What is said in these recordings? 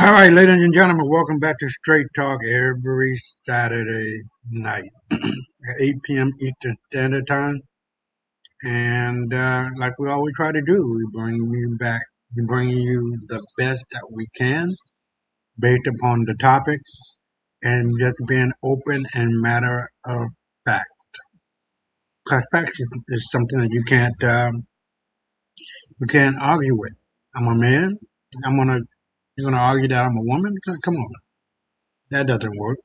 All right, ladies and gentlemen, welcome back to Straight Talk every Saturday night at 8 p.m. Eastern Standard Time. And like we always try to do, we bring you the best that we can based upon the topic and just being open and matter of fact. Because facts is something that you can't argue with. I'm a man. You're gonna argue that I'm a woman? Come on, that doesn't work.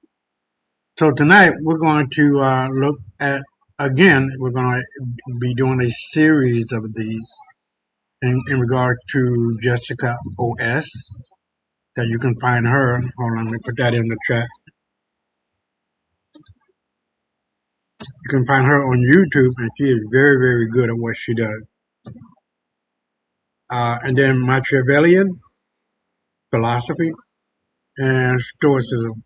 So tonight we're going to look at again. We're going to be doing a series of these in regard to Jessica OS. That you can find her. Hold on, let me put that in the chat. You can find her on YouTube, and she is very, very good at what she does. And then Machiavellian philosophy and Stoicism,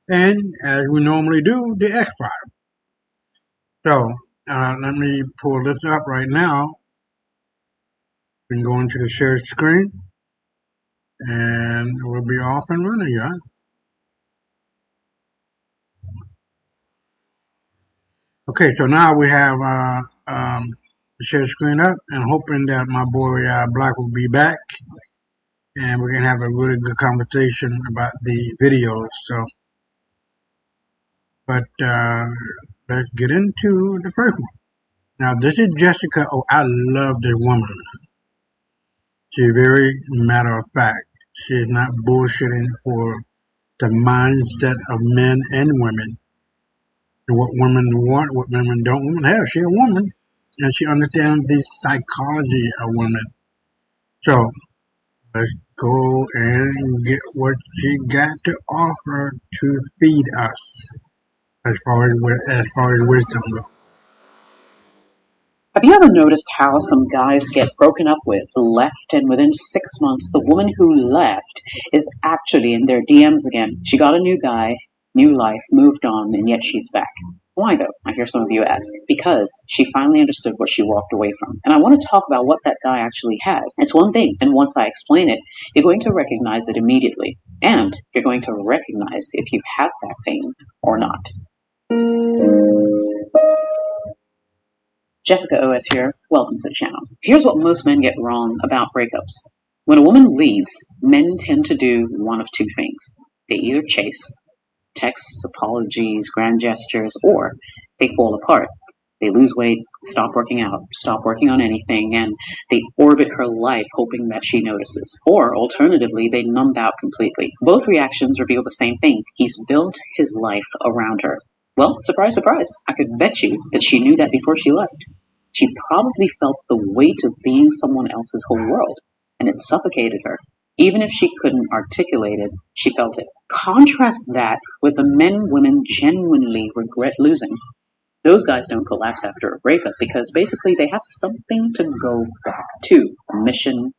and as we normally do, the X Files. So let me pull this up right now. We can go into the share screen. And we'll be off and running, yeah. Okay, so now we have the share screen up and hoping that my boy Black will be back and we're gonna have a really good conversation about the videos. So, but let's get into the first one. Now this is Jessica. Oh, I love this woman. She's very matter of fact. She's not bullshitting for the mindset of men and women. And what women want, what women don't want. Hell, she's a woman, and she understands the psychology of women. So let's go and get what she got to offer to feed us, as far as wisdom goes. Have you ever noticed how some guys get broken up with, left, and within 6 months, the woman who left is actually in their DMs again? She got a new guy, new life, moved on, and yet she's back. Why though? I hear some of you ask. Because she finally understood what she walked away from. And I want to talk about what that guy actually has. It's one thing, and once I explain it, you're going to recognize it immediately. And you're going to recognize if you have that thing or not. Jessica OS here. Welcome to the channel. Here's what most men get wrong about breakups. When a woman leaves, men tend to do one of two things. They either chase, texts, apologies, grand gestures, or they fall apart. They lose weight, stop working out, stop working on anything, and they orbit her life hoping that she notices. Or, alternatively, they numbed out completely. Both reactions reveal the same thing. He's built his life around her. Well, surprise, surprise, I could bet you that she knew that before she left. She probably felt the weight of being someone else's whole world, and it suffocated her. Even if she couldn't articulate it, she felt it. Contrast that with the men women genuinely regret losing. Those guys don't collapse after a breakup because basically they have something to go back to. A mission,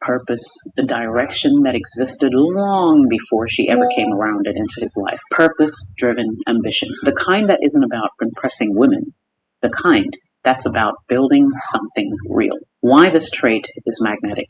purpose, the direction that existed long before she ever came around and into his life. Purpose-driven ambition. The kind that isn't about impressing women. The kind that's about building something real. Why this trait is magnetic.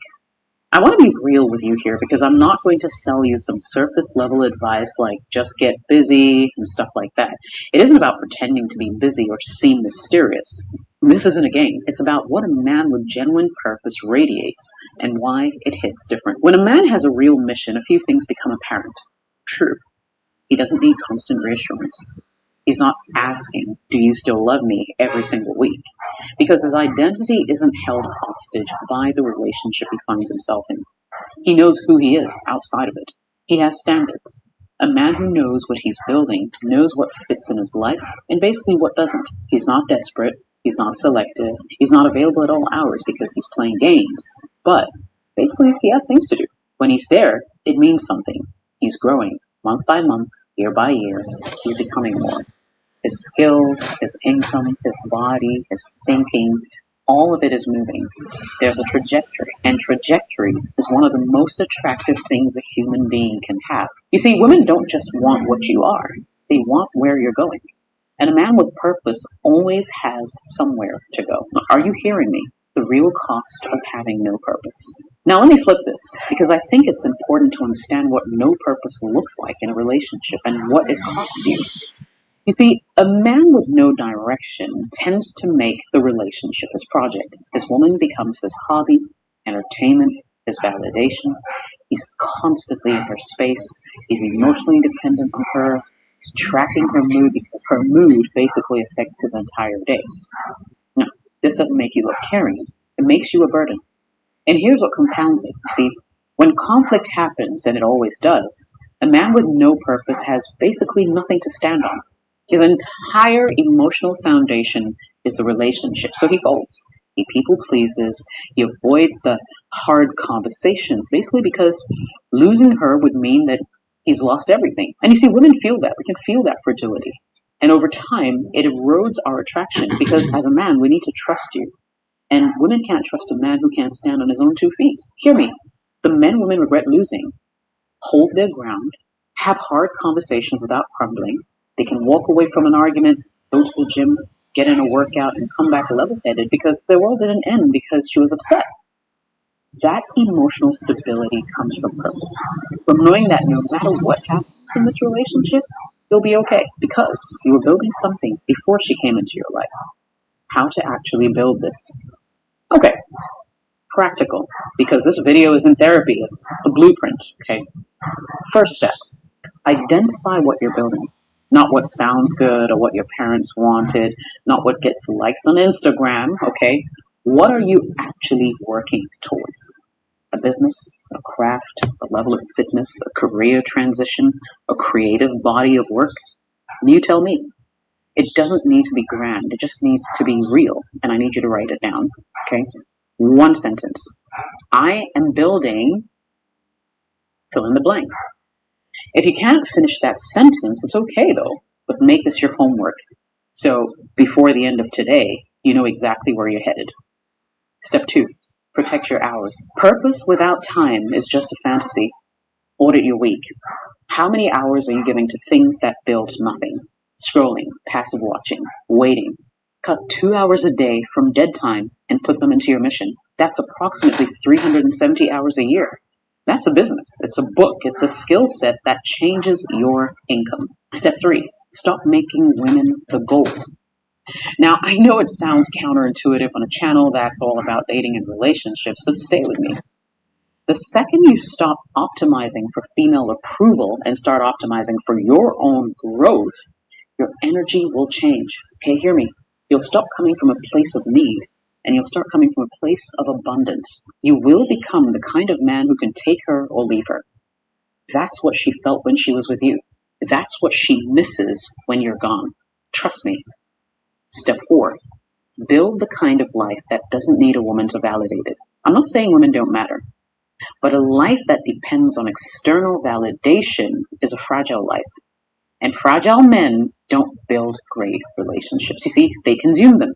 I want to be real with you here because I'm not going to sell you some surface level advice like just get busy and stuff like that. It isn't about pretending to be busy or to seem mysterious. This isn't a game. It's about what a man with genuine purpose radiates and why it hits different. When a man has a real mission, a few things become apparent. True. He doesn't need constant reassurance. He's not asking, do you still love me, every single week? Because his identity isn't held hostage by the relationship he finds himself in. He knows who he is outside of it. He has standards. A man who knows what he's building knows what fits in his life and basically what doesn't. He's not desperate. He's not selective. He's not available at all hours because he's playing games. But basically he has things to do. When he's there, it means something. He's growing month by month, year by year. He's becoming more. His skills, his income, his body, his thinking, all of it is moving. There's a trajectory, and trajectory is one of the most attractive things a human being can have. You see, women don't just want what you are, they want where you're going. And a man with purpose always has somewhere to go. Are you hearing me? The real cost of having no purpose. Now, let me flip this because I think it's important to understand what no purpose looks like in a relationship and what it costs you. You see, a man with no direction tends to make the relationship his project. His woman becomes his hobby, entertainment, his validation. He's constantly in her space. He's emotionally dependent on her. He's tracking her mood because her mood basically affects his entire day. Now, this doesn't make you look caring. It makes you a burden. And here's what compounds it. You see, when conflict happens, and it always does, a man with no purpose has basically nothing to stand on. His entire emotional foundation is the relationship, so he folds. He people pleases. He avoids the hard conversations, basically because losing her would mean that he's lost everything. And you see, women feel that. We can feel that fragility. And over time, it erodes our attraction because as a man, we need to trust you. And women can't trust a man who can't stand on his own 2 feet. Hear me. The men women regret losing hold their ground, have hard conversations without crumbling. They can walk away from an argument, go to the gym, get in a workout, and come back level-headed because their world didn't end because she was upset. That emotional stability comes from purpose, from knowing that no matter what happens in this relationship, you'll be okay because you were building something before she came into your life. How to actually build this. Okay, practical, because this video isn't therapy, it's a blueprint, okay? First step, identify what you're building. Not what sounds good or what your parents wanted, not what gets likes on Instagram, okay? What are you actually working towards? A business, a craft, a level of fitness, a career transition, a creative body of work? You tell me. It doesn't need to be grand, it just needs to be real, and I need you to write it down, okay? 1 sentence. I am building, fill in the blank. If you can't finish that sentence, it's okay though, but make this your homework. So before the end of today, you know exactly where you're headed. Step 2, protect your hours. Purpose without time is just a fantasy. Audit your week. How many hours are you giving to things that build nothing? Scrolling, passive watching, waiting. Cut 2 hours a day from dead time and put them into your mission. That's approximately 370 hours a year. That's a business. It's a book. It's a skill set that changes your income. Step 3, stop making women the goal. Now, I know it sounds counterintuitive on a channel that's all about dating and relationships, but stay with me. The second you stop optimizing for female approval and start optimizing for your own growth, your energy will change. Okay, hear me. You'll stop coming from a place of need and you'll start coming from a place of abundance. You will become the kind of man who can take her or leave her. That's what she felt when she was with you. That's what she misses when you're gone. Trust me. Step 4, build the kind of life that doesn't need a woman to validate it. I'm not saying women don't matter, but a life that depends on external validation is a fragile life. And fragile men don't build great relationships. You see, they consume them.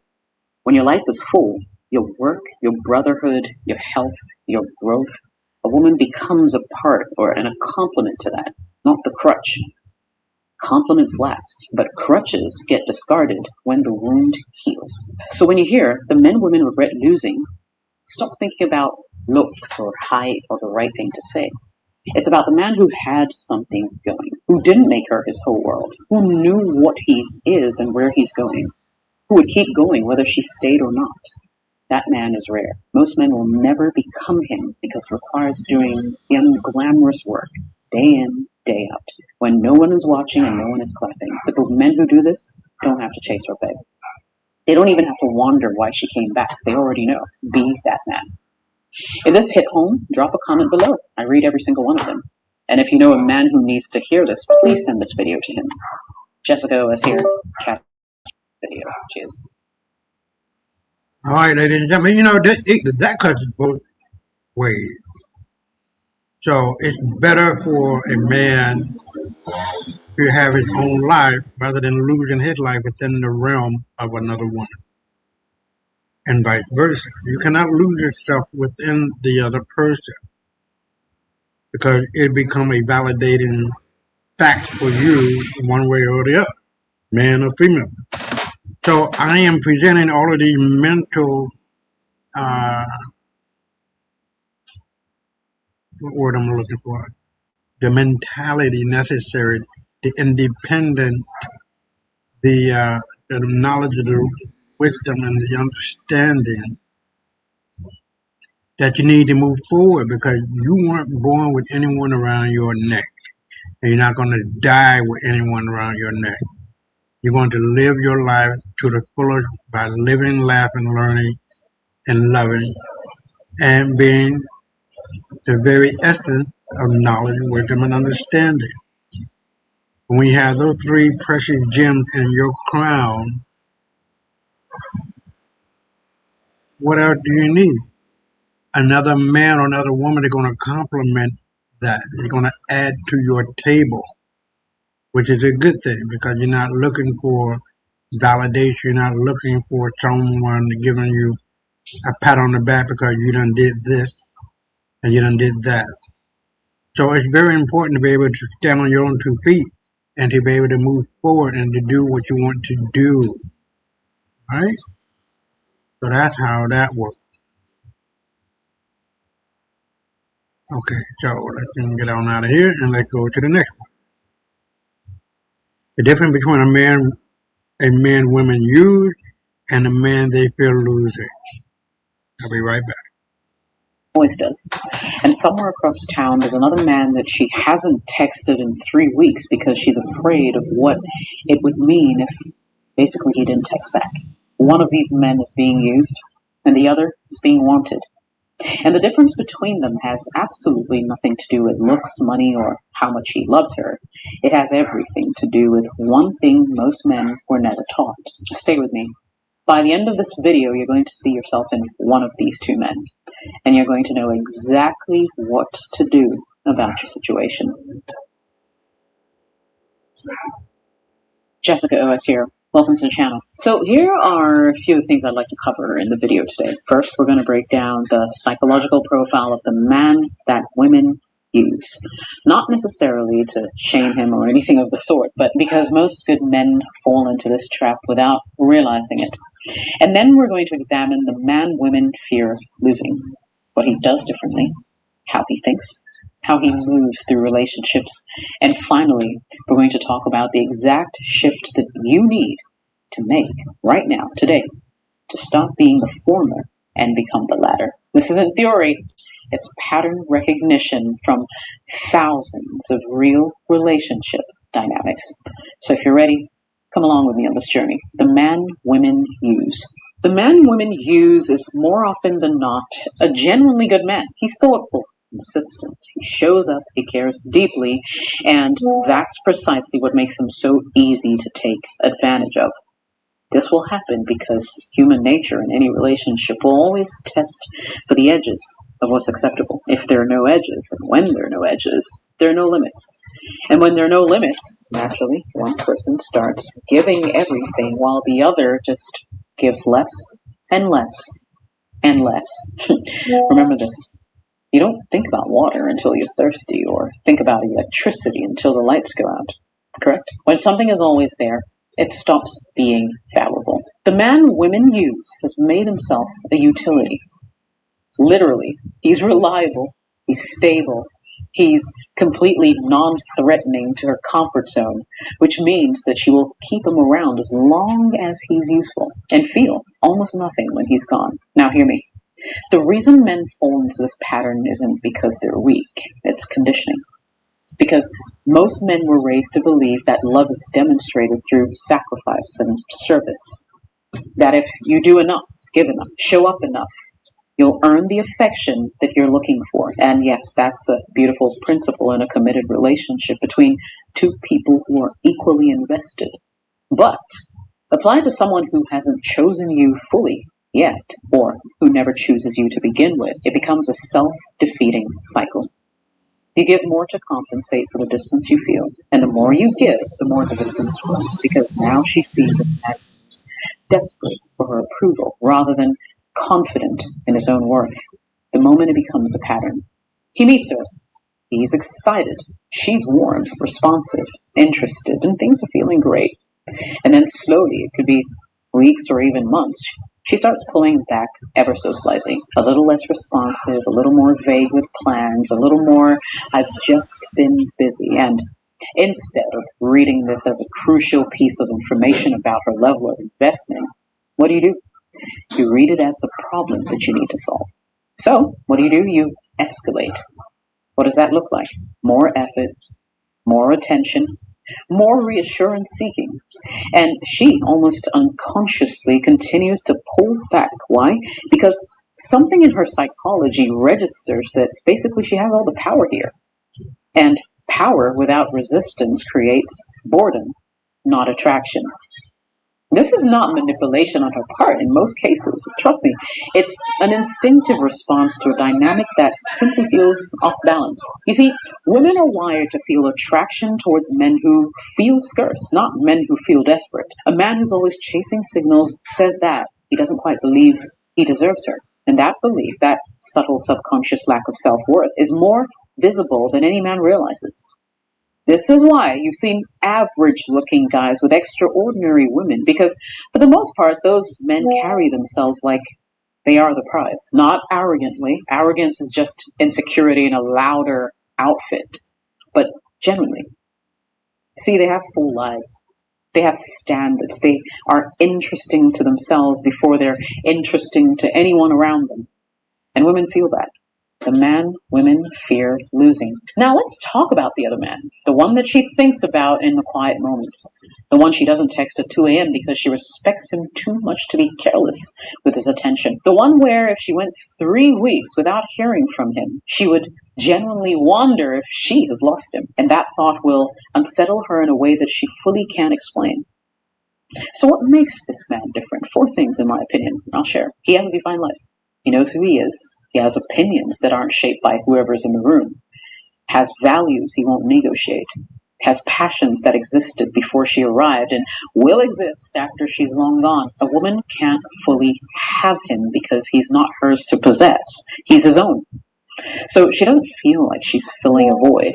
When your life is full, your work, your brotherhood, your health, your growth, a woman becomes a part and a complement to that, not the crutch. Compliments last, but crutches get discarded when the wound heals. So when you hear the men women regret losing, stop thinking about looks or height or the right thing to say. It's about the man who had something going, who didn't make her his whole world, who knew what he is and where he's going, who would keep going whether she stayed or not. That man is rare. Most men will never become him because it requires doing the unglamorous work, day in, day out, when no one is watching and no one is clapping. But the men who do this don't have to chase or beg. They don't even have to wonder why she came back. They already know. Be that man. If this hit home, drop a comment below. I read every single one of them. And if you know a man who needs to hear this, please send this video to him. Jessica OS here. Catch video. Cheers. All right, ladies and gentlemen, that cuts both ways. So it's better for a man to have his own life rather than losing his life within the realm of another woman. And vice versa. You cannot lose yourself within the other person because it becomes a validating fact for you one way or the other, man or female. So I am presenting all of these mental what word I'm looking for? The mentality necessary, the independent, the knowledge, the wisdom, and the understanding that you need to move forward because you weren't born with anyone around your neck. And you're not going to die with anyone around your neck. You're going to live your life to the fullest by living, laughing, learning, and loving, and being the very essence of knowledge, wisdom, and understanding. When you have those three precious gems in your crown, what else do you need? Another man or another woman is going to complement that. They're going to add to your table, which is a good thing because you're not looking for validation. You're not looking for someone giving you a pat on the back because you done did this and you done did that. So it's very important to be able to stand on your own 2 feet and to be able to move forward and to do what you want to do. Right? So that's how that works. Okay, so let's get on out of here and let's go to the next one. The difference between a man women use and a man they feel losing. I'll be right back. Always does. And somewhere across town, there's another man that she hasn't texted in 3 weeks because she's afraid of what it would mean if basically he didn't text back. One of these men is being used, and the other is being wanted. And the difference between them has absolutely nothing to do with looks, money, or how much he loves her. It has everything to do with one thing most men were never taught. Stay with me. By the end of this video, you're going to see yourself in one of these two men, and you're going to know exactly what to do about your situation. Jessica OS here. Welcome to the channel. So here are a few things I'd like to cover in the video today. First, we're going to break down the psychological profile of the man that women use. Not necessarily to shame him or anything of the sort, but because most good men fall into this trap without realizing it. And then we're going to examine the man women fear losing, what he does differently, how he thinks, how he moves through relationships, and finally, we're going to talk about the exact shift that you need to make right now, today, to stop being the former and become the latter. This isn't theory, it's pattern recognition from thousands of real relationship dynamics. So if you're ready, come along with me on this journey. The man women use. The man women use is more often than not a genuinely good man. He's thoughtful, consistent, he shows up, he cares deeply, and that's precisely what makes him so easy to take advantage of. This will happen because human nature in any relationship will always test for the edges of what's acceptable. If there are no edges, and when there are no edges, there are no limits. And when there are no limits, naturally, one person starts giving everything while the other just gives less and less and less. Remember this. You don't think about water until you're thirsty, or think about electricity until the lights go out, correct? When something is always there, it stops being valuable. The man women use has made himself a utility. Literally, he's reliable, he's stable, he's completely non-threatening to her comfort zone, which means that she will keep him around as long as he's useful and feel almost nothing when he's gone. Now hear me. The reason men fall into this pattern isn't because they're weak, it's conditioning. Because most men were raised to believe that love is demonstrated through sacrifice and service. That if you do enough, give enough, show up enough, you'll earn the affection that you're looking for. And yes, that's a beautiful principle in a committed relationship between two people who are equally invested. But apply to someone who hasn't chosen you fully yet, or who never chooses you to begin with, it becomes a self-defeating cycle. You give more to compensate for the distance you feel, and the more you give, the more the distance grows, because now she sees a man who's desperate for her approval, rather than confident in his own worth. The moment it becomes a pattern. He meets her. He's excited. She's warm, responsive, interested, and things are feeling great. And then slowly, it could be weeks or even months, she starts pulling back ever so slightly, a little less responsive, a little more vague with plans, a little more, I've just been busy. And instead of reading this as a crucial piece of information about her level of investment, what do? You read it as the problem that you need to solve. So, what do? You escalate. What does that look like? More effort, more attention, more reassurance seeking. And she almost unconsciously continues to pull back. Why? Because something in her psychology registers that basically she has all the power here. And power without resistance creates boredom, not attraction. This is not manipulation on her part in most cases. Trust me, it's an instinctive response to a dynamic that simply feels off balance. You see, women are wired to feel attraction towards men who feel scarce, not men who feel desperate. A man who's always chasing signals says that he doesn't quite believe he deserves her. And that belief, that subtle subconscious lack of self-worth, is more visible than any man realizes. This is why you've seen average-looking guys with extraordinary women, because for the most part, those men carry themselves like they are the prize. Not arrogantly. Arrogance is just insecurity in a louder outfit. But genuinely. See, they have full lives. They have standards. They are interesting to themselves before they're interesting to anyone around them. And women feel that. The man women fear losing. Now let's talk about the other man. The one that she thinks about in the quiet moments. The one she doesn't text at 2 a.m. because she respects him too much to be careless with his attention. The one where if she went 3 weeks without hearing from him, she would genuinely wonder if she has lost him. And that thought will unsettle her in a way that she fully can't explain. So what makes this man different? 4 things in my opinion. I'll share. He has a defined life. He knows who he is. He has opinions that aren't shaped by whoever's in the room, has values he won't negotiate, has passions that existed before she arrived and will exist after she's long gone. A woman can't fully have him because he's not hers to possess. He's his own. So she doesn't feel like she's filling a void.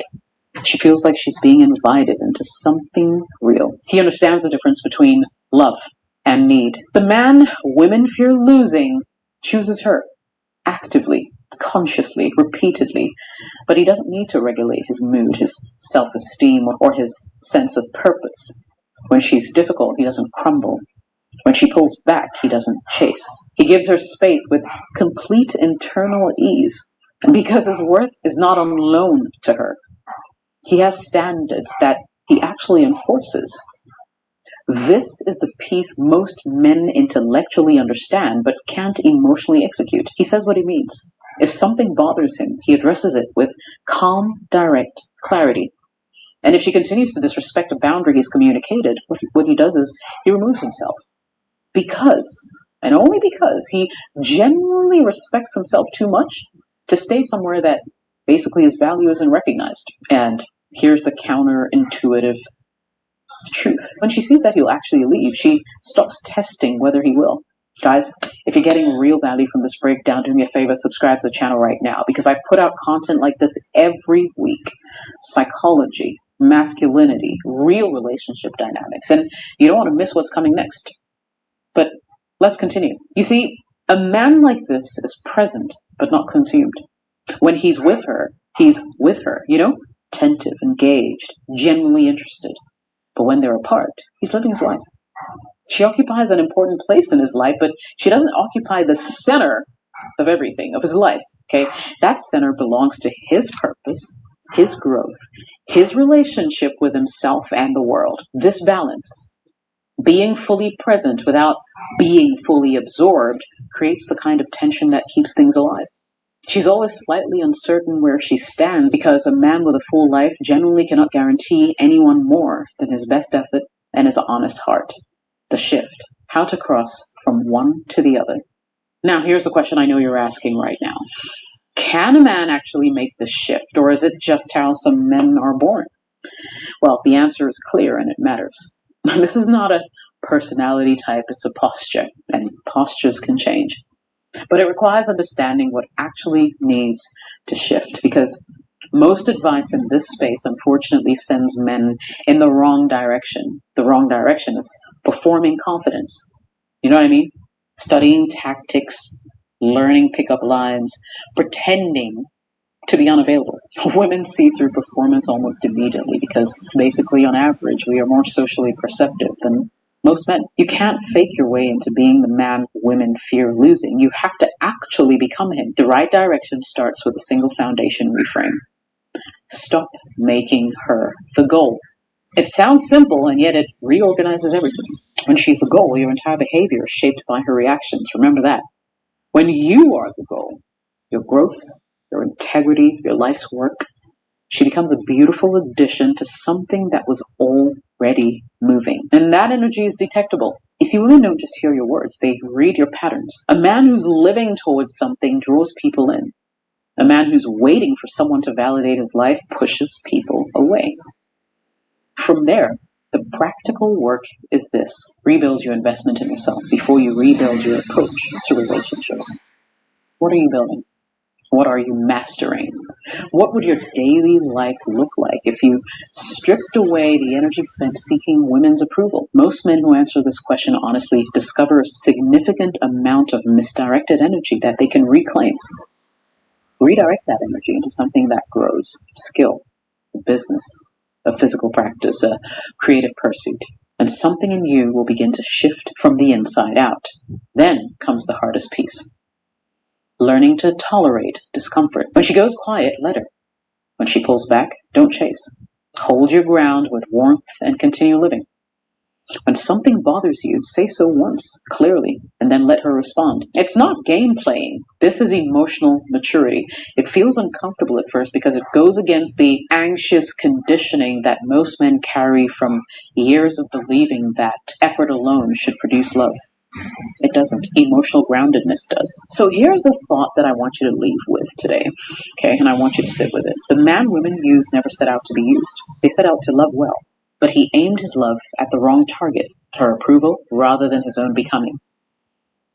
She feels like she's being invited into something real. He understands the difference between love and need. The man women fear losing chooses her. Actively, consciously, repeatedly, but he doesn't need to regulate his mood, his self-esteem, or his sense of purpose. When she's difficult, he doesn't crumble. When she pulls back, he doesn't chase. He gives her space with complete internal ease, because his worth is not on loan to her. He has standards that he actually enforces. This is the piece most men intellectually understand but can't emotionally execute. He says what he means. If something bothers him, he addresses it with calm, direct clarity. And if she continues to disrespect a boundary he's communicated, what he does is he removes himself. Because, and only because, he genuinely respects himself too much to stay somewhere that basically his value isn't recognized. And here's the counterintuitive truth. When she sees that he'll actually leave, she stops testing whether he will. Guys, if you're getting real value from this breakdown, do me a favor, subscribe to the channel right now, because I put out content like this every week. Psychology, masculinity, real relationship dynamics, and you don't want to miss what's coming next. But let's continue. You see, a man like this is present, but not consumed. When he's with her, attentive, engaged, genuinely interested. But when they're apart, he's living his life. She occupies an important place in his life, but she doesn't occupy the center of everything, of his life, okay? That center belongs to his purpose, his growth, his relationship with himself and the world. This balance, being fully present without being fully absorbed, creates the kind of tension that keeps things alive. She's always slightly uncertain where she stands because a man with a full life generally cannot guarantee anyone more than his best effort and his honest heart. The shift. How to cross from one to the other. Now, here's the question I know you're asking right now. Can a man actually make this shift, or is it just how some men are born? Well, the answer is clear and it matters. This is not a personality type, it's a posture, and postures can change. But it requires understanding what actually needs to shift, because most advice in this space, unfortunately, sends men in the wrong direction. The wrong direction is performing confidence. You know what I mean? studying tactics, learning pickup lines, pretending to be unavailable. Women see through performance almost immediately because basically, on average, we are more socially perceptive than most men. You can't fake your way into being the man women fear losing. You have to actually become him. The right direction starts with a single foundation reframe. Stop making her the goal. It sounds simple, and yet it reorganizes everything. When she's the goal, your entire behavior is shaped by her reactions. Remember that. When you are the goal, your growth, your integrity, your life's work, she becomes a beautiful addition to something that was already moving. And that energy is detectable. You see, women don't just hear your words, they read your patterns. A man who's living towards something draws people in. A man who's waiting for someone to validate his life pushes people away. From there, the practical work is this. Rebuild your investment in yourself before you rebuild your approach to relationships. What are you building? What are you mastering? What would your daily life look like if you stripped away the energy spent seeking women's approval? Most men who answer this question honestly discover a significant amount of misdirected energy that they can reclaim. Redirect that energy into something that grows. Skill, a business, a physical practice, a creative pursuit. And something in you will begin to shift from the inside out. Then comes the hardest piece. Learning to tolerate discomfort. When she goes quiet, let her. When she pulls back, don't chase. Hold your ground with warmth and continue living. When something bothers you, say so once, clearly, and then let her respond. It's not game playing. This is emotional maturity. It feels uncomfortable at first because it goes against the anxious conditioning that most men carry from years of believing that effort alone should produce love. It doesn't. Emotional groundedness does. So here's the thought that I want you to leave with today, okay? And I want you to sit with it. The man women use never set out to be used. They set out to love well. But he aimed his love at the wrong target, her approval rather than his own becoming.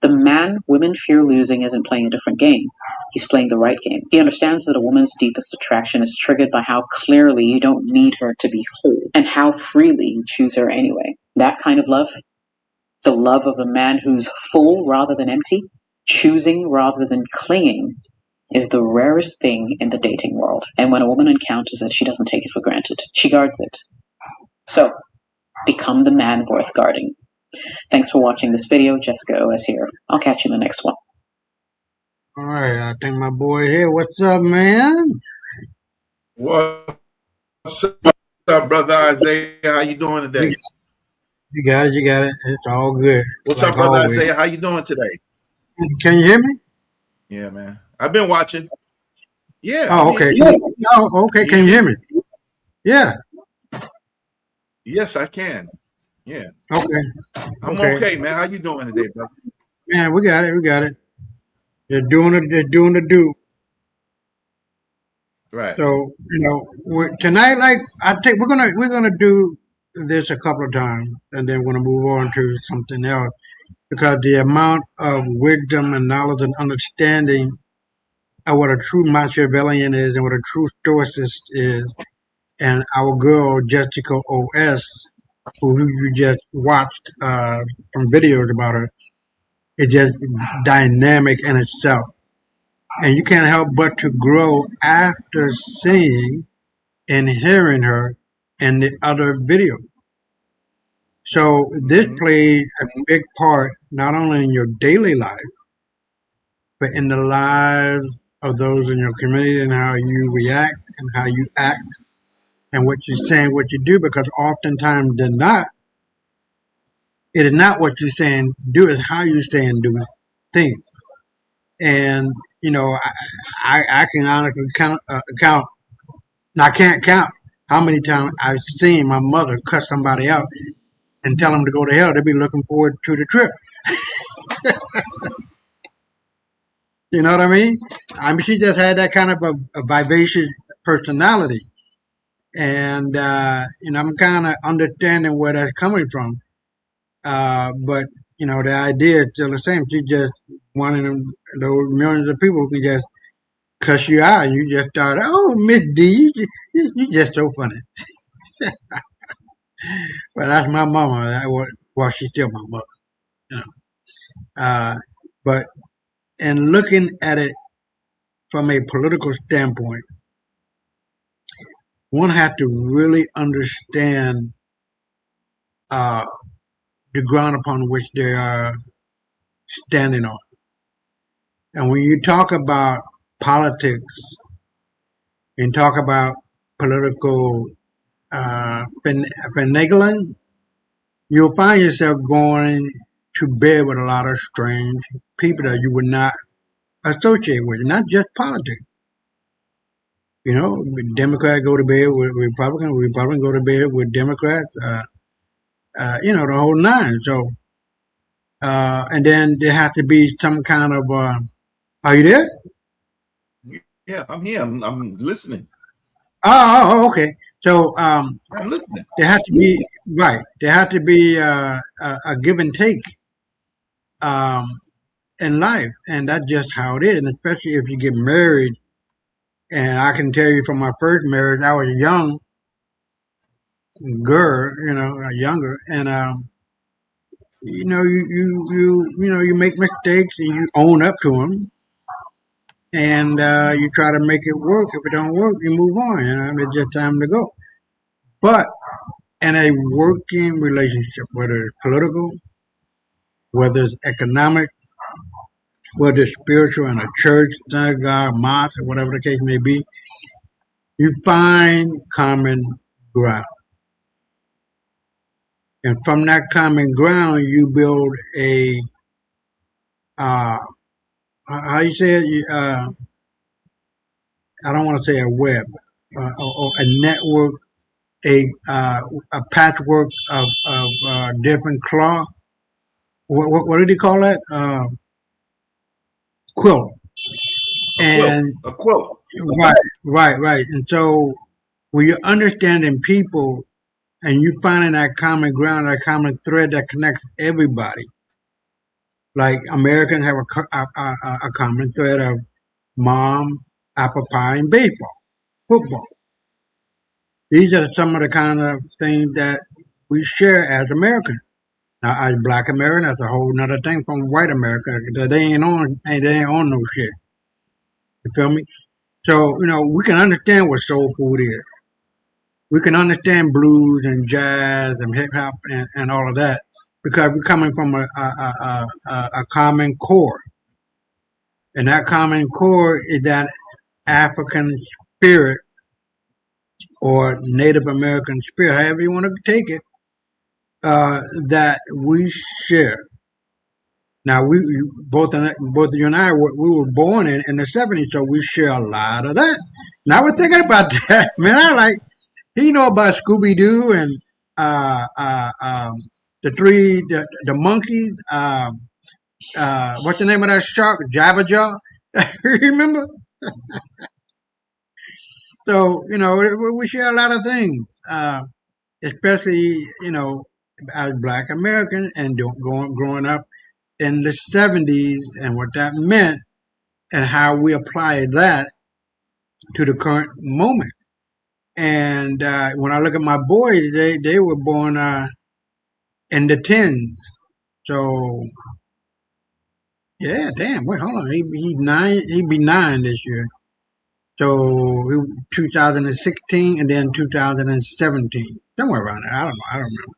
The man women fear losing isn't playing a different game. He's playing the right game. He understands that a woman's deepest attraction is triggered by how clearly you don't need her to be whole and how freely you choose her anyway. That kind of love, the love of a man who's full rather than empty, choosing rather than clinging, is the rarest thing in the dating world. And when a woman encounters it, she doesn't take it for granted. She guards it. So, become the man worth guarding. Thanks for watching this video. Jessica OS here. I'll catch you in the next one. All right, I think my boy here. What's up, man? What's up, brother Isaiah? How you doing today? You got it. You got it. It's all good. What's like up, brother always. Isaiah? How you doing today? Can you hear me? Yeah, man. I've been watching. Yeah. Oh, okay. Oh, okay. Can you hear me? Yeah. Yes, I can. Yeah. Okay. I'm okay, man. How you doing today, brother? Man, we got it. We got it. They're doing it. They're doing the do. Right. So tonight, like I think we're gonna do this a couple of times, and then we're gonna move on to something else because the amount of wisdom and knowledge and understanding of what a true Machiavellian is and what a true Stoicist is, and our girl Jessica OS, who you just watched some videos about her, is just dynamic in itself. And you can't help but to grow after seeing and hearing her in the other video. So this played a big part not only in your daily life, but in the lives of those in your community and how you react and how you act and what you say and what you do, because oftentimes it is not what you say and do, it's how you say and do things. And I can honestly count. I can't count how many times I've seen my mother cuss somebody out and tell them to go to hell. They'll be looking forward to the trip. You know what I mean? She just had that kind of a vivacious personality. And, I'm kind of understanding where that's coming from. But, the idea is still the same. She just one of those millions of people who can just cuss you out, and you just thought, "Oh, Miss D, you just so funny." Well, that's my mama. Well, she's still my mother. But in looking at it from a political standpoint, one has to really understand uh, the ground upon which they are standing on. And when you talk about politics and talk about political finagling, you'll find yourself going to bed with a lot of strange people that you would not associate with, not just politics. You know, Democrats go to bed with Republicans, Republicans go to bed with Democrats, you know, the whole nine. So, and then there has to be some kind of, are you there? Yeah, I'm here. I'm listening. Oh, okay. So, I'm listening. there has to be, right, there has to be a give and take in life. And that's just how it is. And especially if you get married. And I can tell you from my first marriage, I was a young girl, you know, younger, and you know, you make mistakes and you own up to them, and you try to make it work. If it don't work, you move on. You know, it's just time to go. But in a working relationship, whether it's political, whether it's economic, whether it's spiritual in a church, synagogue, mosque, or whatever the case may be, you find common ground. And from that common ground, you build a, how you say it? I don't want to say a web, or a network, a patchwork of different cloth. What did he call that? Quilt. And a quilt. Right. And so when you're understanding people and you finding that common ground, that common thread that connects everybody, like Americans have a common thread of mom, apple pie, and baseball, football. These are some of the kind of things that we share as Americans. Now, as Black American, that's a whole nother thing from white America. They ain't on no shit. You feel me? So, you know, we can understand what soul food is. We can understand blues and jazz and hip hop and all of that because we're coming from a common core. And that common core is that African spirit or Native American spirit, however you want to take it, that we share. Now, both you and I, we were born in the 70s, so we share a lot of that. Now, we're thinking about that, man. I like, you know about Scooby-Doo and the monkeys. What's the name of that shark? Jabba Jaw. Remember? So, you know, we share a lot of things, especially, you know, as Black Americans and growing up in the 70s and what that meant and how we apply that to the current moment. And when I look at my boys, they were born in the 10s. So, yeah, damn. Wait, hold on. He's 9. He'd be 9 this year. So 2016 and then 2017, somewhere around there. I don't know. I don't remember.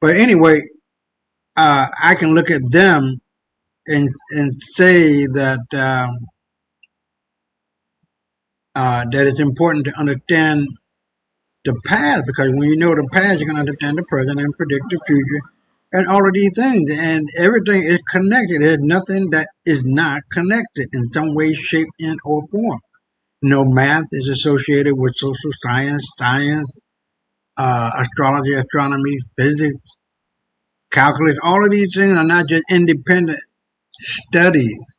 But anyway, I can look at them and say that that it's important to understand the past, because when you know the past, you can understand the present and predict the future and all of these things. And everything is connected. There's nothing that is not connected in some way, shape, and or form. No, math is associated with social science, astrology, astronomy, physics, calculus. All of these things are not just independent studies.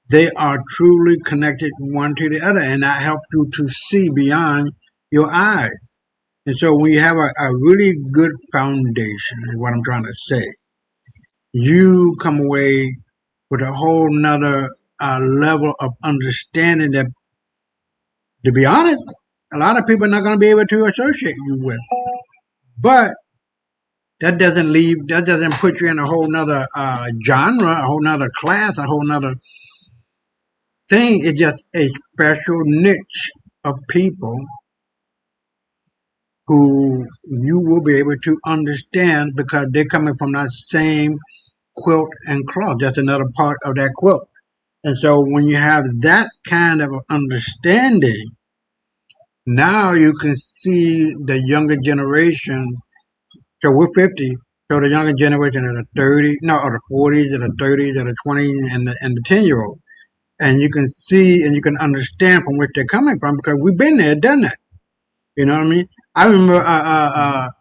They are truly connected one to the other, and that helps you to see beyond your eyes. And so when you have a really good foundation, is what I'm trying to say, you come away with a whole nother level of understanding that, to be honest, a lot of people are not going to be able to associate you with. But that doesn't put you in a whole nother genre, a whole nother class, a whole nother thing. It's just a special niche of people who you will be able to understand because they're coming from that same quilt and cloth, just another part of that quilt. And so when you have that kind of understanding, now you can see the younger generation. So we're 50. So the younger generation are the 30, no, or the 40s, or the 30s, or the 20s, and the 10-year-old. And you can see and you can understand from where they're coming from because we've been there, done that. You know what I mean? I remember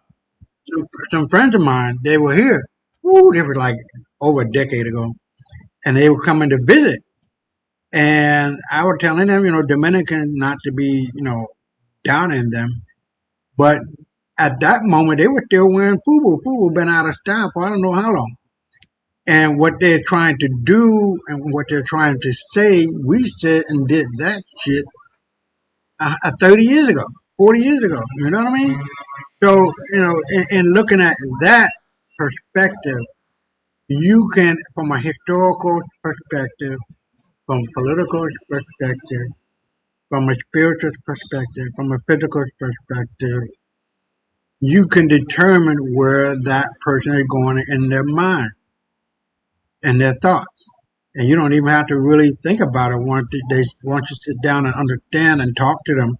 some friends of mine, they were here. Ooh, they were like over a decade ago. And they were coming to visit. And I was telling them, Dominican not to be, down in them. But at that moment, they were still wearing FUBU. FUBU been out of style for I don't know how long. And what they're trying to do and what they're trying to say, we said and did that shit 30 years ago, 40 years ago. You know what I mean? So, in looking at that perspective, you can, from a historical perspective, from a political perspective, from a spiritual perspective, from a physical perspective, you can determine where that person is going in their mind and their thoughts. And you don't even have to really think about it once you sit down and understand and talk to them.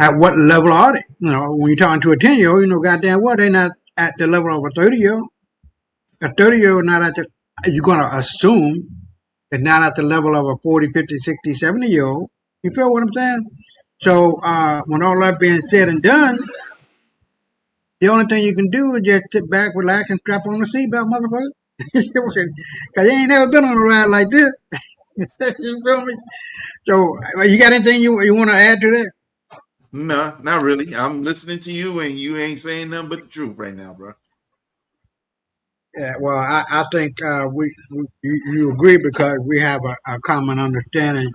At what level are they? When you're talking to a 10-year-old, goddamn well, they're not at the level of a 30-year-old. A 30-year-old not at the, you're going to assume, it's not at the level of a 40, 50, 60, 70-year-old. You feel what I'm saying? So when all that being said and done, the only thing you can do is just sit back, relax, and strap on the seatbelt, motherfucker. Because you ain't never been on a ride like this. You feel me? So you got anything you want to add to that? No, not really. I'm listening to you, and you ain't saying nothing but the truth right now, bro. Yeah, well, I think you agree because we have a common understanding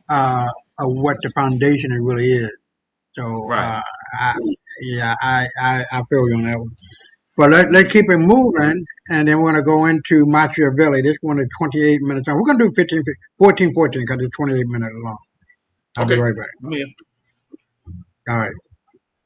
of what the foundation it really is. So Right. I feel you on that one. But let's keep it moving, and then we're going to go into Machiavelli. This one is 28 minutes long. We're going to do 14 because it's 28 minutes long. I'll be right back. Yeah. All right.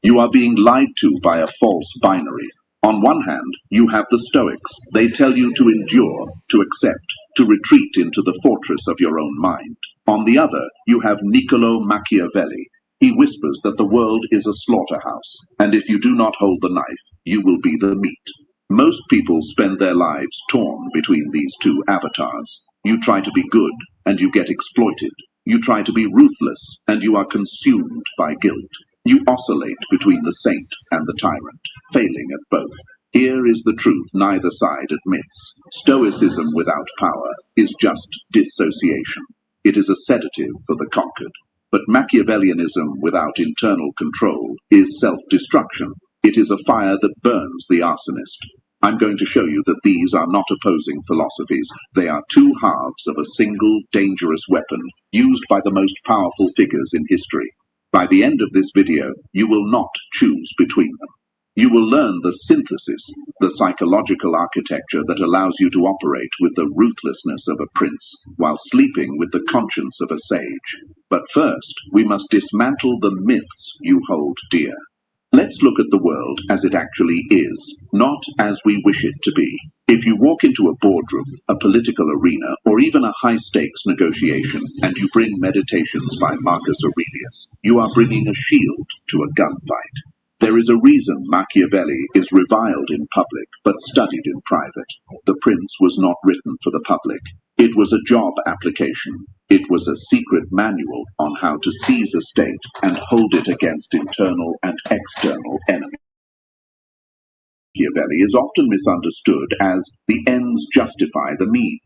You are being lied to by a false binary. On one hand, you have the Stoics. They tell you to endure, to accept, to retreat into the fortress of your own mind. On the other, you have Niccolo Machiavelli. He whispers that the world is a slaughterhouse, and if you do not hold the knife, you will be the meat. Most people spend their lives torn between these two avatars. You try to be good, and you get exploited. You try to be ruthless, and you are consumed by guilt. You oscillate between the saint and the tyrant, failing at both. Here is the truth neither side admits. Stoicism without power is just dissociation. It is a sedative for the conquered. But Machiavellianism without internal control is self-destruction. It is a fire that burns the arsonist. I'm going to show you that these are not opposing philosophies. They are two halves of a single dangerous weapon used by the most powerful figures in history. By the end of this video, you will not choose between them. You will learn the synthesis, the psychological architecture that allows you to operate with the ruthlessness of a prince, while sleeping with the conscience of a sage. But first, we must dismantle the myths you hold dear. Let's look at the world as it actually is, not as we wish it to be. If you walk into a boardroom, a political arena, or even a high-stakes negotiation, and you bring Meditations by Marcus Aurelius, you are bringing a shield to a gunfight. There is a reason Machiavelli is reviled in public, but studied in private. The Prince was not written for the public. It was a job application. It was a secret manual on how to seize a state and hold it against internal and external enemies. Machiavelli is often misunderstood as the ends justify the means.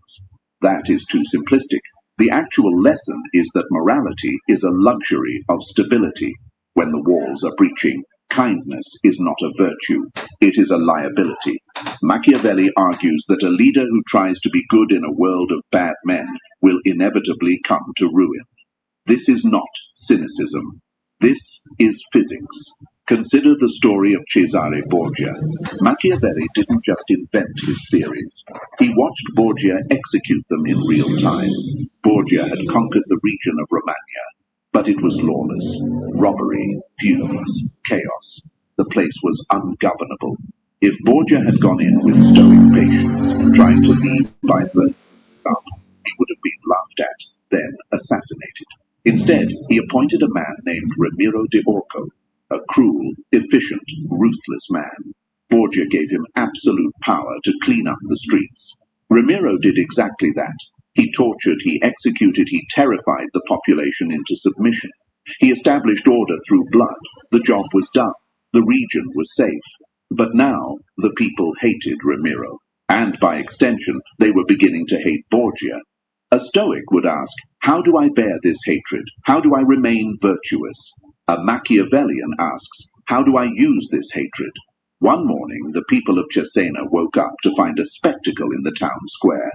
That is too simplistic. The actual lesson is that morality is a luxury of stability. When the walls are breaching, kindness is not a virtue, it is a liability. Machiavelli argues that a leader who tries to be good in a world of bad men will inevitably come to ruin. This is not cynicism. This is physics. Consider the story of Cesare Borgia. Machiavelli didn't just invent his theories. He watched Borgia execute them in real time. Borgia had conquered the region of Romagna, but it was lawless. Robbery, feuds, chaos. The place was ungovernable. If Borgia had gone in with stoic patience, trying to lead by the he would have been laughed at, then assassinated. Instead, he appointed a man named Ramiro de Orco, a cruel, efficient, ruthless man. Borgia gave him absolute power to clean up the streets. Ramiro did exactly that. He tortured, he executed, he terrified the population into submission. He established order through blood. The job was done. The region was safe. But now, the people hated Ramiro. And by extension, they were beginning to hate Borgia. A Stoic would ask, how do I bear this hatred? How do I remain virtuous? A Machiavellian asks, how do I use this hatred? One morning, the people of Cesena woke up to find a spectacle in the town square.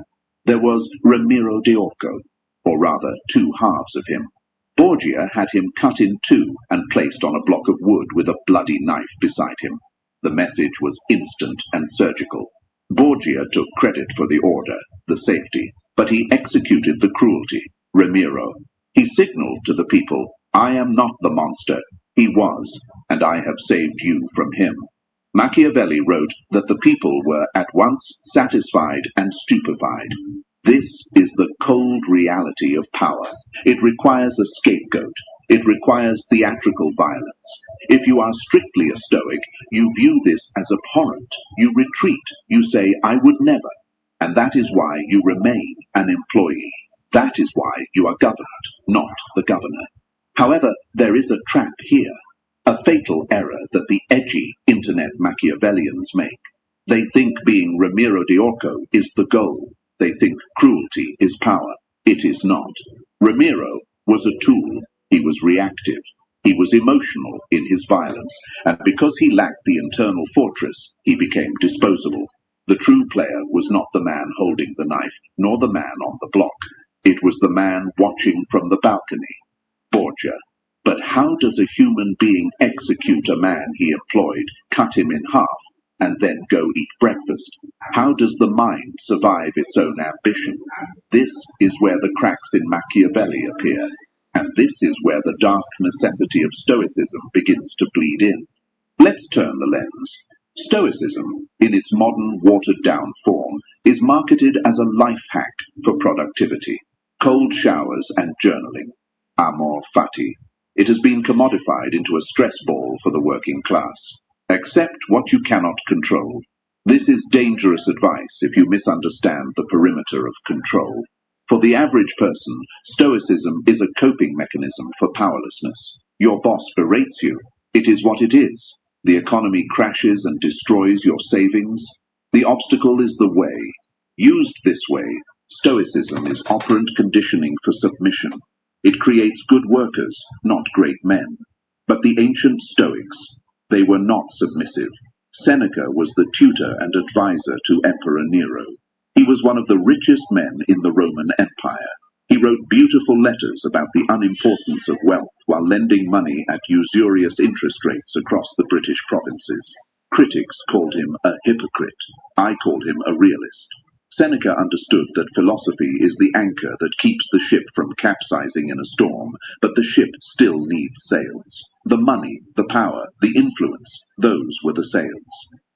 There was Ramiro de Orco, or rather, two halves of him. Borgia had him cut in two and placed on a block of wood with a bloody knife beside him. The message was instant and surgical. Borgia took credit for the order, the safety, but he executed the cruelty, Ramiro. He signaled to the people, I am not the monster. He was, and I have saved you from him. Machiavelli wrote that the people were at once satisfied and stupefied. This is the cold reality of power. It requires a scapegoat. It requires theatrical violence. If you are strictly a Stoic, you view this as abhorrent. You retreat. You say, I would never. And that is why you remain an employee. That is why you are governed, not the governor. However, there is a trap here. A fatal error that the edgy internet Machiavellians make. They think being Ramiro de Orco is the goal. They think cruelty is power. It is not. Ramiro was a tool. He was reactive. He was emotional in his violence, and because he lacked the internal fortress, he became disposable. The true player was not the man holding the knife, nor the man on the block. It was the man watching from the balcony. Borgia. But how does a human being execute a man he employed, cut him in half, and then go eat breakfast? How does the mind survive its own ambition? This is where the cracks in Machiavelli appear, and this is where the dark necessity of Stoicism begins to bleed in. Let's turn the lens. Stoicism, in its modern, watered-down form, is marketed as a life hack for productivity. Cold showers and journaling. Amor fati. It has been commodified into a stress ball for the working class. Accept what you cannot control. This is dangerous advice if you misunderstand the perimeter of control. For the average person, Stoicism is a coping mechanism for powerlessness. Your boss berates you. It is what it is. The economy crashes and destroys your savings. The obstacle is the way. Used this way, Stoicism is operant conditioning for submission. It creates good workers, not great men. But the ancient Stoics, they were not submissive. Seneca was the tutor and advisor to Emperor Nero. He was one of the richest men in the Roman Empire. He wrote beautiful letters about the unimportance of wealth while lending money at usurious interest rates across the British provinces. Critics called him a hypocrite. I called him a realist. Seneca understood that philosophy is the anchor that keeps the ship from capsizing in a storm, but the ship still needs sails. The money, the power, the influence, those were the sails.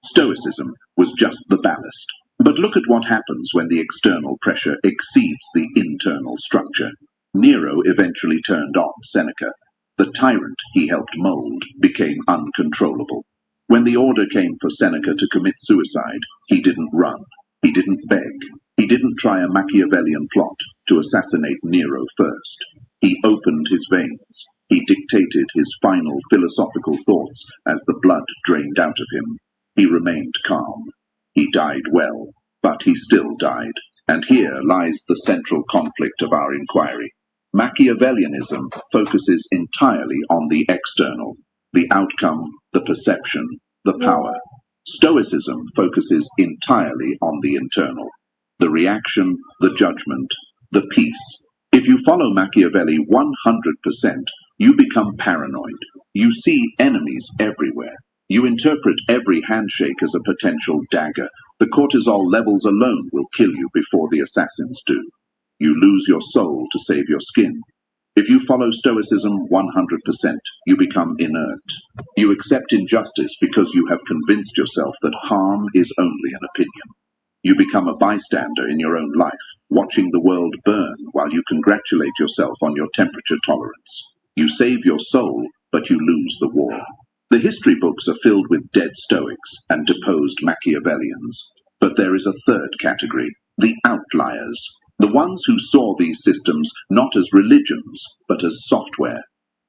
Stoicism was just the ballast. But look at what happens when the external pressure exceeds the internal structure. Nero eventually turned on Seneca. The tyrant he helped mold became uncontrollable. When the order came for Seneca to commit suicide, he didn't run. He didn't beg. He didn't try a Machiavellian plot to assassinate Nero first. He opened his veins. He dictated his final philosophical thoughts as the blood drained out of him. He remained calm. He died well, but he still died. And here lies the central conflict of our inquiry. Machiavellianism focuses entirely on the external, the outcome, the perception, the power. Stoicism focuses entirely on the internal, the reaction, the judgment, the peace. If you follow Machiavelli 100%, You become paranoid. You see enemies everywhere. You interpret every handshake as a potential dagger. The cortisol levels alone will kill you before the assassins do. You lose your soul to save your skin. If you follow Stoicism 100%, you become inert. You accept injustice because you have convinced yourself that harm is only an opinion. You become a bystander in your own life, watching the world burn while you congratulate yourself on your temperature tolerance. You save your soul, but you lose the war. The history books are filled with dead Stoics and deposed Machiavellians. But there is a third category, the outliers, the ones who saw these systems not as religions, but as software.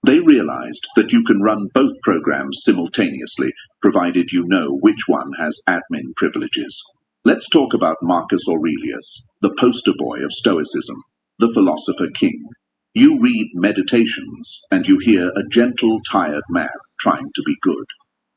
They realized that you can run both programs simultaneously, provided you know which one has admin privileges. Let's talk about Marcus Aurelius, the poster boy of Stoicism, the philosopher king. You read Meditations, and you hear a gentle, tired man trying to be good.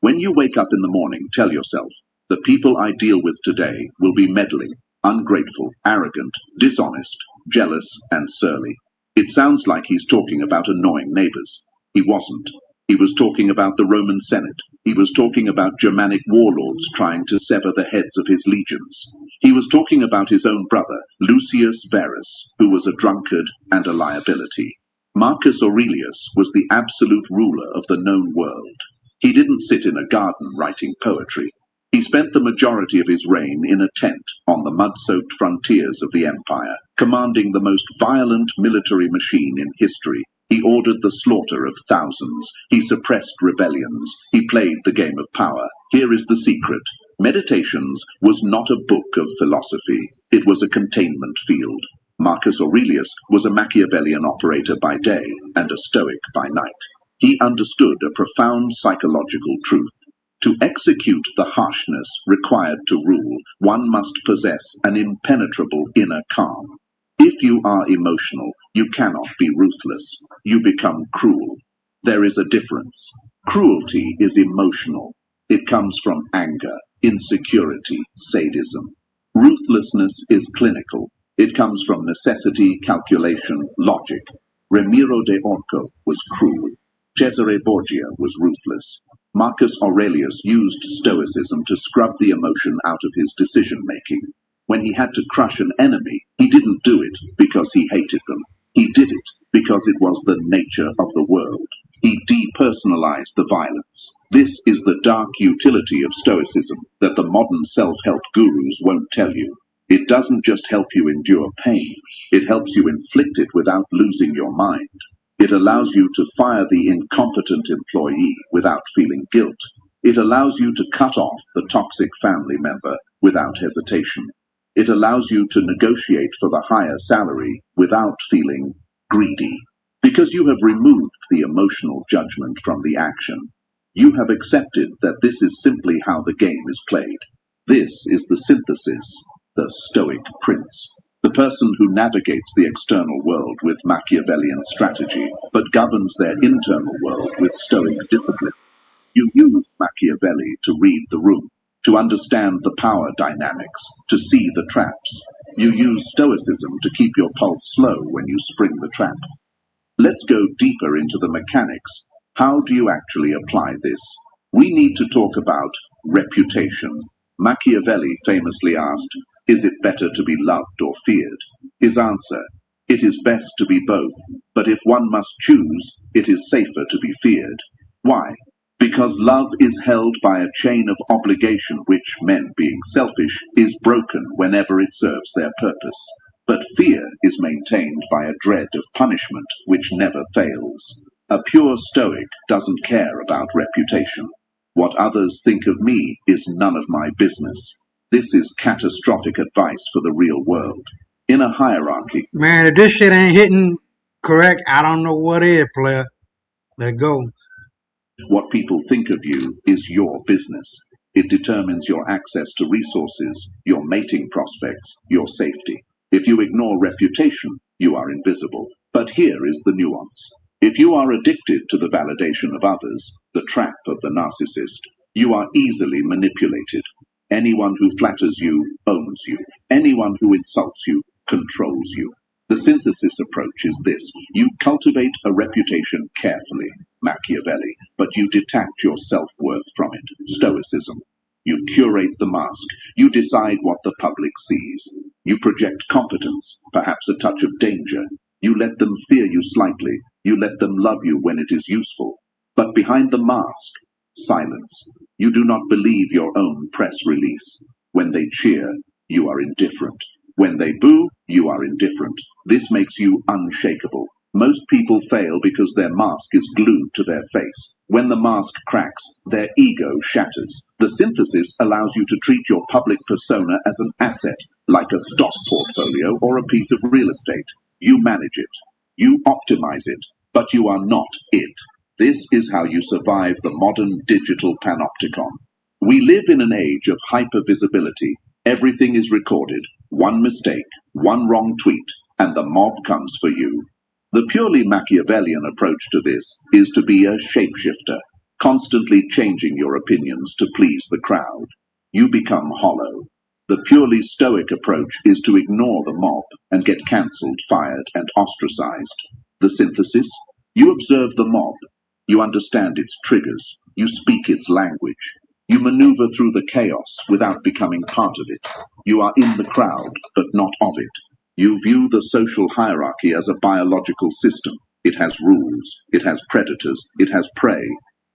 When you wake up in the morning, tell yourself, the people I deal with today will be meddling, ungrateful, arrogant, dishonest, jealous, and surly. It sounds like he's talking about annoying neighbors. He wasn't. He was talking about the Roman Senate. He was talking about Germanic warlords trying to sever the heads of his legions. He was talking about his own brother, Lucius Verus, who was a drunkard and a liability. Marcus Aurelius was the absolute ruler of the known world. He didn't sit in a garden writing poetry. He spent the majority of his reign in a tent on the mud-soaked frontiers of the empire, commanding the most violent military machine in history. He ordered the slaughter of thousands. He suppressed rebellions. He played the game of power. Here is the secret. Meditations was not a book of philosophy. It was a containment field. Marcus Aurelius was a Machiavellian operator by day and a Stoic by night. He understood a profound psychological truth. To execute the harshness required to rule, one must possess an impenetrable inner calm. If you are emotional, you cannot be ruthless. You become cruel. There is a difference. Cruelty is emotional. It comes from anger, insecurity, sadism. Ruthlessness is clinical. It comes from necessity, calculation, logic. Ramiro de Orco was cruel. Cesare Borgia was ruthless. Marcus Aurelius used Stoicism to scrub the emotion out of his decision-making. When he had to crush an enemy, he didn't do it because he hated them. He did it because it was the nature of the world. He depersonalized the violence. This is the dark utility of Stoicism that the modern self-help gurus won't tell you. It doesn't just help you endure pain. It helps you inflict it without losing your mind. It allows you to fire the incompetent employee without feeling guilt. It allows you to cut off the toxic family member without hesitation. It allows you to negotiate for the higher salary without feeling greedy. Because you have removed the emotional judgment from the action. You have accepted that this is simply how the game is played. This is the synthesis, the Stoic prince. The person who navigates the external world with Machiavellian strategy, but governs their internal world with Stoic discipline. You use Machiavelli to read the room, to understand the power dynamics, to see the traps. You use Stoicism to keep your pulse slow when you spring the trap. Let's go deeper into the mechanics. How do you actually apply this? We need to talk about reputation. Machiavelli famously asked, "Is it better to be loved or feared?" His answer, "It is best to be both, but if one must choose, it is safer to be feared." Why? Because love is held by a chain of obligation which, men being selfish, is broken whenever it serves their purpose. But fear is maintained by a dread of punishment which never fails. A pure Stoic doesn't care about reputation. What others think of me is none of my business. This is catastrophic advice for the real world. In a hierarchy, Man, if this shit ain't hitting correct, I don't know what is, player. Let's go. what people think of you is your business. It determines your access to resources, your mating prospects, your safety. If you ignore reputation, you are invisible. But here is the nuance. If you are addicted to the validation of others, the trap of the narcissist, you are easily manipulated. Anyone who flatters you owns you. Anyone who insults you controls you. The synthesis approach is this. You cultivate a reputation carefully, Machiavelli, but you detach your self-worth from it, Stoicism. You curate the mask. You decide what the public sees. You project competence, perhaps a touch of danger. You let them fear you slightly. You let them love you when it is useful. But behind the mask, silence. You do not believe your own press release. When they cheer, you are indifferent. When they boo, you are indifferent. This makes you unshakable. Most people fail because their mask is glued to their face. When the mask cracks, their ego shatters. The synthesis allows you to treat your public persona as an asset, like a stock portfolio or a piece of real estate. You manage it. You optimize it, but you are not it. This is how you survive the modern digital panopticon. We live in an age of hypervisibility. Everything is recorded. One mistake, one wrong tweet, and the mob comes for you. The purely Machiavellian approach to this is to be a shapeshifter, constantly changing your opinions to please the crowd. You become hollow. The purely Stoic approach is to ignore the mob and get cancelled, fired, and ostracized. The synthesis? You observe the mob. You understand its triggers. You speak its language. You maneuver through the chaos without becoming part of it. You are in the crowd, but not of it. You view the social hierarchy as a biological system. It has rules. It has predators. It has prey.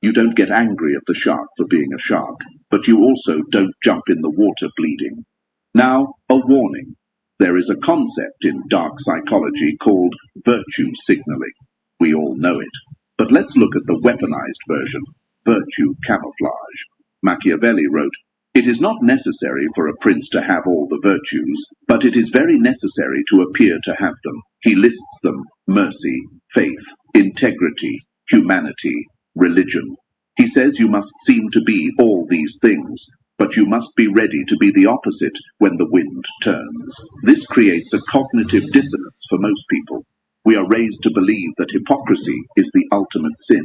You don't get angry at the shark for being a shark, but you also don't jump in the water bleeding. Now, a warning. There is a concept in dark psychology called virtue signaling. We all know it. But let's look at the weaponized version, virtue camouflage. Machiavelli wrote, "It is not necessary for a prince to have all the virtues, but it is very necessary to appear to have them." He lists them: mercy, faith, integrity, humanity, religion. He says you must seem to be all these things, but you must be ready to be the opposite when the wind turns. This creates a cognitive dissonance for most people. We are raised to believe that hypocrisy is the ultimate sin.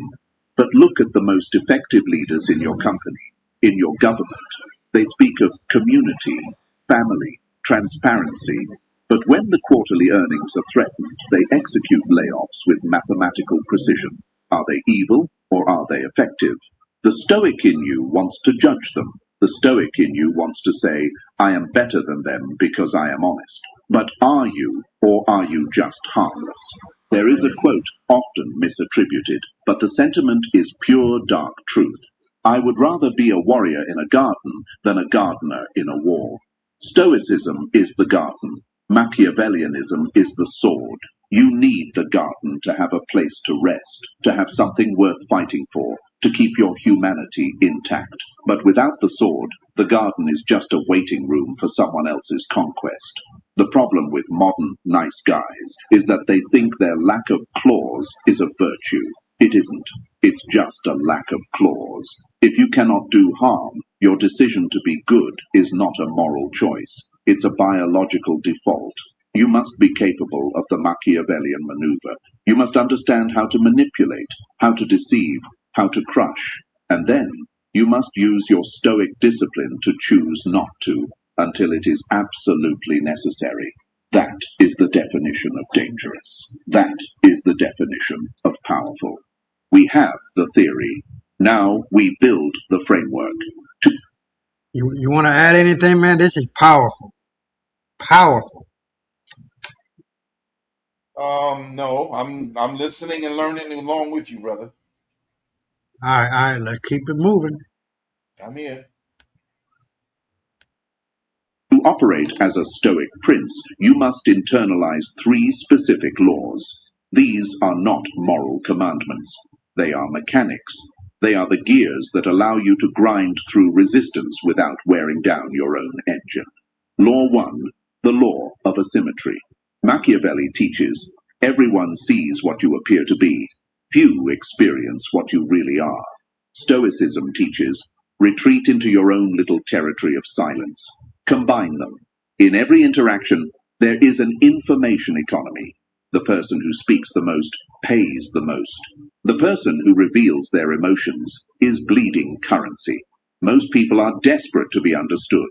But look at the most effective leaders in your company, in your government. They speak of community, family, transparency. But when the quarterly earnings are threatened, they execute layoffs with mathematical precision. Are they evil or are they effective? The Stoic in you wants to judge them. The Stoic in you wants to say, I am better than them because I am honest. But are you, or are you just harmless? There is a quote often misattributed, but the sentiment is pure dark truth. I would rather be a warrior in a garden than a gardener in a war. Stoicism is the garden. Machiavellianism is the sword. You need the garden to have a place to rest, to have something worth fighting for, to keep your humanity intact. But without the sword, the garden is just a waiting room for someone else's conquest. The problem with modern nice guys is that they think their lack of claws is a virtue. It isn't. It's just a lack of claws. If you cannot do harm, your decision to be good is not a moral choice. It's a biological default. You must be capable of the Machiavellian maneuver. You must understand how to manipulate, how to deceive, how to crush. And then you must use your Stoic discipline to choose not to, until it is absolutely necessary. That is the definition of dangerous. That is the definition of powerful. We have the theory. Now we build the framework. You want to add anything, man? This is powerful. Powerful. No, I'm listening and learning along with you, brother. All right, let's keep it moving. I'm here. To operate as a Stoic prince, you must internalize 3 specific laws. These are not moral commandments. They are mechanics. They are the gears that allow you to grind through resistance without wearing down your own engine. Law 1. The law of asymmetry. Machiavelli teaches, everyone sees what you appear to be. Few experience what you really are. Stoicism teaches, retreat into your own little territory of silence. Combine them. In every interaction, there is an information economy. The person who speaks the most pays the most. The person who reveals their emotions is bleeding currency. Most people are desperate to be understood.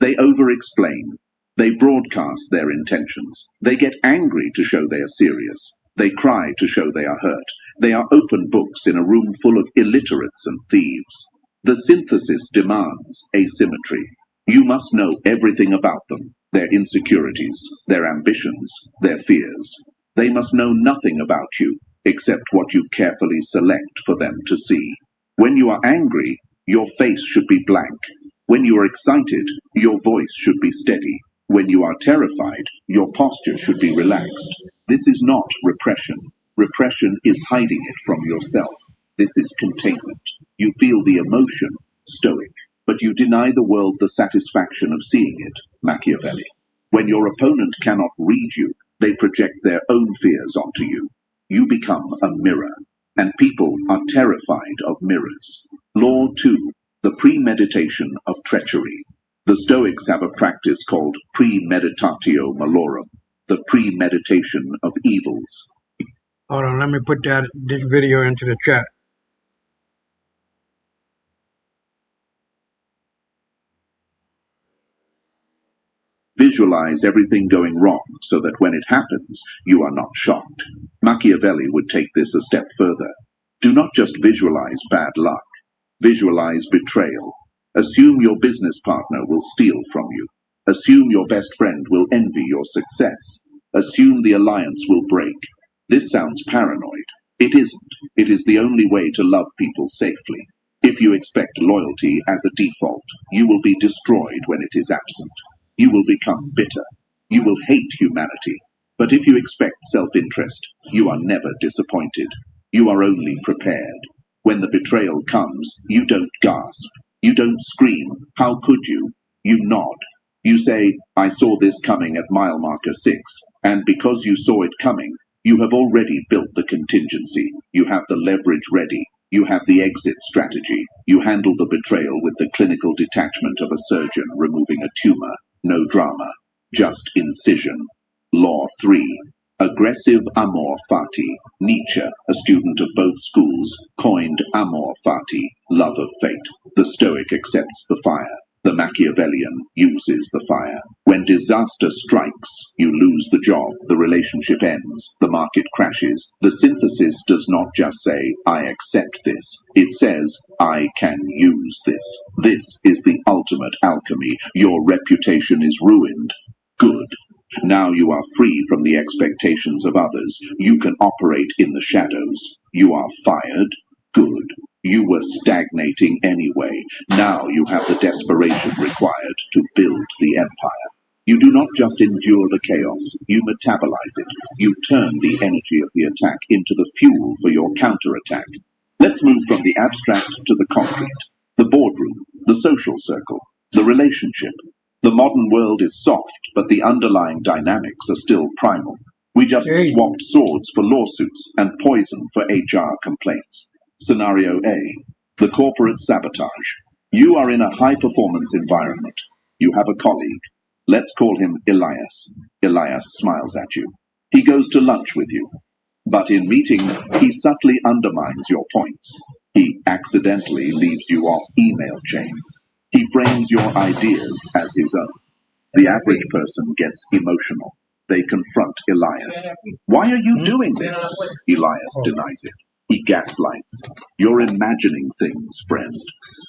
They over-explain. They broadcast their intentions. They get angry to show they are serious. They cry to show they are hurt. They are open books in a room full of illiterates and thieves. The synthesis demands asymmetry. You must know everything about them, their insecurities, their ambitions, their fears. They must know nothing about you, except what you carefully select for them to see. When you are angry, your face should be blank. When you are excited, your voice should be steady. When you are terrified, your posture should be relaxed. This is not repression. Repression is hiding it from yourself. This is containment. You feel the emotion, stoic, but you deny the world the satisfaction of seeing it, Machiavelli. When your opponent cannot read you, they project their own fears onto you. You become a mirror, and people are terrified of mirrors. Law 2, the premeditation of treachery. The Stoics have a practice called premeditatio malorum, the premeditation of evils. Hold on, let me put this video into the chat. Visualize everything going wrong so that when it happens, you are not shocked. Machiavelli would take this a step further. Do not just visualize bad luck. Visualize betrayal. Assume your business partner will steal from you. Assume your best friend will envy your success. Assume the alliance will break. This sounds paranoid. It isn't. It is the only way to love people safely. If you expect loyalty as a default, you will be destroyed when it is absent. You will become bitter. You will hate humanity. But if you expect self-interest, you are never disappointed. You are only prepared. When the betrayal comes, you don't gasp. You don't scream, "How could you?" You nod. You say, "I saw this coming at mile marker 6, and because you saw it coming, you have already built the contingency. You have the leverage ready. You have the exit strategy. You handle the betrayal with the clinical detachment of a surgeon removing a tumor. No drama, just incision. Law 3. Aggressive amor fati. Nietzsche, a student of both schools, coined amor fati, love of fate. The Stoic accepts the fire. The Machiavellian uses the fire. When disaster strikes, you lose the job, the relationship ends, the market crashes. The synthesis does not just say, "I accept this." It says, "I can use this." This is the ultimate alchemy. Your reputation is ruined. Good. Now you are free from the expectations of others. You can operate in the shadows. You are fired. Good. You were stagnating anyway. Now you have the desperation required to build the empire. You do not just endure the chaos, you metabolize it. You turn the energy of the attack into the fuel for your counterattack. Let's move from the abstract to the concrete. The boardroom, the social circle, the relationship. The modern world is soft, but the underlying dynamics are still primal. We just swapped swords for lawsuits and poison for HR complaints. Scenario A. The corporate sabotage. You are in a high-performance environment. You have a colleague. Let's call him Elias. Elias smiles at you. He goes to lunch with you. But in meetings, he subtly undermines your points. He accidentally leaves you off email chains. He frames your ideas as his own. The average person gets emotional. They confront Elias. "Why are you doing this?" Elias denies it. He gaslights. "You're imagining things, friend.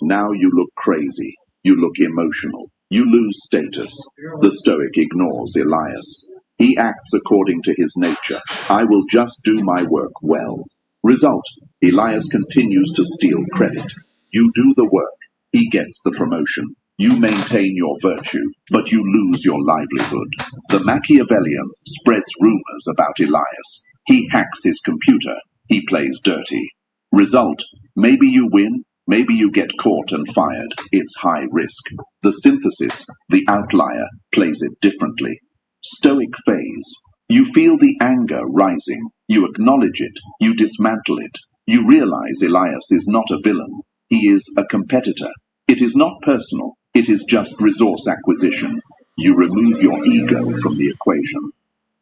Now you look crazy. You look emotional. You lose status." The Stoic ignores Elias. He acts according to his nature. "I will just do my work well." Result: Elias continues to steal credit. You do the work. He gets the promotion. You maintain your virtue, but you lose your livelihood. The Machiavellian spreads rumors about Elias. He hacks his computer. He plays dirty. Result: maybe you win, maybe you get caught and fired. It's high risk. The synthesis, the outlier, plays it differently. Stoic phase. You feel the anger rising. You acknowledge it. You dismantle it. You realize Elias is not a villain. He is a competitor. It is not personal. It is just resource acquisition. You remove your ego from the equation.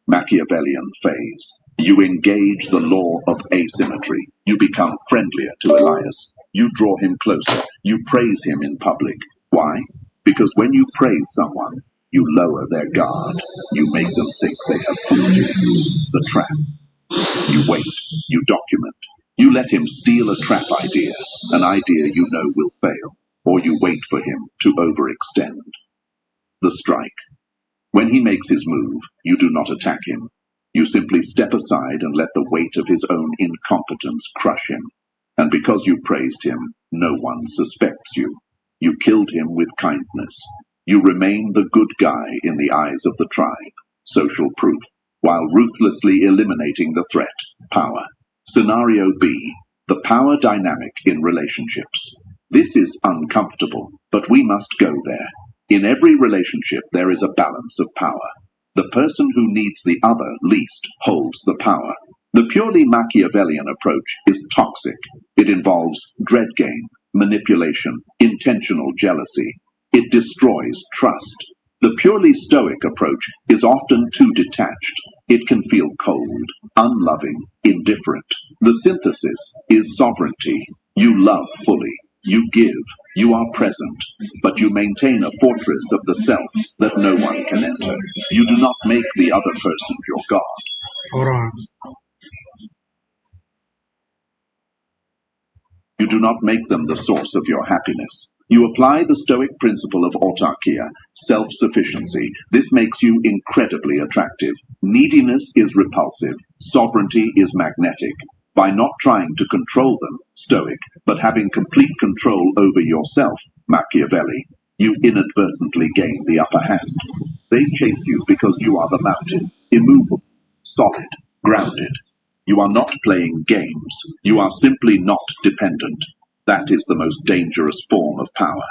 Machiavellian phase. You engage the law of asymmetry. You become friendlier to Elias. You draw him closer. You praise him in public. Why? Because when you praise someone, You lower their guard. You make them think they have fooled you. The trap. You wait. You document. You let him steal a trap idea, an idea you know will fail, or you wait for him to overextend. The strike. When he makes his move, you do not attack him. You simply step aside and let the weight of his own incompetence crush him. And because you praised him, no one suspects you. You killed him with kindness. You remain the good guy in the eyes of the tribe. Social proof. While ruthlessly eliminating the threat, power. Scenario B. The power dynamic in relationships. This is uncomfortable, but we must go there. In every relationship there is a balance of power. The person who needs the other least holds the power. The purely Machiavellian approach is toxic. It involves dread game, manipulation, intentional jealousy. It destroys trust. The purely Stoic approach is often too detached. It can feel cold, unloving, indifferent. The synthesis is sovereignty. You love fully. You give. You are present. But you maintain a fortress of the self that no one can enter. You do not make the other person your god. Hold on. You do not make them the source of your happiness. You apply the Stoic principle of autarkia, self-sufficiency. This makes you incredibly attractive. Neediness is repulsive. Sovereignty is magnetic. By not trying to control them, Stoic, but having complete control over yourself, Machiavelli, you inadvertently gain the upper hand. They chase you because you are the mountain, immovable, solid, grounded. You are not playing games. You are simply not dependent. That is the most dangerous form of power.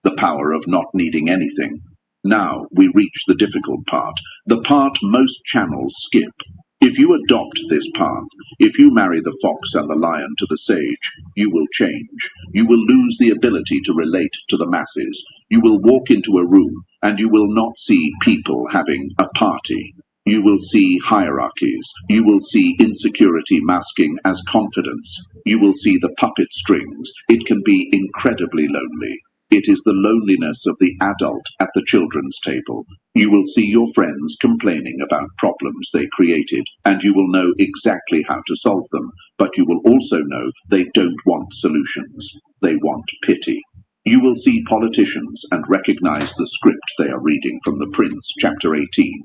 The power of not needing anything. Now we reach the difficult part, the part most channels skip. If you adopt this path, if you marry the fox and the lion to the sage, you will change. You will lose the ability to relate to the masses. You will walk into a room and you will not see people having a party. You will see hierarchies. You will see insecurity masking as confidence. You will see the puppet strings. It can be incredibly lonely. It is the loneliness of the adult at the children's table. You will see your friends complaining about problems they created, and you will know exactly how to solve them, but you will also know they don't want solutions. They want pity. You will see politicians and recognize the script they are reading from The Prince, chapter 18.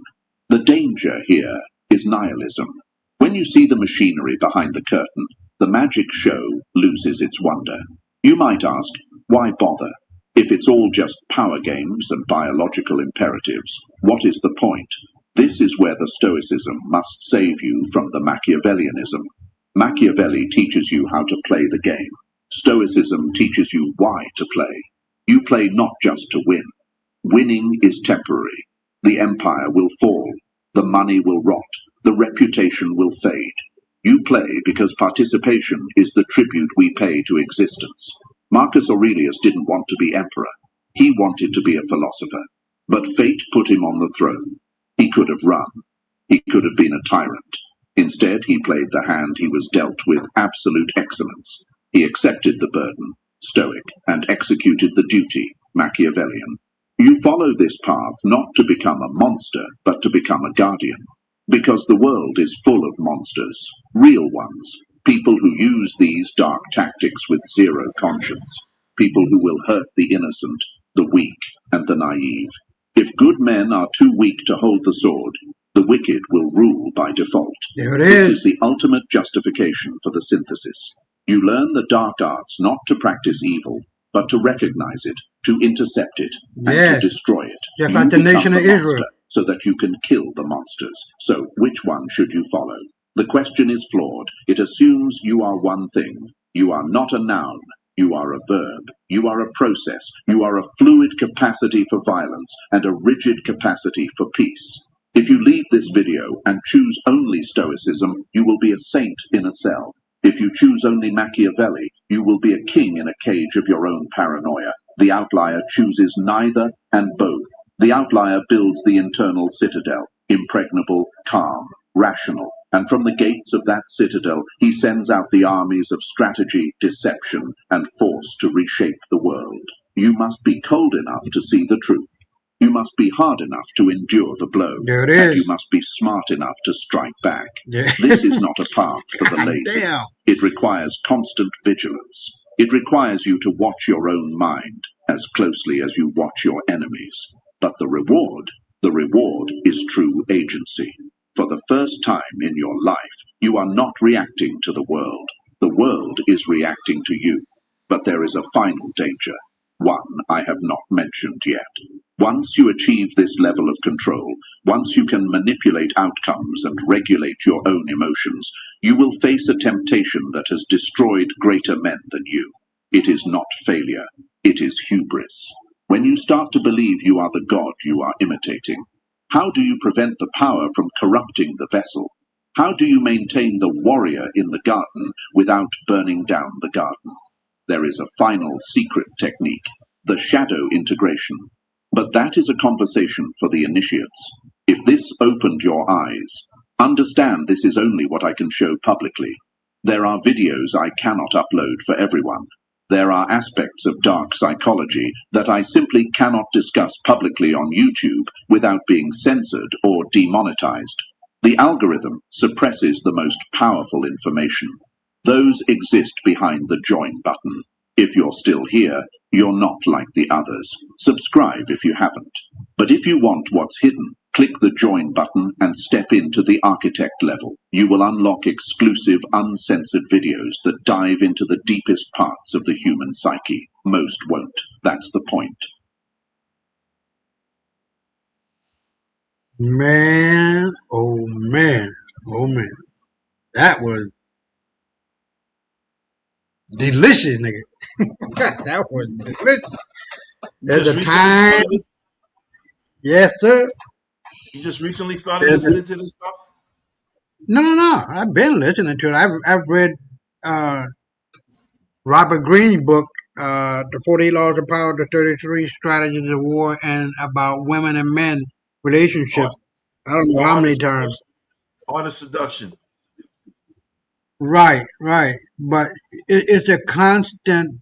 The danger here is nihilism. When you see the machinery behind the curtain, the magic show loses its wonder. You might ask, why bother? If it's all just power games and biological imperatives, what is the point? This is where the Stoicism must save you from the Machiavellianism. Machiavelli teaches you how to play the game. Stoicism teaches you why to play. You play not just to win. Winning is temporary. The empire will fall. The money will rot. The reputation will fade. You play because participation is the tribute we pay to existence. Marcus Aurelius didn't want to be emperor. He wanted to be a philosopher. But fate put him on the throne. He could have run. He could have been a tyrant. Instead, he played the hand he was dealt with absolute excellence. He accepted the burden, Stoic, and executed the duty, Machiavellian. You follow this path not to become a monster, but to become a guardian. Because the world is full of monsters, real ones. People who use these dark tactics with zero conscience. People who will hurt the innocent, the weak, and the naive. If good men are too weak to hold the sword, the wicked will rule by default. There it This is. is the ultimate justification for the synthesis. You learn the dark arts not to practice evil, but to recognize it, to intercept it, and Yes. to destroy it. Just You like the become nation of the Israel. monster, so that you can kill the monsters. So, which one should you follow? The question is flawed. It assumes you are one thing. You are not a noun. You are a verb. You are a process. You are a fluid capacity for violence and a rigid capacity for peace. If you leave this video and choose only Stoicism, you will be a saint in a cell. If you choose only Machiavelli, you will be a king in a cage of your own paranoia. The outlier chooses neither and both. The outlier builds the internal citadel, impregnable, calm, rational, and from the gates of that citadel he sends out the armies of strategy, deception, and force to reshape the world. You must be cold enough to see the truth. You must be hard enough to endure the blow, There it and you is. must be smart enough to strike back. Yeah. This is not a path for the God lazy. damn. It requires constant vigilance. It requires you to watch your own mind as closely as you watch your enemies. But the reward is true agency. For the first time in your life, you are not reacting to the world. The world is reacting to you. But there is a final danger, one I have not mentioned yet. Once you achieve this level of control, once you can manipulate outcomes and regulate your own emotions, you will face a temptation that has destroyed greater men than you. It is not failure, it is hubris. When you start to believe you are the god you are imitating, how do you prevent the power from corrupting the vessel? How do you maintain the warrior in the garden without burning down the garden? There is a final secret technique, the shadow integration. But that is a conversation for the initiates. If this opened your eyes, understand this is only what I can show publicly. There are videos I cannot upload for everyone. There are aspects of dark psychology that I simply cannot discuss publicly on YouTube without being censored or demonetized. The algorithm suppresses the most powerful information. Those exist behind the join button. If you're still here, you're not like the others. Subscribe if you haven't. But if you want what's hidden, click the join button and step into the architect level. You will unlock exclusive, uncensored videos that dive into the deepest parts of the human psyche. Most won't. That's the point. Man, oh man, oh man. That was delicious, nigga. That was delicious. There's a time. Yes, sir. You just recently started listening to this stuff? No. I've been listening to it. I've read Robert Greene's book, The 48 Laws of Power, The 33 Strategies of War, and about women and men relationship. I don't know how many times. Art of Seduction. Right. But it's a constant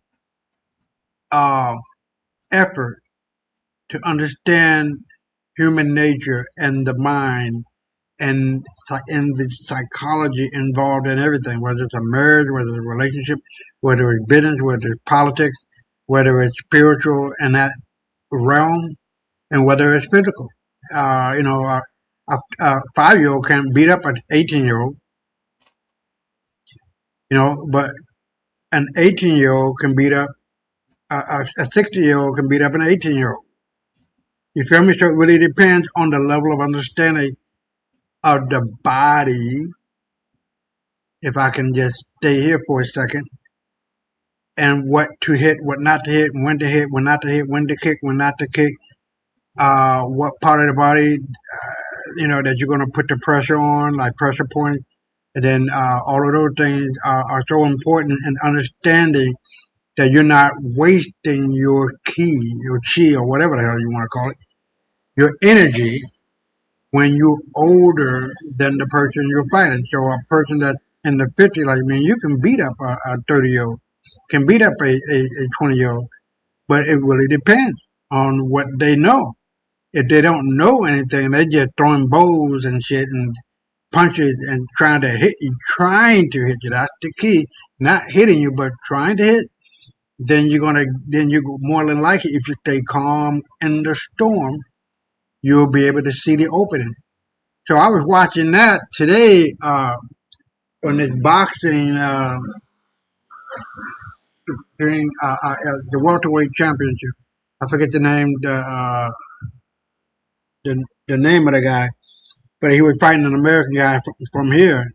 effort to understand human nature and the mind and the psychology involved in everything, whether it's a marriage, whether it's a relationship, whether it's business, whether it's politics, whether it's spiritual in that realm, and whether it's physical. A 5-year-old can beat up an 18-year-old, but an 18-year-old can beat up a 60-year-old can beat up an 18-year-old. You feel me? So it really depends on the level of understanding of the body. If I can just stay here for a second, and what to hit, what not to hit, when to hit, when not to hit, when to kick, when not to kick, what part of the body, that you're going to put the pressure on, like pressure points, and then all of those things are so important in understanding that you're not wasting your ki, your chi, or whatever the hell you want to call it, your energy when you're older than the person you're fighting. So a person that's in the 50s, like me, you can beat up a 30-year-old, can beat up a 20-year-old, but it really depends on what they know. If they don't know anything, they're just throwing bows and shit and punches and trying to hit you. That's the key. Not hitting you, but trying to hit. Then you're more than likely, if you stay calm in the storm, you'll be able to see the opening. So I was watching that today on this boxing thing, the welterweight championship. I forget the name, the name of the guy, but he was fighting an American guy from here.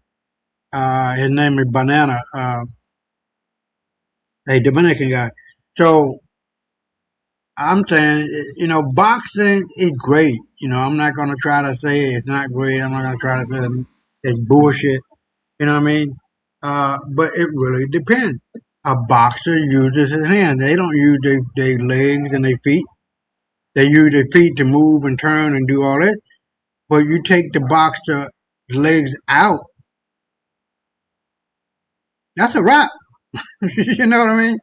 His name is Banana, a Dominican guy. So I'm saying, boxing is great. I'm not going to try to say it's not great. I'm not going to try to say it's bullshit. You know what I mean? But it really depends. A boxer uses his hands. They don't use their legs and their feet. They use their feet to move and turn and do all that. But you take the boxer's legs out, that's a wrap. You know what I mean?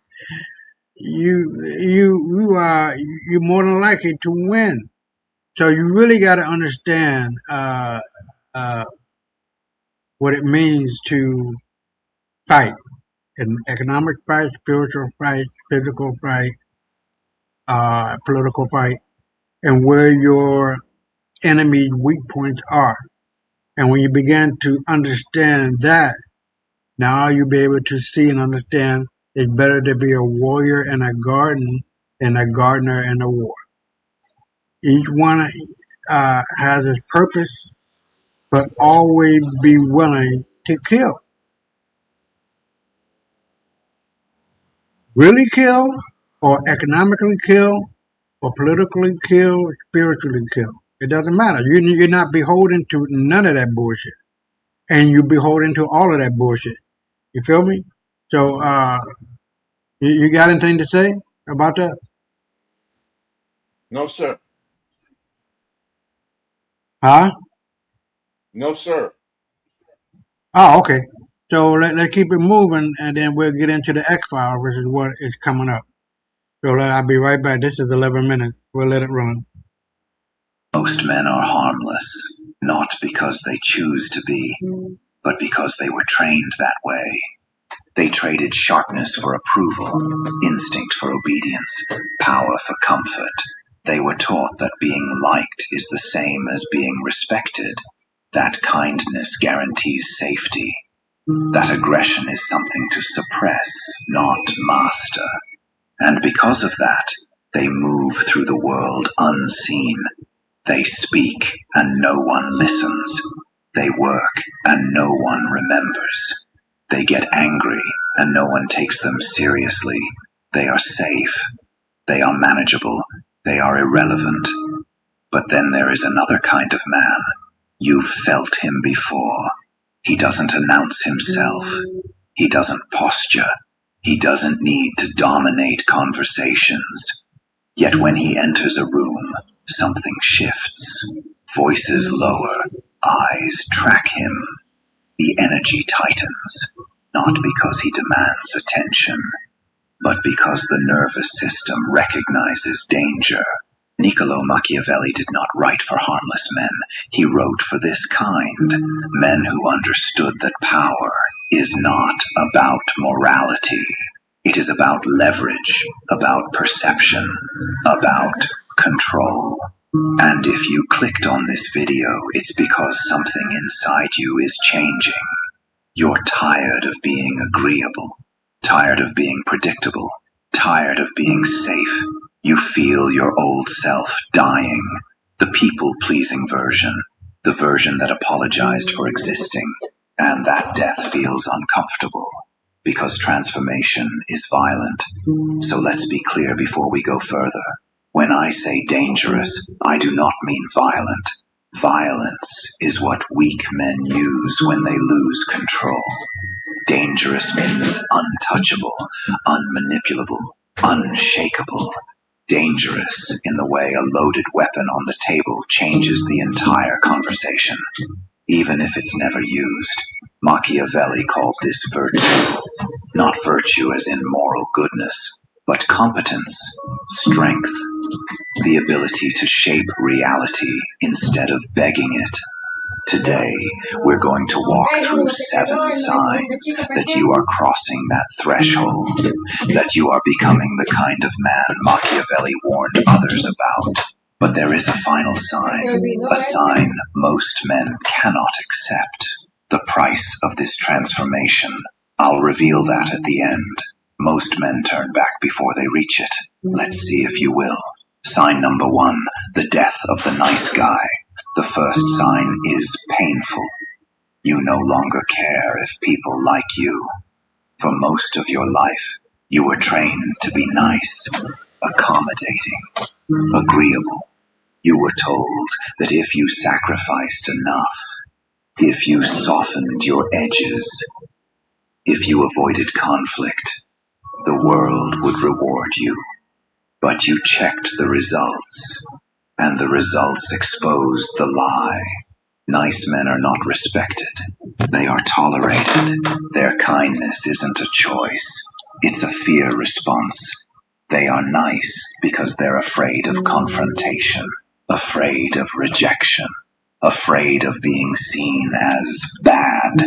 You're more than likely to win. So you really got to understand what it means to fight. An economic fight, spiritual fight, physical fight, political fight, and where your enemy's weak points are. And when you begin to understand that, now you'll be able to see and understand it's better to be a warrior in a garden than a gardener in a war. Each one has its purpose, but always be willing to kill. Really kill, or economically kill, or politically kill, or spiritually kill. It doesn't matter. You're not beholden to none of that bullshit. And you're beholden to all of that bullshit. You feel me? So, you got anything to say about that? No, sir. Huh? No, sir. Oh, okay. So let's keep it moving, and then we'll get into the X-Files, which is what is coming up. So I'll be right back. This is 11 minutes. We'll let it run. Most men are harmless, not because they choose to be, but because they were trained that way. They traded sharpness for approval, instinct for obedience, power for comfort. They were taught that being liked is the same as being respected, that kindness guarantees safety, that aggression is something to suppress, not master. And because of that, they move through the world unseen. They speak and no one listens. They work and no one remembers. They get angry and no one takes them seriously. They are safe. They are manageable. They are irrelevant. But then there is another kind of man. You've felt him before. He doesn't announce himself. He doesn't posture. He doesn't need to dominate conversations. Yet when he enters a room, something shifts. Voices lower. Eyes track him. The energy tightens, not because he demands attention, but because the nervous system recognizes danger. Niccolo Machiavelli did not write for harmless men. He wrote for this kind, men who understood that power is not about morality. It is about leverage, about perception, about control. And if you clicked on this video, it's because something inside you is changing. You're tired of being agreeable, tired of being predictable, tired of being safe. You feel your old self dying, the people-pleasing version, the version that apologized for existing, and that death feels uncomfortable, because transformation is violent. So let's be clear before we go further. When I say dangerous, I do not mean violent. Violence is what weak men use when they lose control. Dangerous means untouchable, unmanipulable, unshakable. Dangerous in the way a loaded weapon on the table changes the entire conversation, even if it's never used. Machiavelli called this virtue, not virtue as in moral goodness, but competence, strength, the ability to shape reality instead of begging it. Today, we're going to walk through 7 signs that you are crossing that threshold, that you are becoming the kind of man Machiavelli warned others about. But there is a final sign, a sign most men cannot accept. The price of this transformation. I'll reveal that at the end. Most men turn back before they reach it. Let's see if you will. Sign number 1, the death of the nice guy. The first sign is painful. You no longer care if people like you. For most of your life, you were trained to be nice, accommodating, agreeable. You were told that if you sacrificed enough, if you softened your edges, if you avoided conflict, the world would reward you. But you checked the results, and the results exposed the lie. Nice men are not respected. They are tolerated. Their kindness isn't a choice. It's a fear response. They are nice because they're afraid of confrontation. afraid of rejection, afraid of being seen as bad.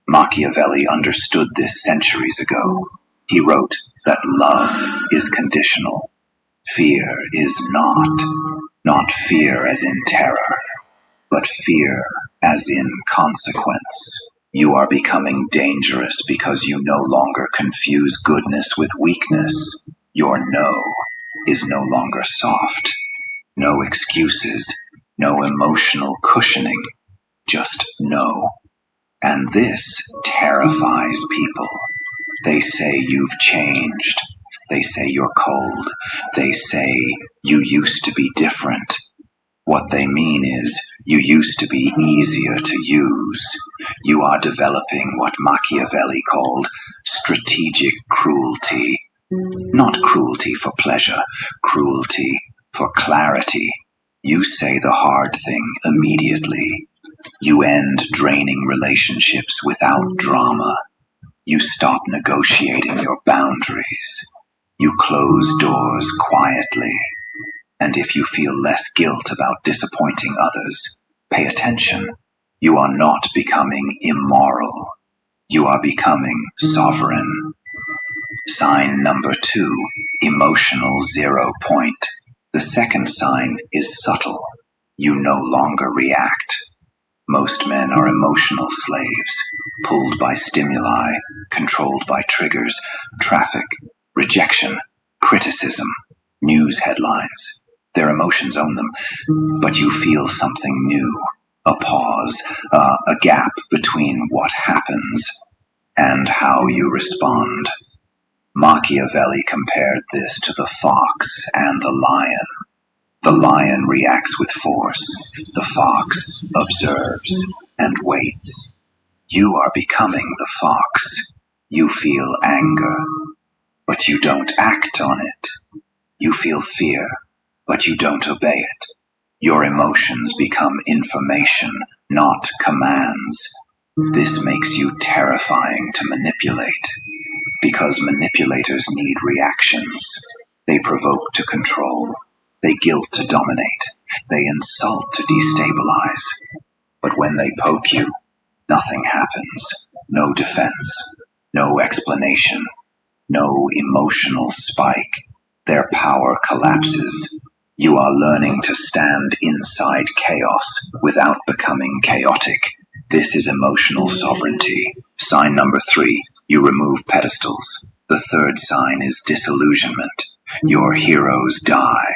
Machiavelli understood this centuries ago. He wrote that love is conditional. Fear is not fear as in terror, but fear as in consequence. You are becoming dangerous because you no longer confuse goodness with weakness. Your no is no longer soft. No excuses, no emotional cushioning, just no. And this terrifies people. They say you've changed. They say you're cold. They say you used to be different. What they mean is you used to be easier to use. You are developing what Machiavelli called strategic cruelty. Not cruelty for pleasure, cruelty for clarity. You say the hard thing immediately. You end draining relationships without drama. You stop negotiating your boundaries. You close doors quietly. And if you feel less guilt about disappointing others, pay attention. You are not becoming immoral. You are becoming sovereign. Sign number 2, emotional 0 point. The second sign is subtle. You no longer react. Most men are emotional slaves, pulled by stimuli, controlled by triggers, traffic, rejection, criticism, news headlines. Their emotions own them, but you feel something new, a pause, a gap between what happens and how you respond. Machiavelli compared this to the fox and the lion. The lion reacts with force. The fox observes and waits. You are becoming the fox. You feel anger, but you don't act on it. You feel fear, but you don't obey it. Your emotions become information, not commands. This makes you terrifying to manipulate, because manipulators need reactions. They provoke to control. They guilt to dominate. They insult to destabilize. But when they poke you, nothing happens. No defense. No explanation. No emotional spike. Their power collapses. You are learning to stand inside chaos without becoming chaotic. This is emotional sovereignty. Sign number 3, you remove pedestals. The third sign is disillusionment. Your heroes die.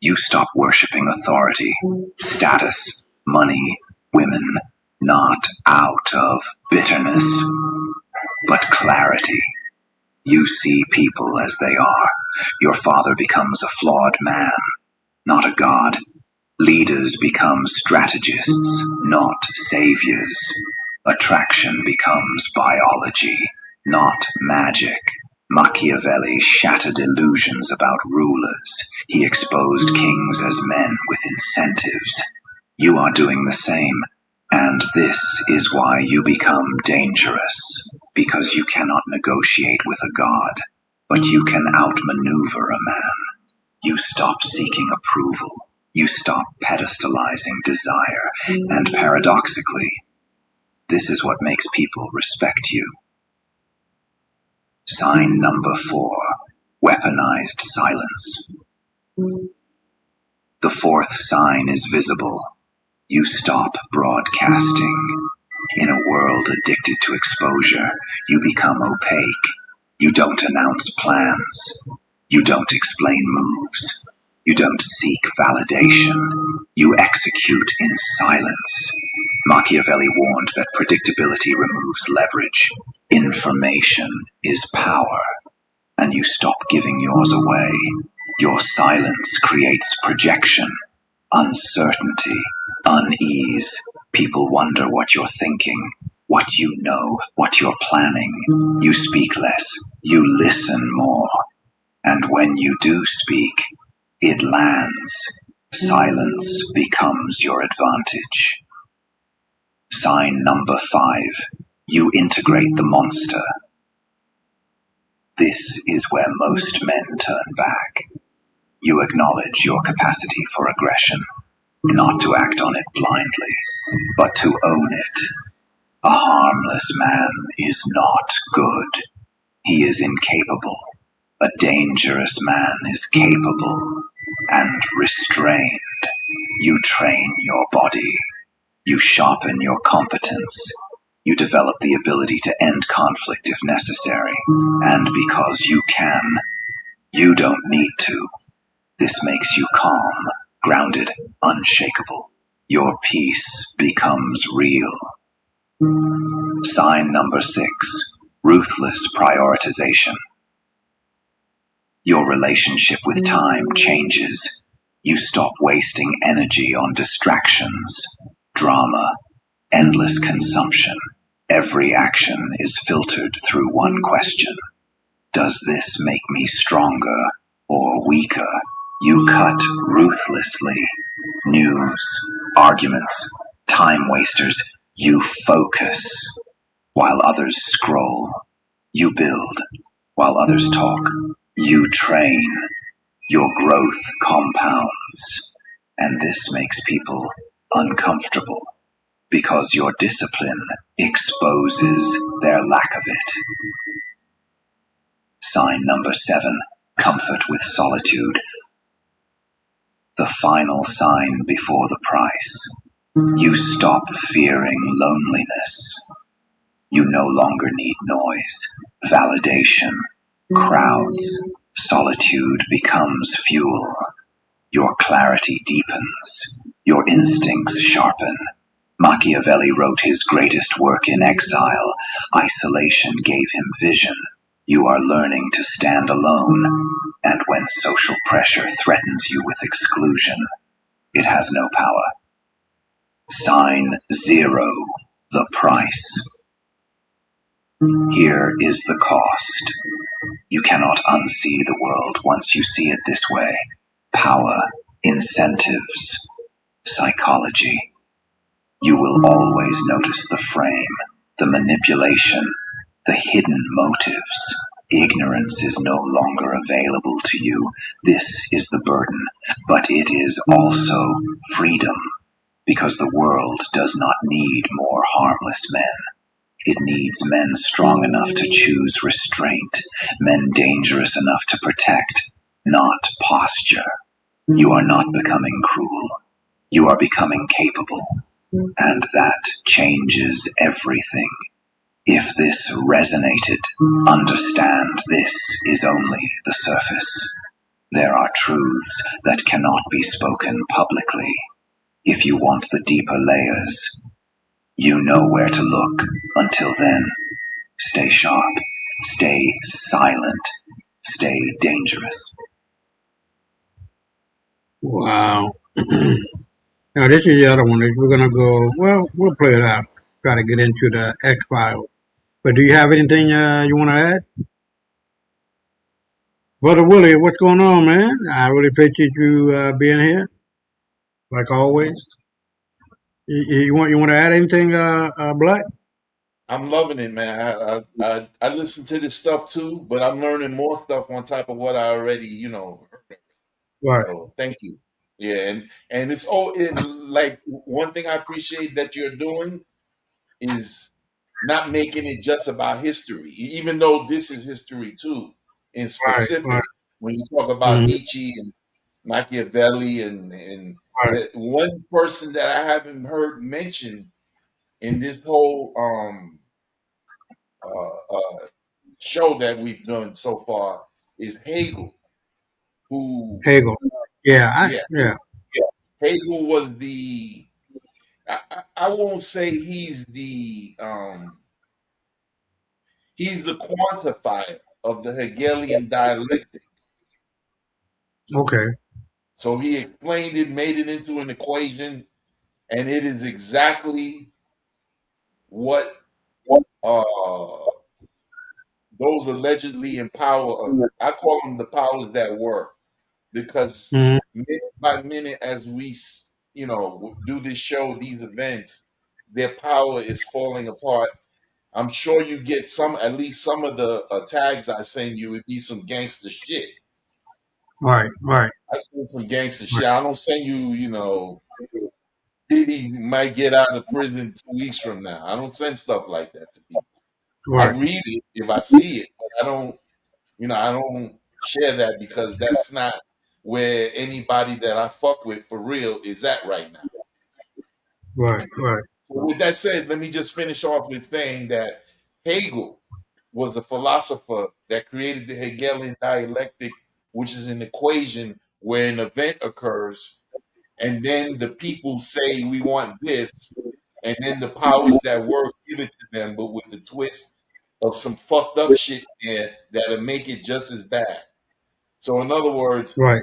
You stop worshiping authority, status, money, women, not out of bitterness, but clarity. You see people as they are. Your father becomes a flawed man, not a god. Leaders become strategists, not saviors. Attraction becomes biology, not magic. Machiavelli shattered illusions about rulers. He exposed kings as men with incentives. You are doing the same, and this is why you become dangerous. Because you cannot negotiate with a god, but you can outmaneuver a man. You stop seeking approval. You stop pedestalizing desire, and paradoxically, this is what makes people respect you. Sign number 4, weaponized silence. The fourth sign is visible. You stop broadcasting. In a world addicted to exposure, you become opaque. You don't announce plans. You don't explain moves. You don't seek validation. You execute in silence. Machiavelli warned that predictability removes leverage. Information is power, and you stop giving yours away. Your silence creates projection, uncertainty, unease. People wonder what you're thinking, what you know, what you're planning. You speak less, you listen more. And when you do speak, it lands. Silence becomes your advantage. Sign number 5. You integrate the monster. This is where most men turn back. You acknowledge your capacity for aggression, not to act on it blindly, but to own it. A harmless man is not good. He is incapable. A dangerous man is capable and restrained. You train your body. You sharpen your competence. You develop the ability to end conflict if necessary. And because you can, you don't need to. This makes you calm, grounded, unshakable. Your peace becomes real. Sign number 6, ruthless prioritization. Your relationship with time changes. You stop wasting energy on distractions, drama, endless consumption. Every action is filtered through one question. Does this make me stronger or weaker? You cut ruthlessly. News, arguments, time wasters. You focus. While others scroll, you build. While others talk, you train. Your growth compounds. And this makes people uncomfortable because your discipline exposes their lack of it. Sign number 7, comfort with solitude. The final sign before the price. You stop fearing loneliness. You no longer need noise, validation, crowds. Solitude becomes fuel. Your clarity deepens. Your instincts sharpen. Machiavelli wrote his greatest work in exile. Isolation gave him vision. You are learning to stand alone, and when social pressure threatens you with exclusion, it has no power. Sign 0, the price. Here is the cost. You cannot unsee the world once you see it this way. Power, incentives, psychology. You will always notice the frame, the manipulation, the hidden motives. Ignorance is no longer available to you. This is the burden, but it is also freedom, because the world does not need more harmless men. It needs men strong enough to choose restraint, men dangerous enough to protect, not posture. You are not becoming cruel. You are becoming capable, and that changes everything. If this resonated, understand this is only the surface. There are truths that cannot be spoken publicly. If you want the deeper layers, you know where to look. Until then, stay sharp, stay silent, stay dangerous. Wow. Now this is the other one. We're gonna go. Well, we'll play it out. Try to get into the X Files. But do you have anything you want to add, Brother Willie? What's going on, man? I really appreciate you being here, like always. You want to add anything, Black? I'm loving it, man. I listen to this stuff too, but I'm learning more stuff on top of what I already, heard. Right. So thank you. Yeah, and it's like one thing I appreciate that you're doing is not making it just about history, even though this is history too. In Right. specific, Right. when you talk about Mm-hmm. Nietzsche and Machiavelli and Right. the one person that I haven't heard mentioned in this whole show that we've done so far is Hegel, who, Hegel. Yeah. yeah, Yeah. Hegel was I won't say he's the quantifier of the Hegelian dialectic. Okay. So he explained it, made it into an equation, and it is exactly what uh, those allegedly in power, I call them the powers that were, because Mm-hmm. minute by minute, as we, do this show, these events, their power is falling apart. I'm sure you get at least some of the tags I send you would be some gangster shit. Right, right, I send some gangster shit. I don't send you, Diddy might get out of prison 2 weeks from now. I don't send stuff like that to people. I right, read it if I see it, but I don't share that because that's not where anybody that I fuck with for real is at right now. right, right, So with that said, let me just finish off with saying that Hegel was a philosopher that created the Hegelian dialectic, which is an equation where an event occurs, and then the people say we want this, and then the powers that work give it to them, but with the twist of some fucked up shit there that'll make it just as bad. So in other words, right,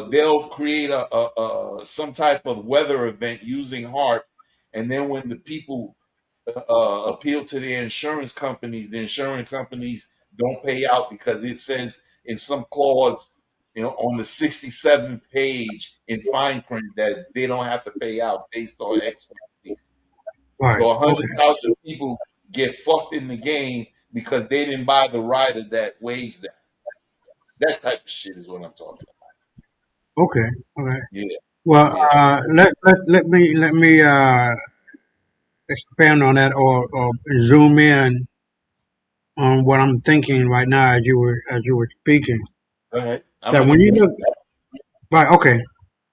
they'll create some type of weather event using HARP, and then when the people appeal to the insurance companies don't pay out because it says in some clause, on the 67th page in fine print that they don't have to pay out based on X, Y, Z. right. So Okay, 100,000 people get fucked in the game because they didn't buy the rider that weighs that. That type of shit is what I'm talking about. okay, okay. Yeah, Well, yeah. let me expand on that or zoom in on what I'm thinking right now as you were speaking. Go ahead. I'm That gonna when you give look right, okay.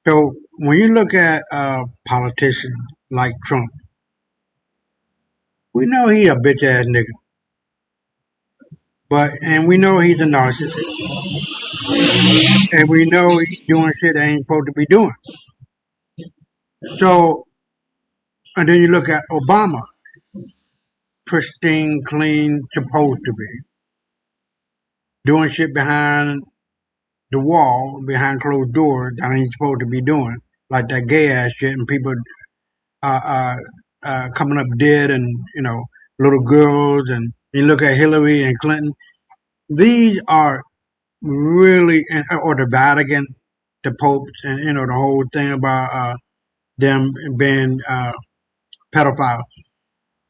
So when you look at politicians like Trump, we know he a bitch ass nigga, and we know he's a narcissist, and we know he's doing shit they ain't supposed to be doing. So and then you look at Obama, pristine, clean, supposed to be doing shit behind the wall, behind closed doors that ain't supposed to be doing, like that gay ass shit, and people uh, uh, coming up dead, and little girls, and you look at Hillary and Clinton. These are really, or the Vatican, the popes, and the whole thing about them being pedophiles.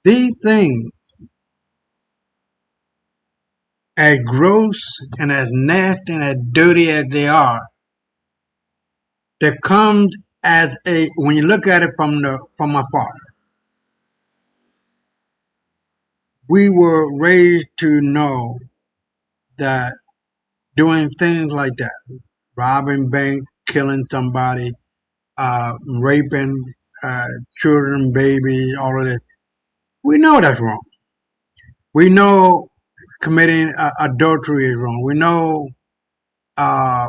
These things, as gross and as nasty and as dirty as they come as when you look at it from afar. We were raised to know that doing things like that, robbing bank, killing somebody, raping children, babies, all of this, we know that's wrong. We know committing adultery is wrong. We know uh,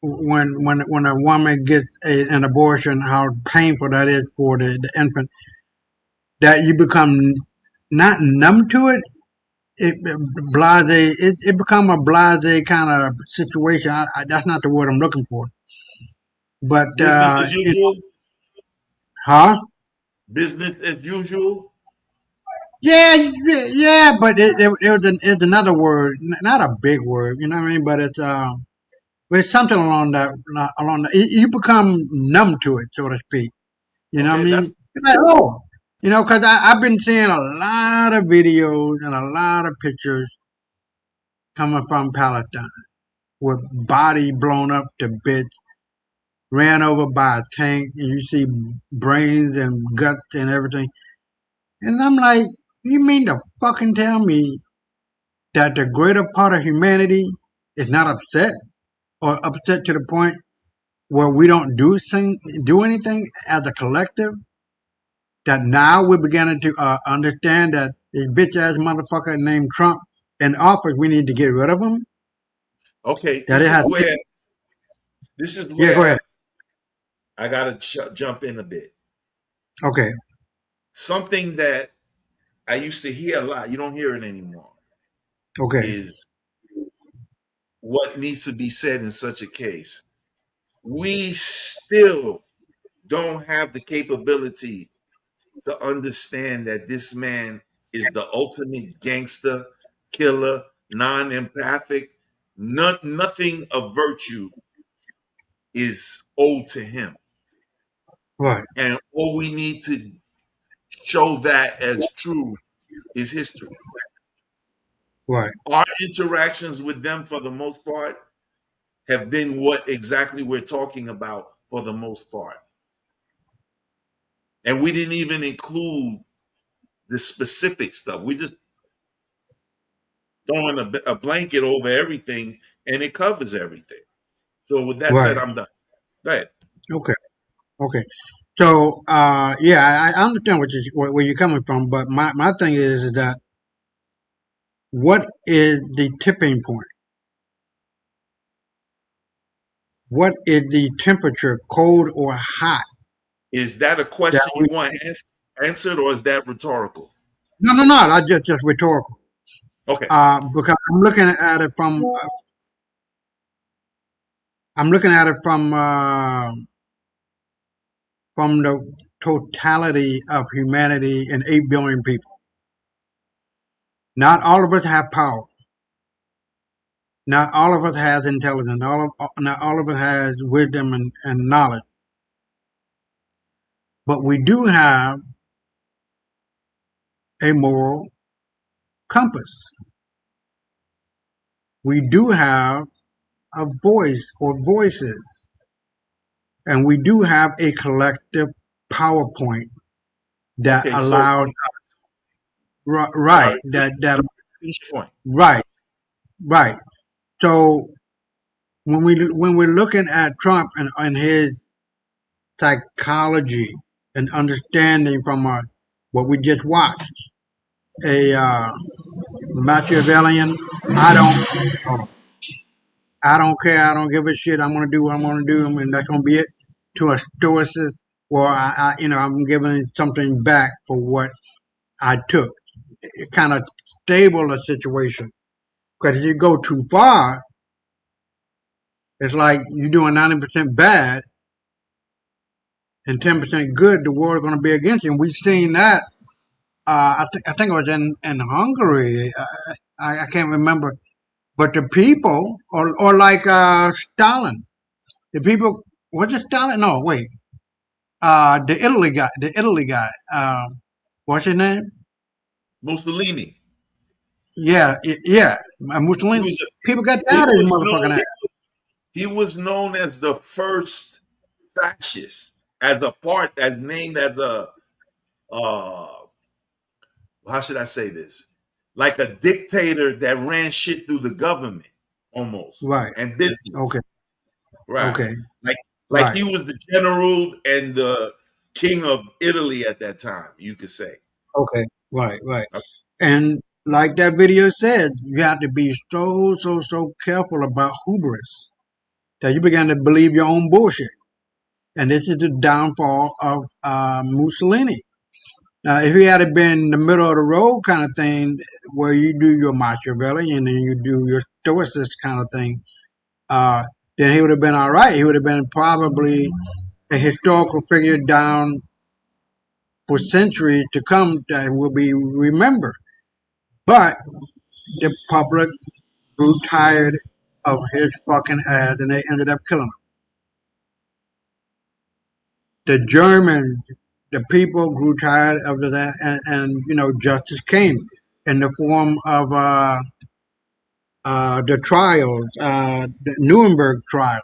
when a woman gets an abortion, how painful that is for the infant. That you become not numb to it. It become a blase kind of situation. That's not the word I'm looking for. But business as usual. huh? Business as usual. Yeah, yeah. But it was another word, not a big word. You know what I mean? But it's something along that. You become numb to it, so to speak. You know what I Okay, mean? that's It's like, oh, because I've been seeing a lot of videos and a lot of pictures coming from Palestine with body blown up to bits, ran over by a tank, and you see brains and guts and everything. And I'm like, you mean to fucking tell me that the greater part of humanity is not upset or upset to the point where we don't do anything as a collective? That now we're beginning to understand that this bitch ass motherfucker named Trump in office, we need to get rid of him. okay. That it has. This is Yeah, go where ahead. I gotta jump in a bit. Okay, Something that I used to hear a lot, you don't hear it anymore, okay, is what needs to be said in such a case. We still don't have the capability to understand that this man is the ultimate gangster, killer, non-empathic. Nothing of virtue is owed to him. right, And all we need to show that as true is history. right, Our interactions with them, for the most part, have been what exactly we're talking about for the most part. And we didn't even include the specific stuff. We just throwing a blanket over everything, and it covers everything. So with that said, Right. I'm done. Go ahead. Okay. Okay. So, yeah, I understand where you're coming from, but my thing is that what is the tipping point? What is the temperature, cold or hot? Is that a That question we, you want answered, or is that rhetorical? no. I just rhetorical. Okay. Because I'm looking at it from from the totality of humanity and 8 billion people. Not all of us have power. Not all of us has intelligence. Not all of us has wisdom and knowledge. But we do have a moral compass. We do have a voice or voices. And we do have a collective PowerPoint that Okay. So allowed right sorry. that Finish your point. right. So when we're looking at Trump and his psychology and understanding from what we just watched, a Machiavellian, I don't I don't care, I don't give a shit, I'm gonna do what I'm gonna do, and that's gonna be it, to a stoicist, or I'm giving something back for what I took. It kind of stable a situation. Because if you go too far, it's like you're doing 90% bad and 10% good. The world's going to be against you. And we've seen that. I think it was in Hungary. I can't remember. But the people, or like Stalin, the people, was it Stalin? No, wait. The Italy guy. What's his name? Mussolini. Yeah. He Mussolini. was People got he tired of his was motherfucking known ass. he was known as the first fascist, as named as a uh how should I say this? Like a dictator that ran shit through the government almost Right. and business. Okay. Right. Okay. Like Right. he was the general and the king of Italy at that time, you could say. Okay. Right. Okay. And like that video said, you have to be so careful about hubris that you begin to believe your own bullshit. And this is the downfall of Mussolini. Now, if he had been the middle of the road kind of thing, where you do your Machiavelli and then you do your Stoicist kind of thing, uh, then he would have been all right. He would have been probably a historical figure down for centuries to come that will be remembered. But the public grew tired of his fucking ass and they ended up killing him. The Germans, the people grew tired of that, and justice came in the form of the trials, the Nuremberg trial.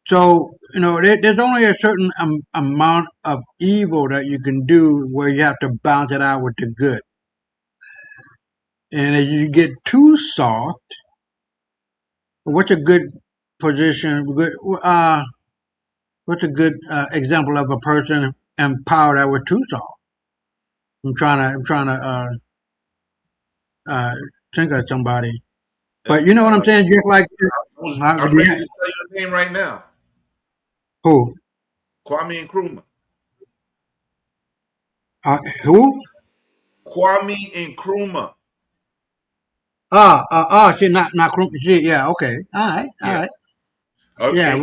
So, there's only a certain amount of evil that you can do where you have to balance it out with the good. And if you get too soft, what's a good position? What's a good example of a person empowered that was too soft? I'm trying to think of somebody, but you know what I'm saying. Just like I'm ready to tell you the name right now. who? Kwame Nkrumah. Who? Kwame Nkrumah. She not she. Yeah, okay, all Yeah. right. Yeah,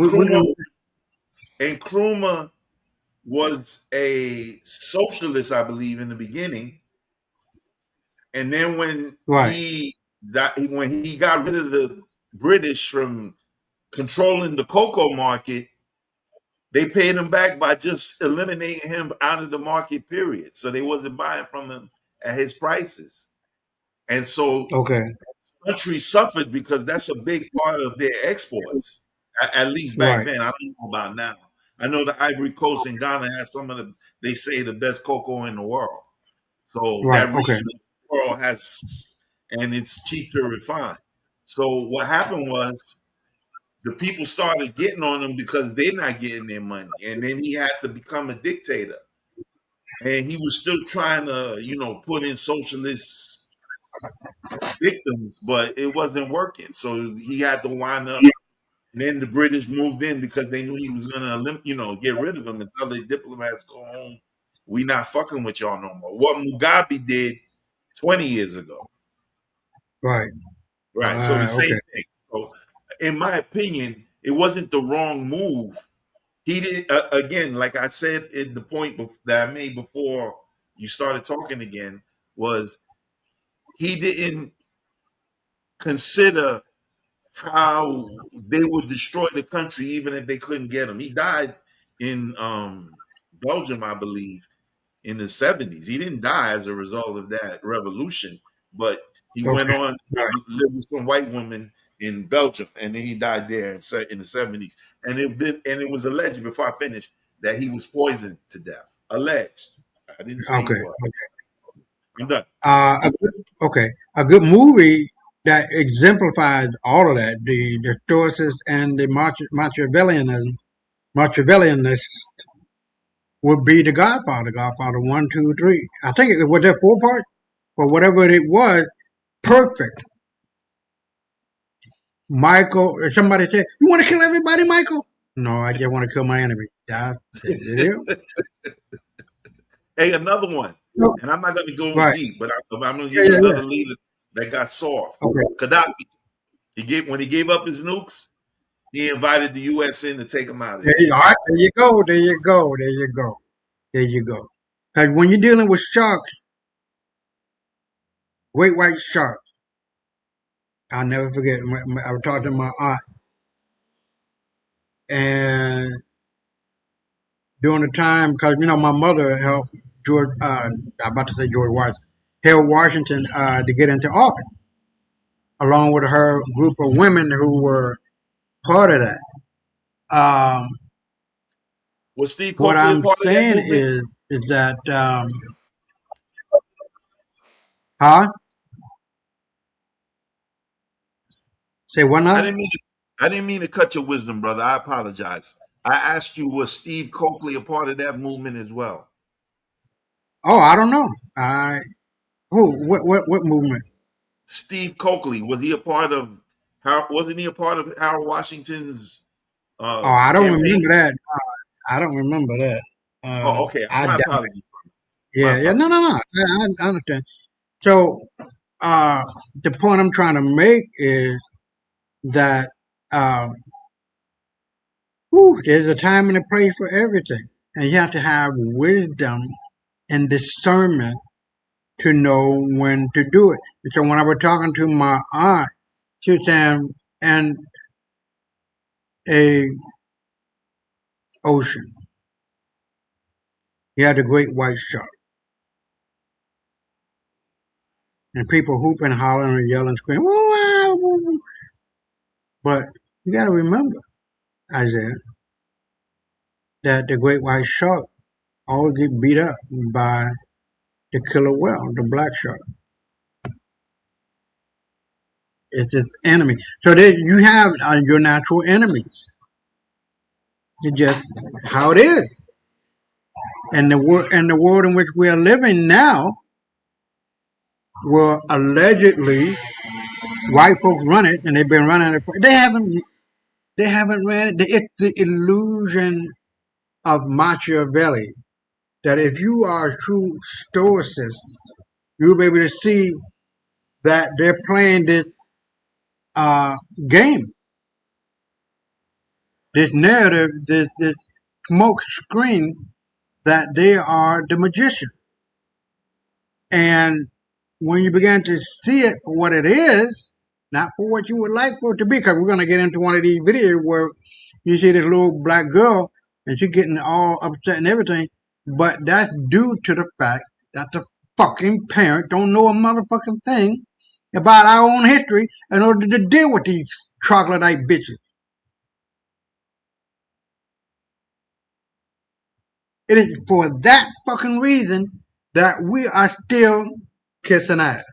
Nkrumah was a socialist, I believe, in the beginning, and then when right. when he got rid of the British from controlling the cocoa market, they paid him back by just eliminating him out of the market, period. So they wasn't buying from him at his prices. And so Okay. country suffered because that's a big part of their exports. At least back Right. then, I don't know about now. I know the Ivory Coast and Ghana has some of the, they say, the best cocoa in the world. So Right. that Okay. region of the world has, and it's cheap to refine. So what happened was the people started getting on him because they're not getting their money, and then he had to become a dictator. And he was still trying to, put in socialist victims, but it wasn't working. So he had to wind up. And then the British moved in because they knew he was going to, get rid of him and tell the diplomats, go home. We not fucking with y'all no more. What Mugabe did 20 years ago. Right. Right. So the same Okay. thing. So in my opinion, it wasn't the wrong move. He did, again, like I said, in the point that I made before you started talking again, was he didn't consider how they would destroy the country even if they couldn't get him. He died in Belgium, I believe, in the 70s. He didn't die as a result of that revolution, but he went Okay. on Right. to live with some white woman in Belgium, and then he died there in the 70s. And it was alleged, before I finish, that he was poisoned to death. Alleged. I didn't say he Okay. was. I'm done. Okay. A good movie that exemplifies all of that, the Stoicism and the Machiavellianist would be The Godfather, Godfather 1, 2, 3. I think it was there 4 parts, or whatever it was, perfect. Michael, or somebody said, "You want to kill everybody, Michael?" No, I just want to kill my enemy. That's it. Hey, another one, No, and I'm not going to go right. deep, but I'm going to Yeah, give you yeah, yeah. another leader that got soft. Okay. Gaddafi. When he gave up his nukes, he invited the U.S. in to take him out of There there. you, all right, there you go. There you go. There you go. There you go. Because when you're dealing with sharks, great white sharks, I'll never forget. I was talking to my aunt, and during the time, because my mother helped George. I'm about to say George Washington, Harold Washington, to get into office, along with her group of women who were part of that. Was Steve What Coakley a I'm part of that saying movement? is that, huh? Say what I now? didn't mean to, I didn't mean to cut your wisdom, brother. I apologize. I asked you, was Steve Coakley a part of that movement as well? Oh, I don't know. What movement? Steve Coakley, was he a part of? Wasn't he a part of Harold Washington's Oh, I don't campaign? remember that. I don't remember that. Oh, okay. I My doubt. apologies. My Yeah, yeah. No, apologies. no, no. I understand. So, uh, the point I'm trying to make is that, um, there's a time and a place for everything, and you have to have wisdom and discernment to know when to do it. And so when I was talking to my aunt, she was saying, "And a ocean, you had the great white shark, and people hooping, hollering, and yelling, screaming, woo, ah, woo, woo." But you got to remember, Isaiah, that the great white shark always get beat up by the killer whale, the black shark. It's its enemy. So you have your natural enemies. It's just how it is. And the world in which we are living now, where allegedly white folks run it, and they've been running it. They haven't ran it. It's the illusion of Machiavelli that if you are a true stoicist, you'll be able to see that they're playing this game, this narrative, this smoke screen that they are the magician. And when you begin to see it for what it is, not for what you would like for it to be, because we're going to get into one of these videos where you see this little black girl and she's getting all upset and everything, but that's due to the fact that the fucking parent don't know a motherfucking thing about our own history in order to deal with these troglodyte bitches. It is for that fucking reason that we are still kissing ass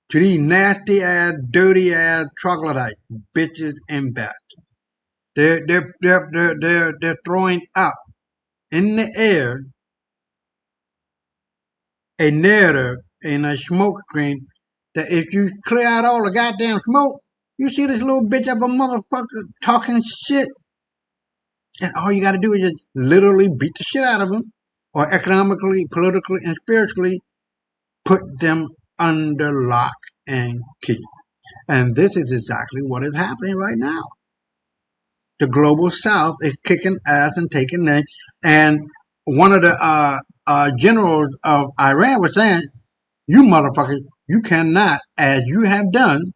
to these nasty ass, dirty ass troglodyte bitches and bats. They're throwing up in the air a narrative and a smoke screen that if you clear out all the goddamn smoke, you see this little bitch of a motherfucker talking shit. And all you got to do is just literally beat the shit out of them, or economically, politically, and spiritually put them under lock and key. And this is exactly what is happening right now. The global south is kicking ass and taking names. And one of the generals of Iran was saying, you motherfuckers, you cannot, as you have done,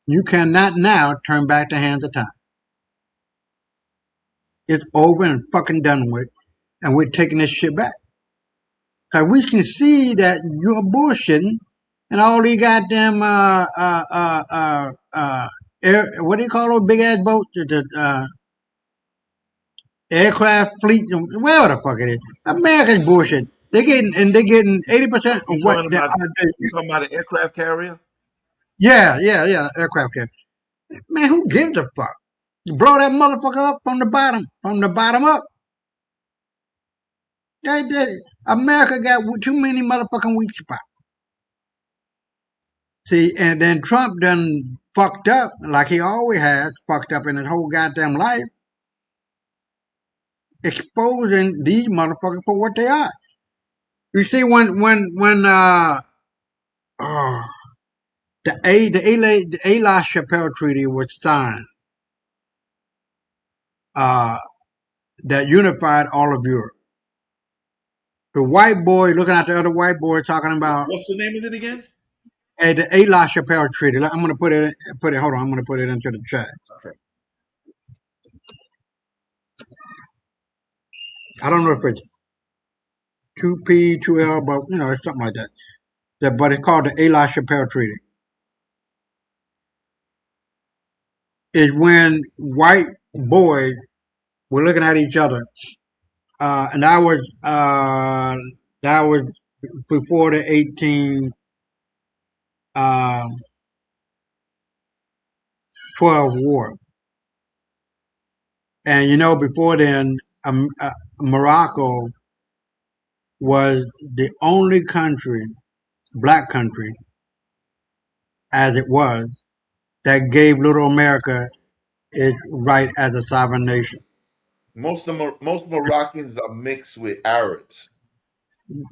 you cannot now turn back the hands of time. It's over and fucking done with, and we're taking this shit back. Cause we can see that you're bullshitting, and all these goddamn what do you call those big ass boats? The aircraft fleet, whatever the fuck it is. America's bullshit. They're getting 80% of You what talking they about? are. You talking about an aircraft carrier? Yeah, aircraft carrier. Man, who gives a fuck? You blow that motherfucker up from the bottom up. America got too many motherfucking weak spots. See, and then Trump done fucked up like he always has, fucked up in his whole goddamn life, exposing these motherfuckers for what they are. You see, when the Eli Chappelle Treaty was signed, that unified all of Europe. The white boy looking at the other white boy talking about What's the name of it again? the Eli Chappelle Treaty. I'm gonna put it. Hold on. I'm gonna put it into the chat. Okay. I don't know if it's 2P, 2L, but it's something like that. But it's called the Eli Chappelle Treaty. Is when white boys were looking at each other, and that was before the 1812 war. And before then, Morocco was the only country, black country, as it was, that gave Little America its right as a sovereign nation. Most Moroccans are mixed with Arabs.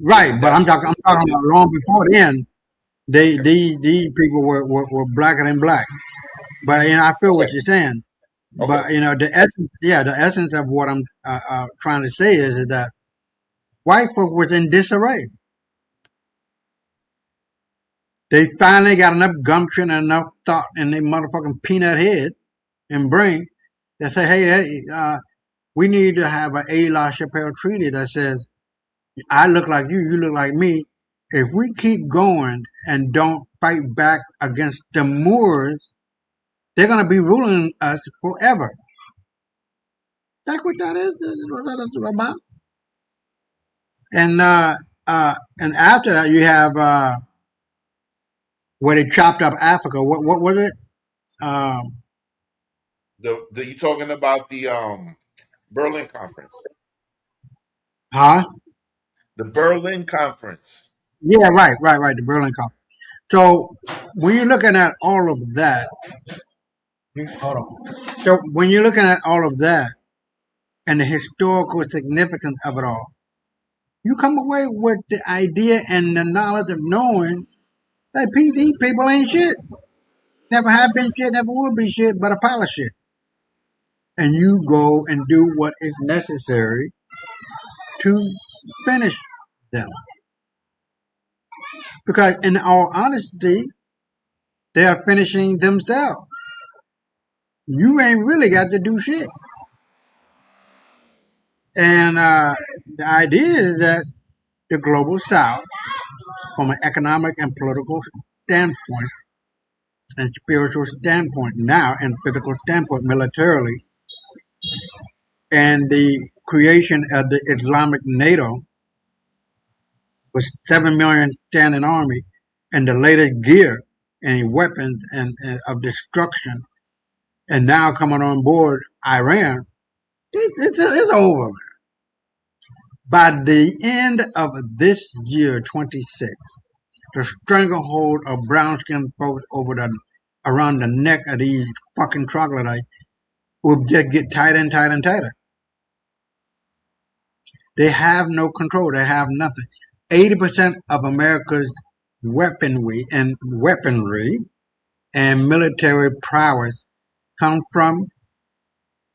Right, but I'm talking about long before then. These people were blacker than black. But I feel what you're saying. Okay. But the essence of what I'm trying to say is that white folk was in disarray. They finally got enough gumption and enough thought in their motherfucking peanut head and brain that say, hey, we need to have an Eli Chappelle Treaty that says, I look like you, you look like me. If we keep going and don't fight back against the Moors, they're going to be ruling us forever. That's what that is. That's what that's about. And after that, you have where they chopped up Africa. What was it? You talking about the Berlin Conference? Huh? The Berlin Conference. Yeah, right. The Berlin Conference. So when you're looking at all of that, hold on. So when you're looking at all of that and the historical significance of it all, you come away with the idea and the knowledge of knowing that these people ain't shit. Never have been shit, never will be shit, but a pile of shit. And you go and do what is necessary to finish them. Because in all honesty, they are finishing themselves. You ain't really got to do shit. And the idea is that the global south, from an economic and political standpoint and spiritual standpoint now and physical standpoint militarily, and the creation of the Islamic NATO with 7 million standing army and the latest gear and weapons and of destruction, and now coming on board Iran, it's over. By the end of this year, 26, the stranglehold of brown-skinned folks around the neck of these fucking troglodytes will just get tighter and tighter and tighter. They have no control. They have nothing. 80% of America's weaponry and military prowess come from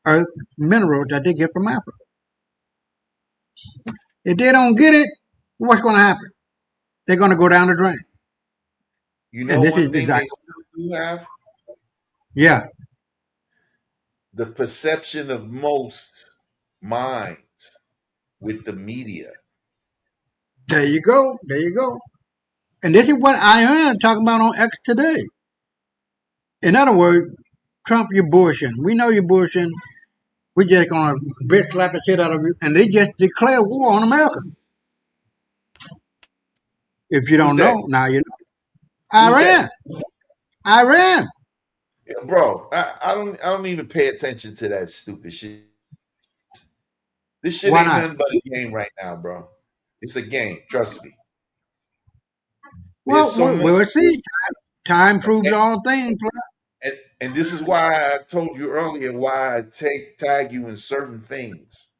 earth minerals that they get from Africa. If they don't get it, what's going to happen? They're going to go down the drain. You know, one thing they still do have? Yeah. The perception of most minds with the media. There you go. There you go. And this is what I am talking about on X today. In other words, Trump, you're bullshitting. We know you're bullshitting. We're just going to bitch slap the shit out of you. And they just declare war on America. If you don't know, now you know. Iran. Yeah, bro, I don't even pay attention to that stupid shit. This shit ain't nothing but a game right now, bro. It's a game. Trust me. Well, we'll see. Time proves all things. And this is why I told you earlier why I tag you in certain things.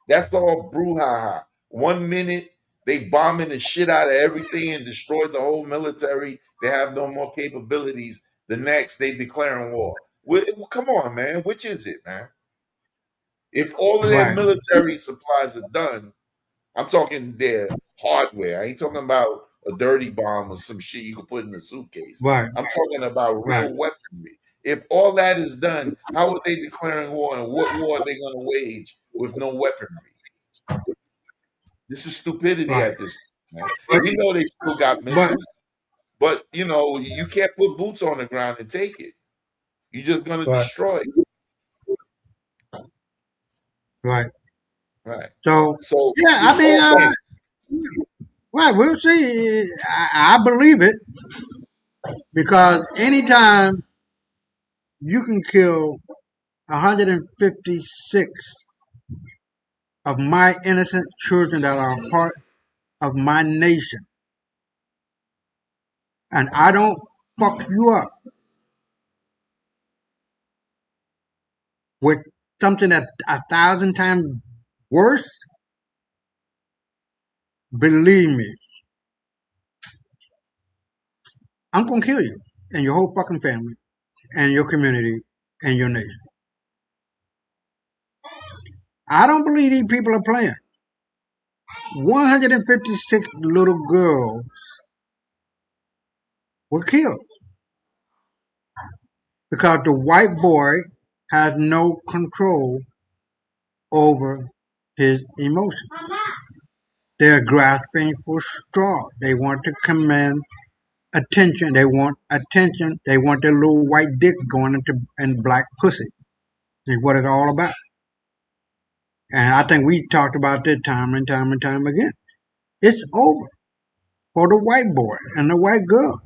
That's all brouhaha. 1 minute they bombing the shit out of everything and destroyed the whole military. They have no more capabilities. The next they declaring war. Come on, man. Which is it, man? If all of their military supplies are done, I'm talking their hardware. I ain't talking about a dirty bomb or some shit you can put in a suitcase. Right. I'm talking about real weaponry. If all that is done, how are they declaring war and what war are they going to wage with no weaponry? This is stupidity at this point, man. We know they still got missiles, but you know, you can't put boots on the ground and take it. You're just going to destroy it. Right. Right. So yeah, I mean, well, we'll see. I believe it because anytime you can kill 156 of my innocent children that are part of my nation, and I don't fuck you up with something that's 1,000 times worse, believe me, I'm gonna kill you and your whole fucking family and your community and your nation. I don't believe these people are playing. 156 little girls were killed because the white boy has no control over his emotions. They're grasping for straw. They want to command attention. They want attention. They want their little white dick going into black pussy. Is what it's all about. And I think we talked about this time and time and time again. It's over for the white boy and the white girl.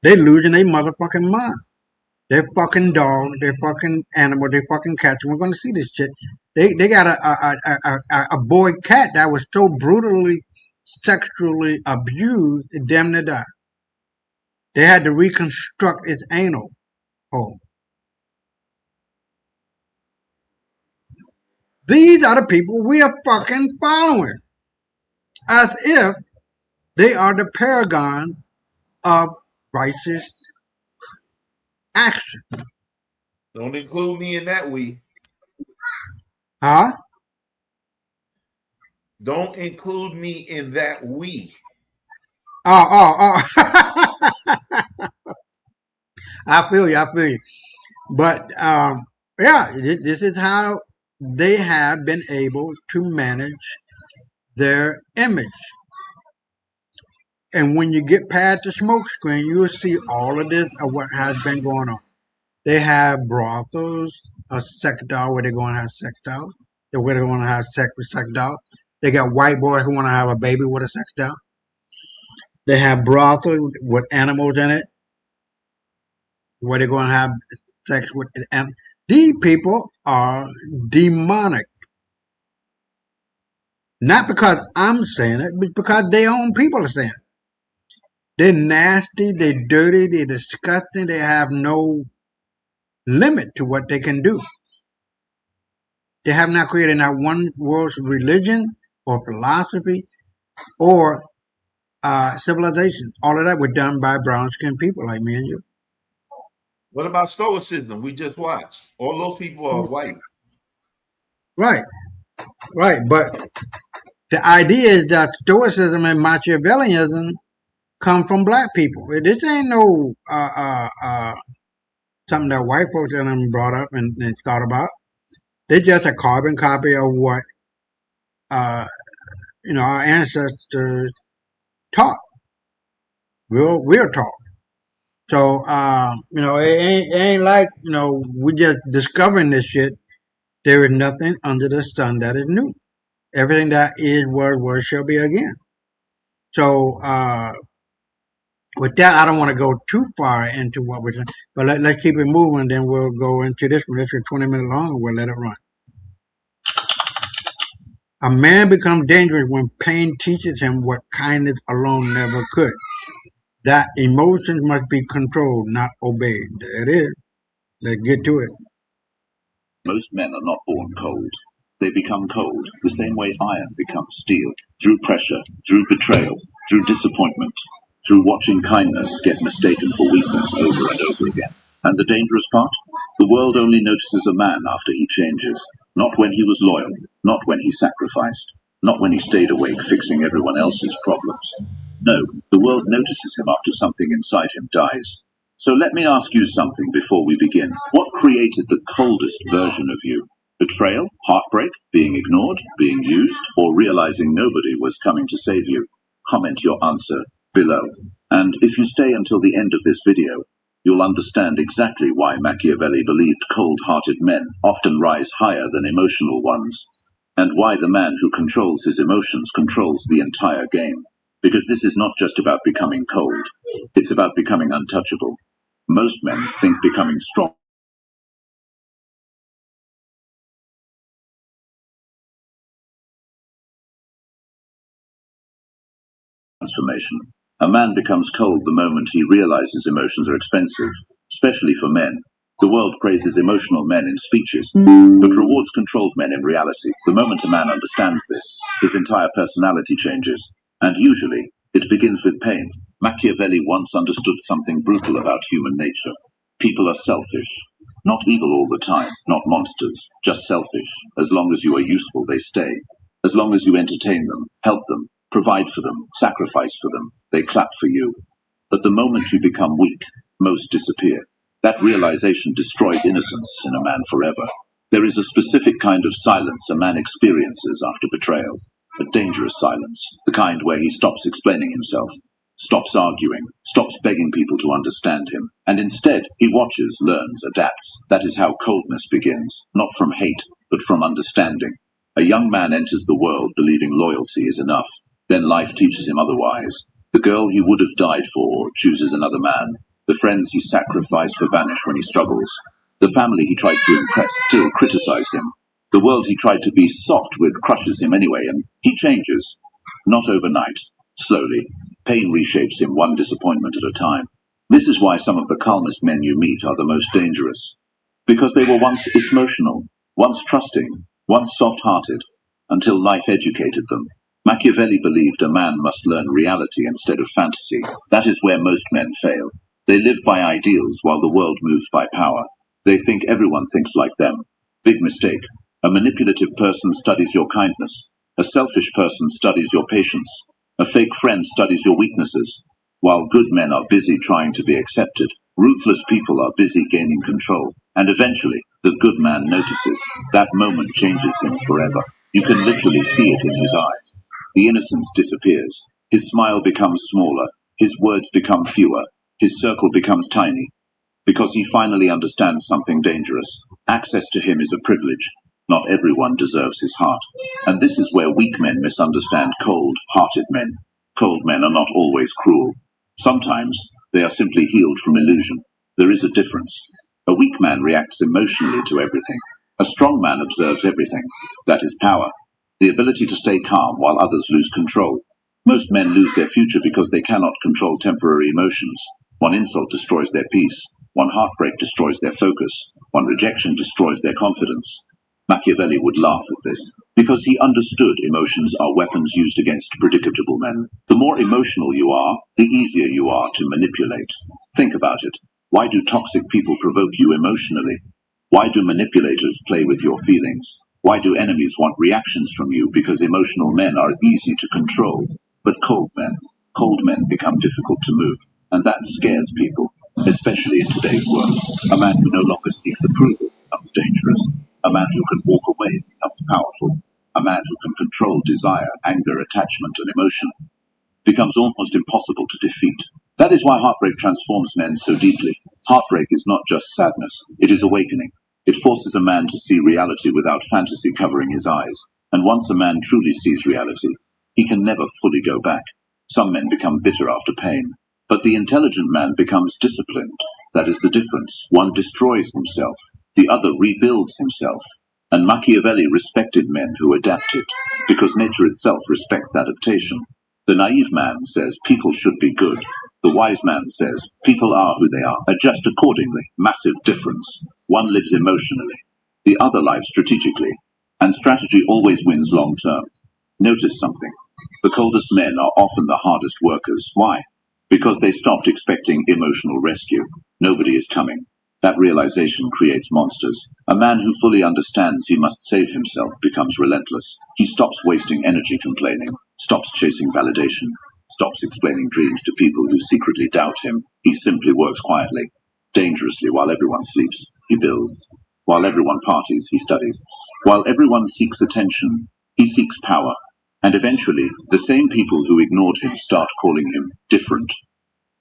They losing their motherfucking mind. They're fucking dogs. They're fucking animals. They're fucking cats. And we're gonna see this shit. They got a boy cat that was so brutally sexually abused, it damn near died. They had to reconstruct its anal hole. These are the people we are fucking following, as if they are the paragons of righteous action. Don't include me in that we. Huh? Don't include me in that we. Oh. I feel you. But yeah, this is how they have been able to manage their image. And when you get past the smoke screen, you will see all of this of what has been going on. They have brothels, a sex doll where they're going to have sex dolls. Where they want to have sex with sex dolls. They got white boys who want to have a baby with a sex doll. They have brothels with animals in it, where they're going to have sex with animals. These people are demonic. Not because I'm saying it, but because their own people are saying it. They're nasty, they're dirty, they're disgusting, they have no limit to what they can do. They have not created not one world's religion or philosophy or civilization. All of that was done by brown-skinned people like me and you. What about Stoicism? We just watched. All those people are white. Right. But the idea is that Stoicism and Machiavellianism come from black people. This ain't no something that white folks have brought up and thought about. They're just a carbon copy of what our ancestors taught. We're taught. So it ain't like we just discovering this shit. There is nothing under the sun that is new. Everything that is was shall be again. So with that, I don't want to go too far into what we're doing, but let's keep it moving. Then we'll go into this one. If it's 20 minutes long, we'll let it run. A man becomes dangerous when pain teaches him what kindness alone never could. That emotions must be controlled, not obeyed. There it is. Let's get to it. Most men are not born cold. They become cold the same way iron becomes steel, through pressure, through betrayal, through disappointment, through watching kindness get mistaken for weakness over and over again. And the dangerous part? The world only notices a man after he changes, not when he was loyal, not when he sacrificed, not when he stayed awake fixing everyone else's problems. No, the world notices him after something inside him dies. So let me ask you something before we begin. What created the coldest version of you? Betrayal, heartbreak, being ignored, being used, or realizing nobody was coming to save you? Comment your answer below. And if you stay until the end of this video, you'll understand exactly why Machiavelli believed cold-hearted men often rise higher than emotional ones, and why the man who controls his emotions controls the entire game. Because this is not just about becoming cold, it's about becoming untouchable. Most men think becoming strong transformation. A man becomes cold the moment he realizes emotions are expensive, especially for men. The world praises emotional men in speeches, but rewards controlled men in reality. The moment a man understands this, his entire personality changes, and usually, it begins with pain. Machiavelli once understood something brutal about human nature. People are selfish. Not evil all the time, not monsters, just selfish. As long as you are useful, they stay. As long as you entertain them, help them, provide for them, sacrifice for them, they clap for you. But the moment you become weak, most disappear. That realization destroys innocence in a man forever. There is a specific kind of silence a man experiences after betrayal. A dangerous silence, the kind where he stops explaining himself, stops arguing, stops begging people to understand him, and instead he watches, learns, adapts. That is how coldness begins, not from hate, but from understanding. A young man enters the world believing loyalty is enough. Then life teaches him otherwise. The girl he would have died for chooses another man. The friends he sacrificed vanish when he struggles. The family he tries to impress still criticize him. The world he tried to be soft with crushes him anyway, and he changes. Not overnight. Slowly. Pain reshapes him one disappointment at a time. This is why some of the calmest men you meet are the most dangerous. Because they were once emotional, once trusting, once soft-hearted, until life educated them. Machiavelli believed a man must learn reality instead of fantasy. That is where most men fail. They live by ideals while the world moves by power. They think everyone thinks like them. Big mistake. A manipulative person studies your kindness. A selfish person studies your patience. A fake friend studies your weaknesses. While good men are busy trying to be accepted, ruthless people are busy gaining control. And eventually, the good man notices. That moment changes him forever. You can literally see it in his eyes. The innocence disappears. His smile becomes smaller, his words become fewer, his circle becomes tiny, because he finally understands something dangerous. Access to him is a privilege. Not everyone deserves his heart. And this is where weak men misunderstand cold-hearted men. Cold men are not always cruel. Sometimes they are simply healed from illusion. There is a difference. A weak man reacts emotionally to everything. A strong man observes everything. That is power. The ability to stay calm while others lose control. Most men lose their future because they cannot control temporary emotions. One insult destroys their peace. One heartbreak destroys their focus. One rejection destroys their confidence. Machiavelli would laugh at this, because he understood emotions are weapons used against predictable men. The more emotional you are, the easier you are to manipulate. Think about it. Why do toxic people provoke you emotionally? Why do manipulators play with your feelings? Why do enemies want reactions from you? Because emotional men are easy to control. But cold men become difficult to move, and that scares people, especially in today's world. A man who no longer seeks approval becomes dangerous. A man who can walk away becomes powerful. A man who can control desire, anger, attachment, and emotion becomes almost impossible to defeat. That is why heartbreak transforms men so deeply. Heartbreak is not just sadness, it is awakening. It forces a man to see reality without fantasy covering his eyes. And once a man truly sees reality, he can never fully go back. Some men become bitter after pain, but the intelligent man becomes disciplined. That is the difference. One destroys himself, the other rebuilds himself. And Machiavelli respected men who adapted, because nature itself respects adaptation. The naive man says people should be good. The wise man says people are who they are. Adjust accordingly. Massive difference. One lives emotionally, the other lives strategically. And strategy always wins long term. Notice something. The coldest men are often the hardest workers. Why? Because they stopped expecting emotional rescue. Nobody is coming. That realization creates monsters. A man who fully understands he must save himself becomes relentless. He stops wasting energy complaining, stops chasing validation, stops explaining dreams to people who secretly doubt him. He simply works quietly, dangerously. While everyone sleeps, he builds. While everyone parties, he studies. While everyone seeks attention, he seeks power. And eventually, the same people who ignored him start calling him different.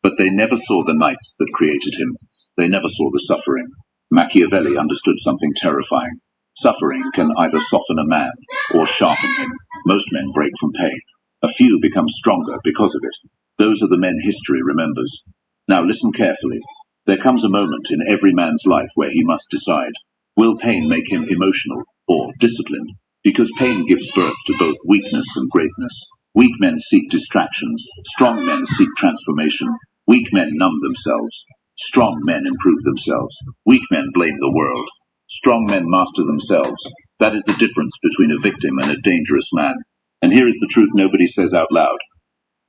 But they never saw the nights that created him. They never saw the suffering. Machiavelli understood something terrifying. Suffering can either soften a man or sharpen him. Most men break from pain. A few become stronger because of it. Those are the men history remembers. Now listen carefully. There comes a moment in every man's life where he must decide. Will pain make him emotional or disciplined? Because pain gives birth to both weakness and greatness. Weak men seek distractions. Strong men seek transformation. Weak men numb themselves. Strong men improve themselves. Weak men blame the world. Strong men master themselves. That is the difference between a victim and a dangerous man. And here is the truth nobody says out loud.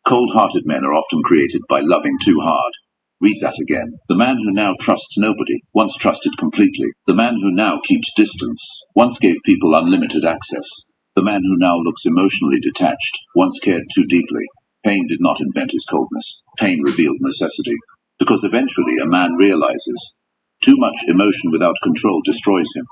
Cold-hearted men are often created by loving too hard. Read that again. The man who now trusts nobody, once trusted completely. The man who now keeps distance, once gave people unlimited access. The man who now looks emotionally detached, once cared too deeply. Pain did not invent his coldness. Pain revealed necessity. Because eventually a man realizes too much emotion without control destroys him.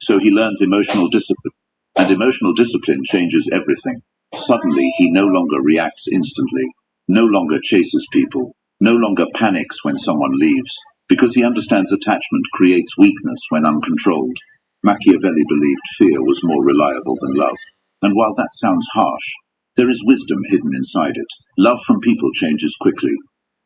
So he learns emotional discipline. And emotional discipline changes everything. Suddenly he no longer reacts instantly, no longer chases people, no longer panics when someone leaves, because he understands attachment creates weakness when uncontrolled. Machiavelli believed fear was more reliable than love. And while that sounds harsh, there is wisdom hidden inside it. Love from people changes quickly.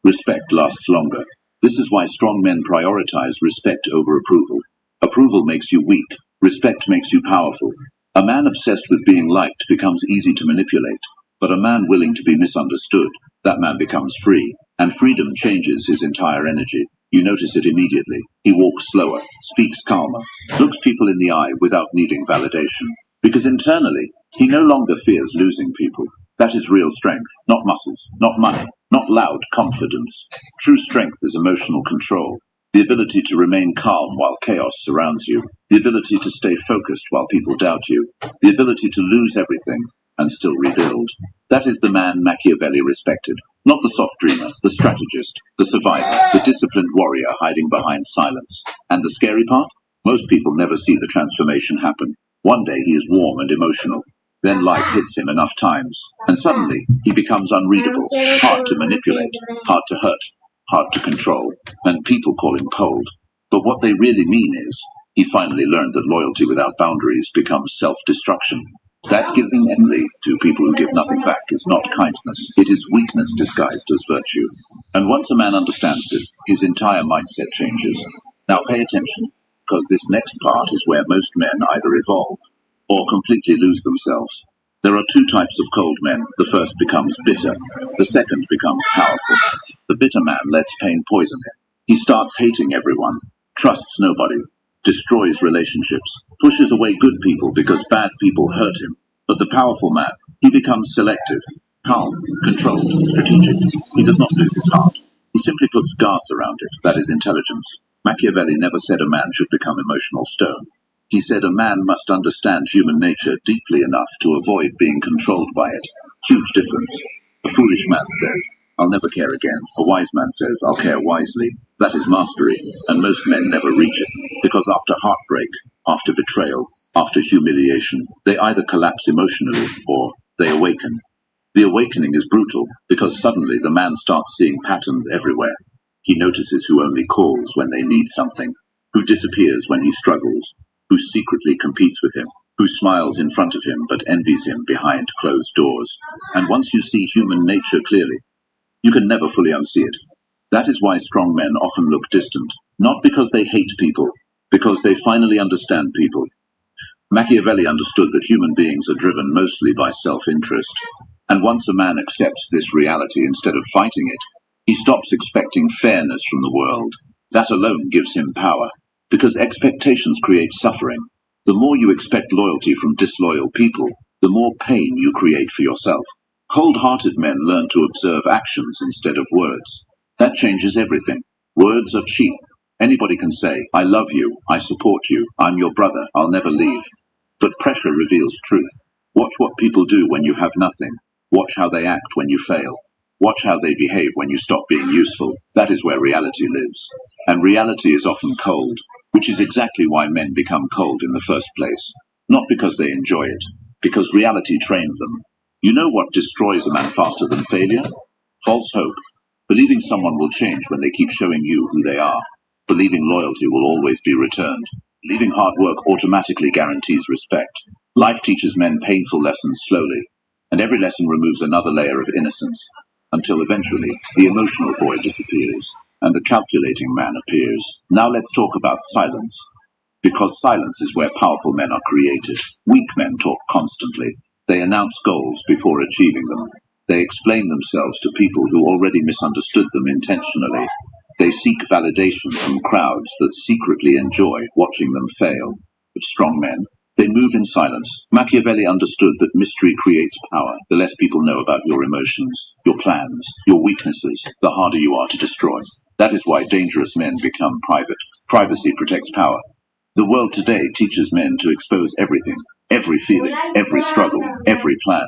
Respect lasts longer. This is why strong men prioritize respect over approval. Approval makes you weak. Respect makes you powerful. A man obsessed with being liked becomes easy to manipulate. But a man willing to be misunderstood, that man becomes free. And freedom changes his entire energy. You notice it immediately. He walks slower, speaks calmer, looks people in the eye without needing validation. Because internally, he no longer fears losing people. That is real strength, not muscles, not money, not loud confidence. True strength is emotional control. The ability to remain calm while chaos surrounds you. The ability to stay focused while people doubt you. The ability to lose everything and still rebuild. That is the man Machiavelli respected. Not the soft dreamer, the strategist, the survivor, the disciplined warrior hiding behind silence. And the scary part? Most people never see the transformation happen. One day he is warm and emotional. Then life hits him enough times, and suddenly he becomes unreadable, hard to manipulate, hard to hurt, hard to control, and people call him cold. But what they really mean is, he finally learned that loyalty without boundaries becomes self-destruction. That giving envy to people who give nothing back is not kindness, it is weakness disguised as virtue. And once a man understands this, his entire mindset changes. Now pay attention, because this next part is where most men either evolve or completely lose themselves. There are two types of cold men. The first becomes bitter, the second becomes powerful. The bitter man lets pain poison him. He starts hating everyone, trusts nobody, destroys relationships, pushes away good people because bad people hurt him. But the powerful man, he becomes selective, calm, controlled, strategic. He does not lose his heart. He simply puts guards around it. That is intelligence. Machiavelli never said a man should become emotional stone. He said a man must understand human nature deeply enough to avoid being controlled by it. Huge difference. A foolish man says, I'll never care again. A wise man says, I'll care wisely. That is mastery, and most men never reach it, because after heartbreak, after betrayal, after humiliation, they either collapse emotionally or they awaken. The awakening is brutal, because suddenly the man starts seeing patterns everywhere. He notices who only calls when they need something, who disappears when he struggles, who secretly competes with him, who smiles in front of him but envies him behind closed doors. And once you see human nature clearly, you can never fully unsee it. That is why strong men often look distant, not because they hate people, because they finally understand people. Machiavelli understood that human beings are driven mostly by self-interest, and once a man accepts this reality instead of fighting it, he stops expecting fairness from the world. That alone gives him power, because expectations create suffering. The more you expect loyalty from disloyal people, the more pain you create for yourself. Cold-hearted men learn to observe actions instead of words. That changes everything. Words are cheap. Anybody can say, I love you, I support you, I'm your brother, I'll never leave. But pressure reveals truth. Watch what people do when you have nothing. Watch how they act when you fail. Watch how they behave when you stop being useful. That is where reality lives. And reality is often cold, which is exactly why men become cold in the first place. Not because they enjoy it, because reality trained them. You know what destroys a man faster than failure? False hope. Believing someone will change when they keep showing you who they are. Believing loyalty will always be returned. Believing hard work automatically guarantees respect. Life teaches men painful lessons slowly, and every lesson removes another layer of innocence, until eventually the emotional boy disappears, and the calculating man appears. Now let's talk about silence. Because silence is where powerful men are created. Weak men talk constantly. They announce goals before achieving them. They explain themselves to people who already misunderstood them intentionally. They seek validation from crowds that secretly enjoy watching them fail. But strong men, they move in silence. Machiavelli understood that mystery creates power. The less people know about your emotions, your plans, your weaknesses, the harder you are to destroy. That is why dangerous men become private. Privacy protects power. The world today teaches men to expose everything, every feeling, every struggle, every plan.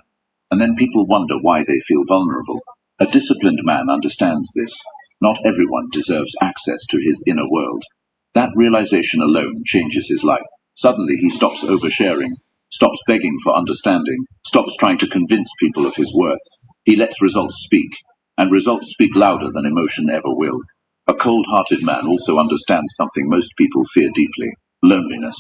And then people wonder why they feel vulnerable. A disciplined man understands this. Not everyone deserves access to his inner world. That realization alone changes his life. Suddenly he stops oversharing, stops begging for understanding, stops trying to convince people of his worth. He lets results speak, and results speak louder than emotion ever will. A cold-hearted man also understands something most people fear deeply: loneliness.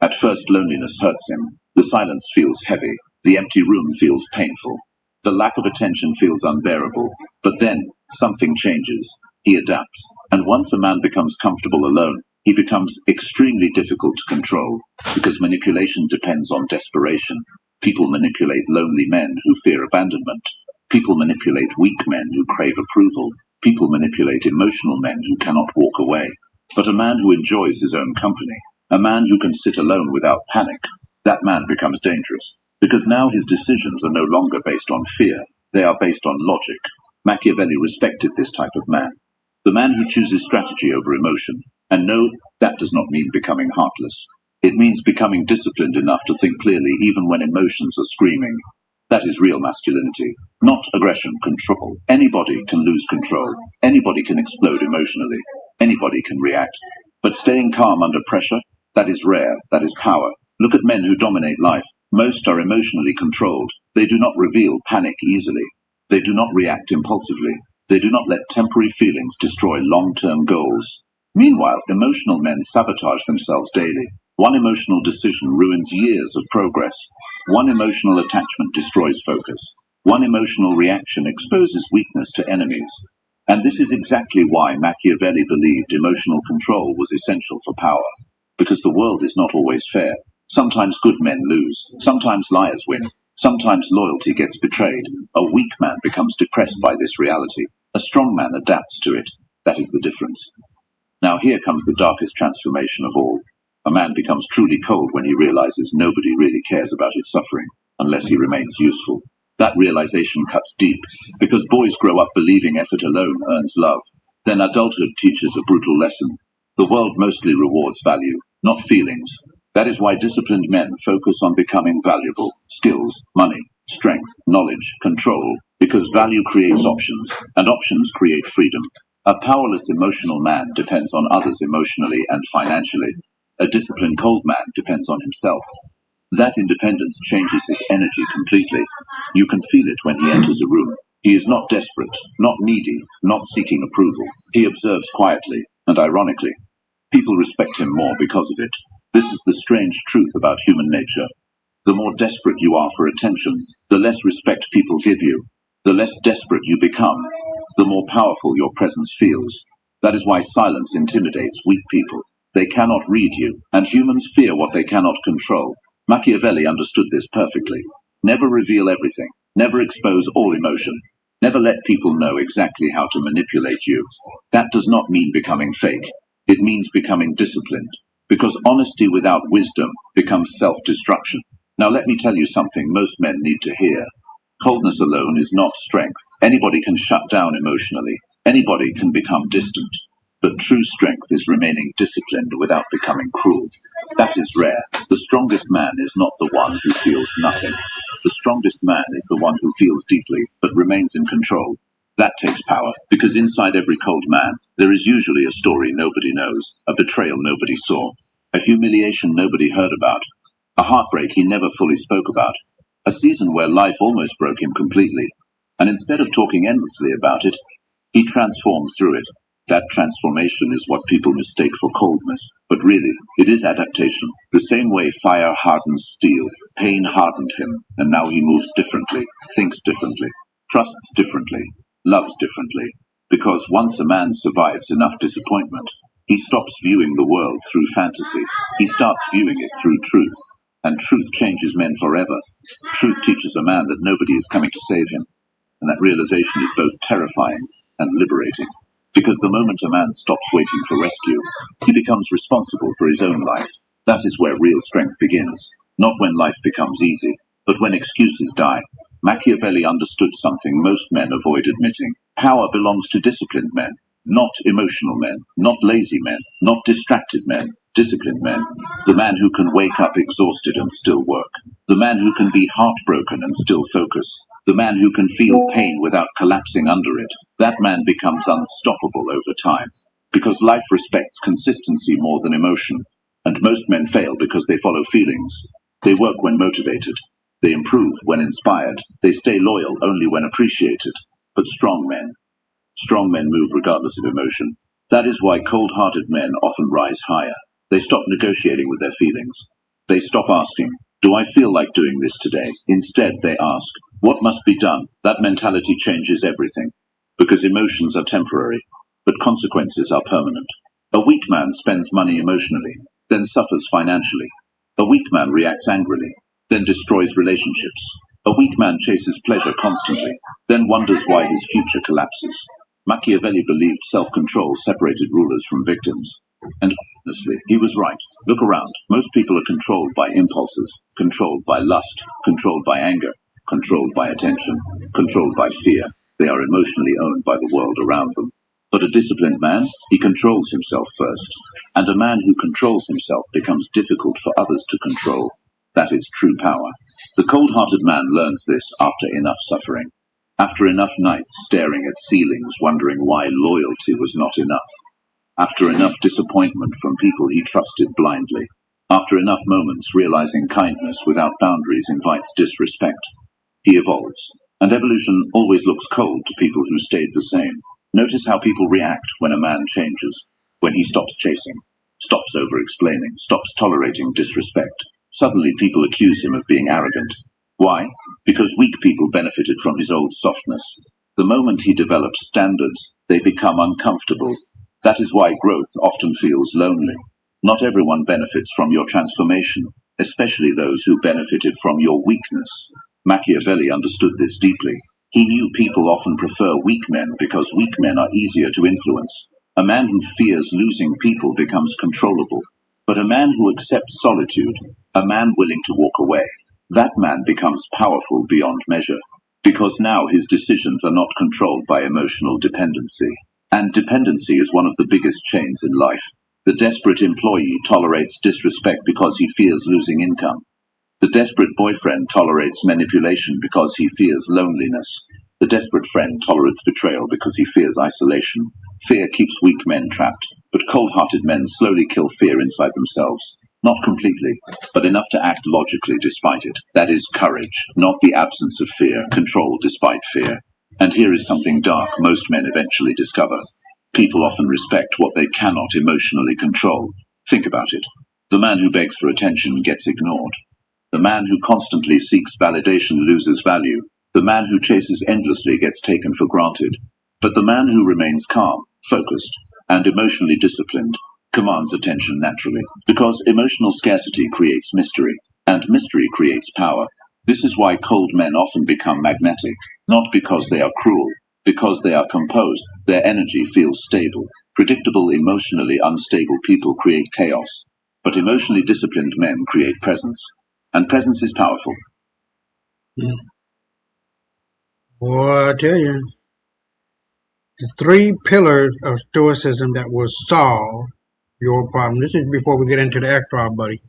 At first loneliness hurts him. The silence feels heavy. The empty room feels painful. The lack of attention feels unbearable. But then, something changes. He adapts. And once a man becomes comfortable alone, he becomes extremely difficult to control, because manipulation depends on desperation. People manipulate lonely men who fear abandonment. People manipulate weak men who crave approval. People manipulate emotional men who cannot walk away. But a man who enjoys his own company, a man who can sit alone without panic, that man becomes dangerous. Because now his decisions are no longer based on fear, they are based on logic. Machiavelli respected this type of man. The man who chooses strategy over emotion. And no, that does not mean becoming heartless. It means becoming disciplined enough to think clearly even when emotions are screaming. That is real masculinity. Not aggression, control. Anybody can lose control. Anybody can explode emotionally. Anybody can react. But staying calm under pressure, that is rare, that is power. Look at men who dominate life. Most are emotionally controlled. They do not reveal panic easily. They do not react impulsively. They do not let temporary feelings destroy long-term goals. Meanwhile, emotional men sabotage themselves daily. One emotional decision ruins years of progress. One emotional attachment destroys focus. One emotional reaction exposes weakness to enemies. And this is exactly why Machiavelli believed emotional control was essential for power. Because the world is not always fair. Sometimes good men lose. Sometimes liars win. Sometimes loyalty gets betrayed. A weak man becomes depressed by this reality. A strong man adapts to it. That is the difference. Now here comes the darkest transformation of all. A man becomes truly cold when he realizes nobody really cares about his suffering, unless he remains useful. That realization cuts deep, because boys grow up believing effort alone earns love. Then adulthood teaches a brutal lesson. The world mostly rewards value, not feelings. That is why disciplined men focus on becoming valuable, skills, money, strength, knowledge, control, because value creates options, and options create freedom. A powerless emotional man depends on others emotionally and financially. A disciplined cold man depends on himself. That independence changes his energy completely. You can feel it when he enters a room. He is not desperate, not needy, not seeking approval. He observes quietly, and ironically. People respect him more because of it. This is the strange truth about human nature. The more desperate you are for attention, the less respect people give you. The less desperate you become, the more powerful your presence feels. That is why silence intimidates weak people. They cannot read you, and humans fear what they cannot control. Machiavelli understood this perfectly. Never reveal everything. Never expose all emotion. Never let people know exactly how to manipulate you. That does not mean becoming fake. It means becoming disciplined. Because honesty without wisdom becomes self-destruction. Now let me tell you something most men need to hear. Coldness alone is not strength. Anybody can shut down emotionally. Anybody can become distant. But true strength is remaining disciplined without becoming cruel. That is rare. The strongest man is not the one who feels nothing. The strongest man is the one who feels deeply, but remains in control. That takes power, because inside every cold man, there is usually a story nobody knows, a betrayal nobody saw, a humiliation nobody heard about, a heartbreak he never fully spoke about, a season where life almost broke him completely. And instead of talking endlessly about it, he transformed through it. That transformation is what people mistake for coldness, but really, it is adaptation. The same way fire hardens steel, pain hardened him, and now he moves differently, thinks differently, trusts differently, loves differently. Because once a man survives enough disappointment, he stops viewing the world through fantasy. He starts viewing it through truth. And truth changes men forever. Truth teaches a man that nobody is coming to save him. And that realization is both terrifying and liberating. Because the moment a man stops waiting for rescue, he becomes responsible for his own life. That is where real strength begins. Not when life becomes easy, but when excuses die. Machiavelli understood something most men avoid admitting. Power belongs to disciplined men, not emotional men, not lazy men, not distracted men, disciplined men. The man who can wake up exhausted and still work. The man who can be heartbroken and still focus. The man who can feel pain without collapsing under it. That man becomes unstoppable over time. Because life respects consistency more than emotion. And most men fail because they follow feelings. They work when motivated. They improve when inspired. They stay loyal only when appreciated. But strong men move regardless of emotion. That is why cold-hearted men often rise higher. They stop negotiating with their feelings. They stop asking, "Do I feel like doing this today?" Instead, they ask, "What must be done?" That mentality changes everything. Because emotions are temporary, but consequences are permanent. A weak man spends money emotionally, then suffers financially. A weak man reacts angrily, then destroys relationships. A weak man chases pleasure constantly, then wonders why his future collapses. Machiavelli believed self-control separated rulers from victims. And honestly, he was right. Look around. Most people are controlled by impulses, controlled by lust, controlled by anger, controlled by attention, controlled by fear. They are emotionally owned by the world around them. But a disciplined man, he controls himself first. And a man who controls himself becomes difficult for others to control. That is true power. The cold-hearted man learns this after enough suffering. After enough nights staring at ceilings wondering why loyalty was not enough. After enough disappointment from people he trusted blindly. After enough moments, realizing kindness without boundaries invites disrespect. He evolves, and evolution always looks cold to people who stayed the same. Notice how people react when a man changes, when he stops chasing, stops over-explaining, stops tolerating disrespect. Suddenly people accuse him of being arrogant. Why? Because weak people benefited from his old softness. The moment he develops standards, they become uncomfortable. That is why growth often feels lonely. Not everyone benefits from your transformation, especially those who benefited from your weakness. Machiavelli understood this deeply. He knew people often prefer weak men because weak men are easier to influence. A man who fears losing people becomes controllable. But a man who accepts solitude, a man willing to walk away, that man becomes powerful beyond measure. Because now his decisions are not controlled by emotional dependency. And dependency is one of the biggest chains in life. The desperate employee tolerates disrespect because he fears losing income. The desperate boyfriend tolerates manipulation because he fears loneliness. The desperate friend tolerates betrayal because he fears isolation. Fear keeps weak men trapped, but cold-hearted men slowly kill fear inside themselves. Not completely, but enough to act logically despite it. That is courage, not the absence of fear, control despite fear. And here is something dark most men eventually discover. People often respect what they cannot emotionally control. Think about it. The man who begs for attention gets ignored. The man who constantly seeks validation loses value. The man who chases endlessly gets taken for granted. But the man who remains calm, focused, and emotionally disciplined commands attention naturally. Because emotional scarcity creates mystery, and mystery creates power. This is why cold men often become magnetic, not because they are cruel, because they are composed. Their energy feels stable. Predictable, emotionally unstable people create chaos. But emotionally disciplined men create presence. And presence is powerful. Boy, I tell you, the 3 pillars of Stoicism that will solve your problem. This is before we get into the extra, buddy.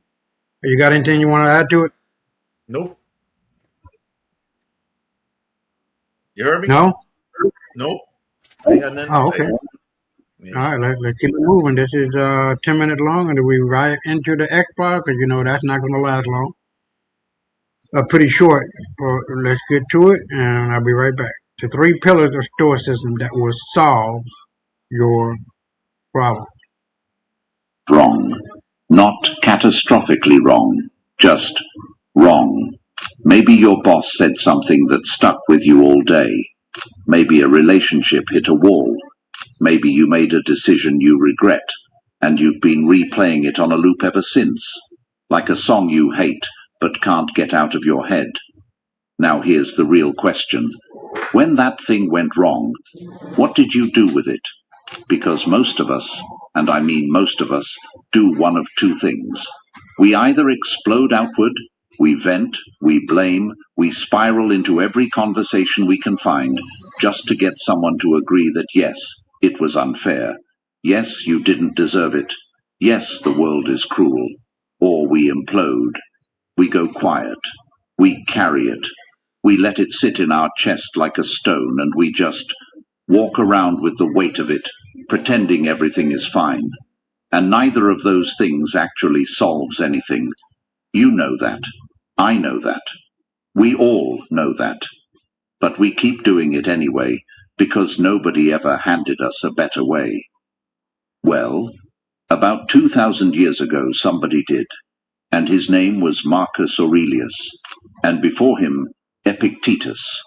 You got anything you want to add to it? Nope. You heard me? No? Nope. I ain't got nothing to Oh, say. okay. Yeah. All right, let's keep it moving. This is 10 minutes long, and we right into the X-File, because you know that's not going to last long. Pretty short, but let's get to it, and I'll be right back. The 3 pillars of Stoicism that will solve your problem. Wrong. Not catastrophically wrong. Just wrong. Maybe your boss said something that stuck with you all day. Maybe a relationship hit a wall. Maybe you made a decision you regret, and you've been replaying it on a loop ever since. Like a song you hate, but can't get out of your head. Now here's the real question. When that thing went wrong, what did you do with it? Because most of us, and I mean most of us, do one of 2 things. We either explode outward, we vent, we blame, we spiral into every conversation we can find, just to get someone to agree that yes, it was unfair. Yes, you didn't deserve it. Yes, the world is cruel. Or we implode. We go quiet. We carry it. We let it sit in our chest like a stone, and we just walk around with the weight of it, pretending everything is fine. And neither of those things actually solves anything. You know that. I know that. We all know that. But we keep doing it anyway, because nobody ever handed us a better way. Well, about 2,000 years ago somebody did, and his name was Marcus Aurelius, and before him Epictetus,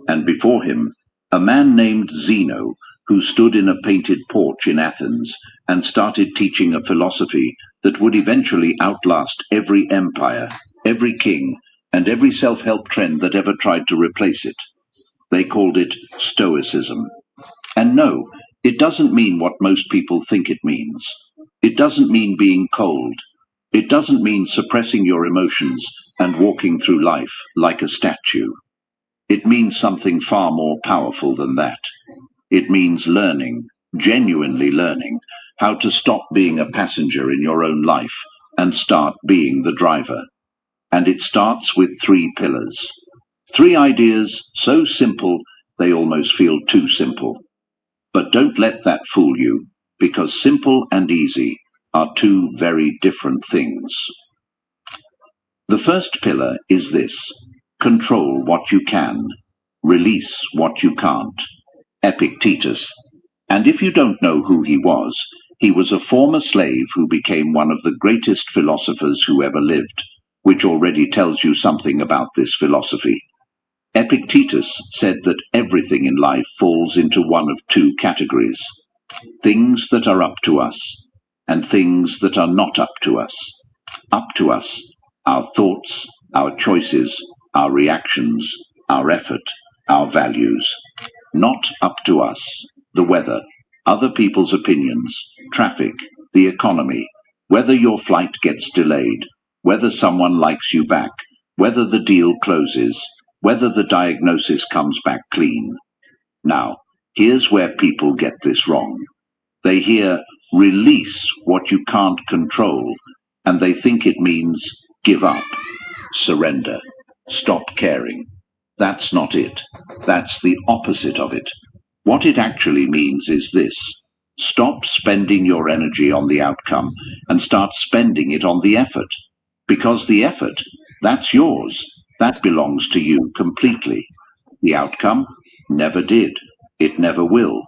and before him a man named Zeno, who stood in a painted porch in Athens and started teaching a philosophy that would eventually outlast every empire, every king, and every self-help trend that ever tried to replace it. They called it Stoicism. And no, it doesn't mean what most people think it means. It doesn't mean being cold. It doesn't mean suppressing your emotions and walking through life like a statue. It means something far more powerful than that. It means learning, genuinely learning, how to stop being a passenger in your own life and start being the driver. And it starts with 3 pillars. 3 ideas so simple they almost feel too simple. But don't let that fool you, because simple and easy are 2 very different things. The first pillar is this: control what you can, release what you can't. Epictetus. And if you don't know who he was a former slave who became one of the greatest philosophers who ever lived, which already tells you something about this philosophy. Epictetus said that everything in life falls into one of two categories: things that are up to us, and things that are not up to us. Up to us, our thoughts, our choices, our reactions, our effort, our values. Not up to us, the weather, other people's opinions, traffic, the economy, whether your flight gets delayed, whether someone likes you back, whether the deal closes, whether the diagnosis comes back clean. Now, here's where people get this wrong. They hear, release what you can't control, and they think it means give up, surrender, stop caring. That's not it. That's the opposite of it. What it actually means is this: stop spending your energy on the outcome and start spending it on the effort. Because the effort, that's yours. That belongs to you completely. The outcome never did. It never will.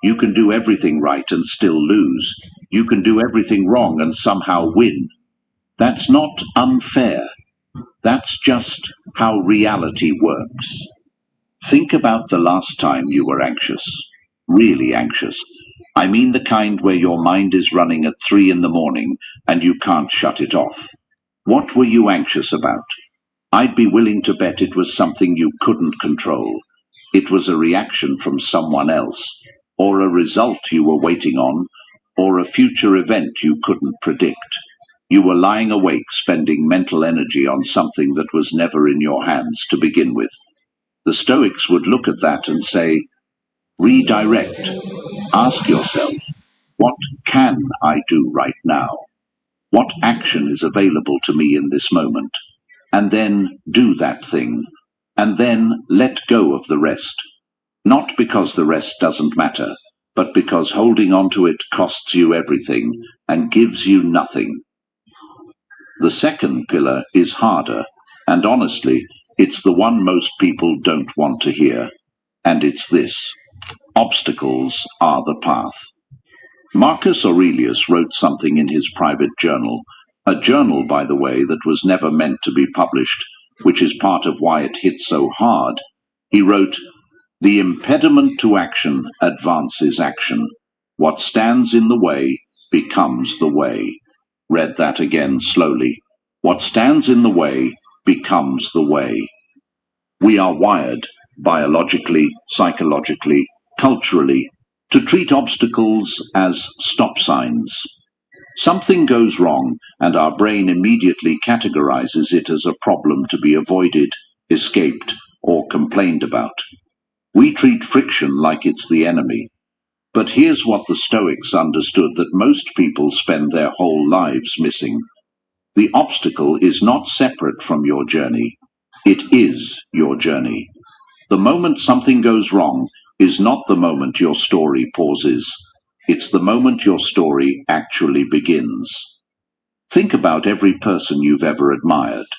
You can do everything right and still lose. You can do everything wrong and somehow win. That's not unfair. That's just how reality works. Think about the last time you were anxious. Really anxious. I mean the kind where your mind is running at 3 in the morning and you can't shut it off. What were you anxious about? I'd be willing to bet it was something you couldn't control. It was a reaction from someone else, or a result you were waiting on, or a future event you couldn't predict. You were lying awake spending mental energy on something that was never in your hands to begin with. The Stoics would look at that and say, redirect. Ask yourself, what can I do right now? What action is available to me in this moment? And then do that thing. And then let go of the rest. Not because the rest doesn't matter, but because holding on to it costs you everything and gives you nothing. The second pillar is harder, and honestly, it's the one most people don't want to hear. And it's this: obstacles are the path. Marcus Aurelius wrote something in his private journal, a journal, by the way, that was never meant to be published, which is part of why it hit so hard. He wrote, "The impediment to action advances action. What stands in the way becomes the way." Read that again slowly. What stands in the way becomes the way. We are wired, biologically, psychologically, culturally, to treat obstacles as stop signs. Something goes wrong, and our brain immediately categorizes it as a problem to be avoided, escaped, or complained about. We treat friction like it's the enemy. But here's what the Stoics understood that most people spend their whole lives missing. The obstacle is not separate from your journey. It is your journey. The moment something goes wrong is not the moment your story pauses. It's the moment your story actually begins. Think about every person you've ever admired,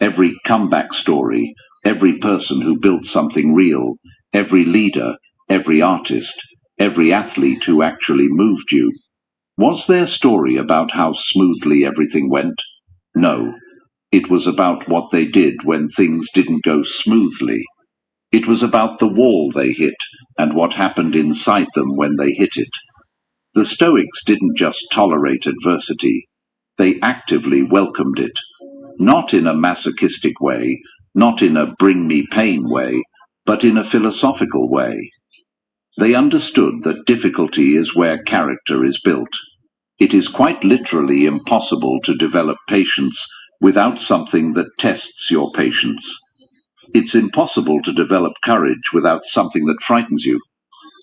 every comeback story, every person who built something real, every leader, every artist, every athlete who actually moved you. Was their story about how smoothly everything went? No. It was about what they did when things didn't go smoothly. It was about the wall they hit and what happened inside them when they hit it. The Stoics didn't just tolerate adversity. They actively welcomed it. Not in a masochistic way, not in a bring me pain way, but in a philosophical way. They understood that difficulty is where character is built. It is quite literally impossible to develop patience without something that tests your patience. It's impossible to develop courage without something that frightens you.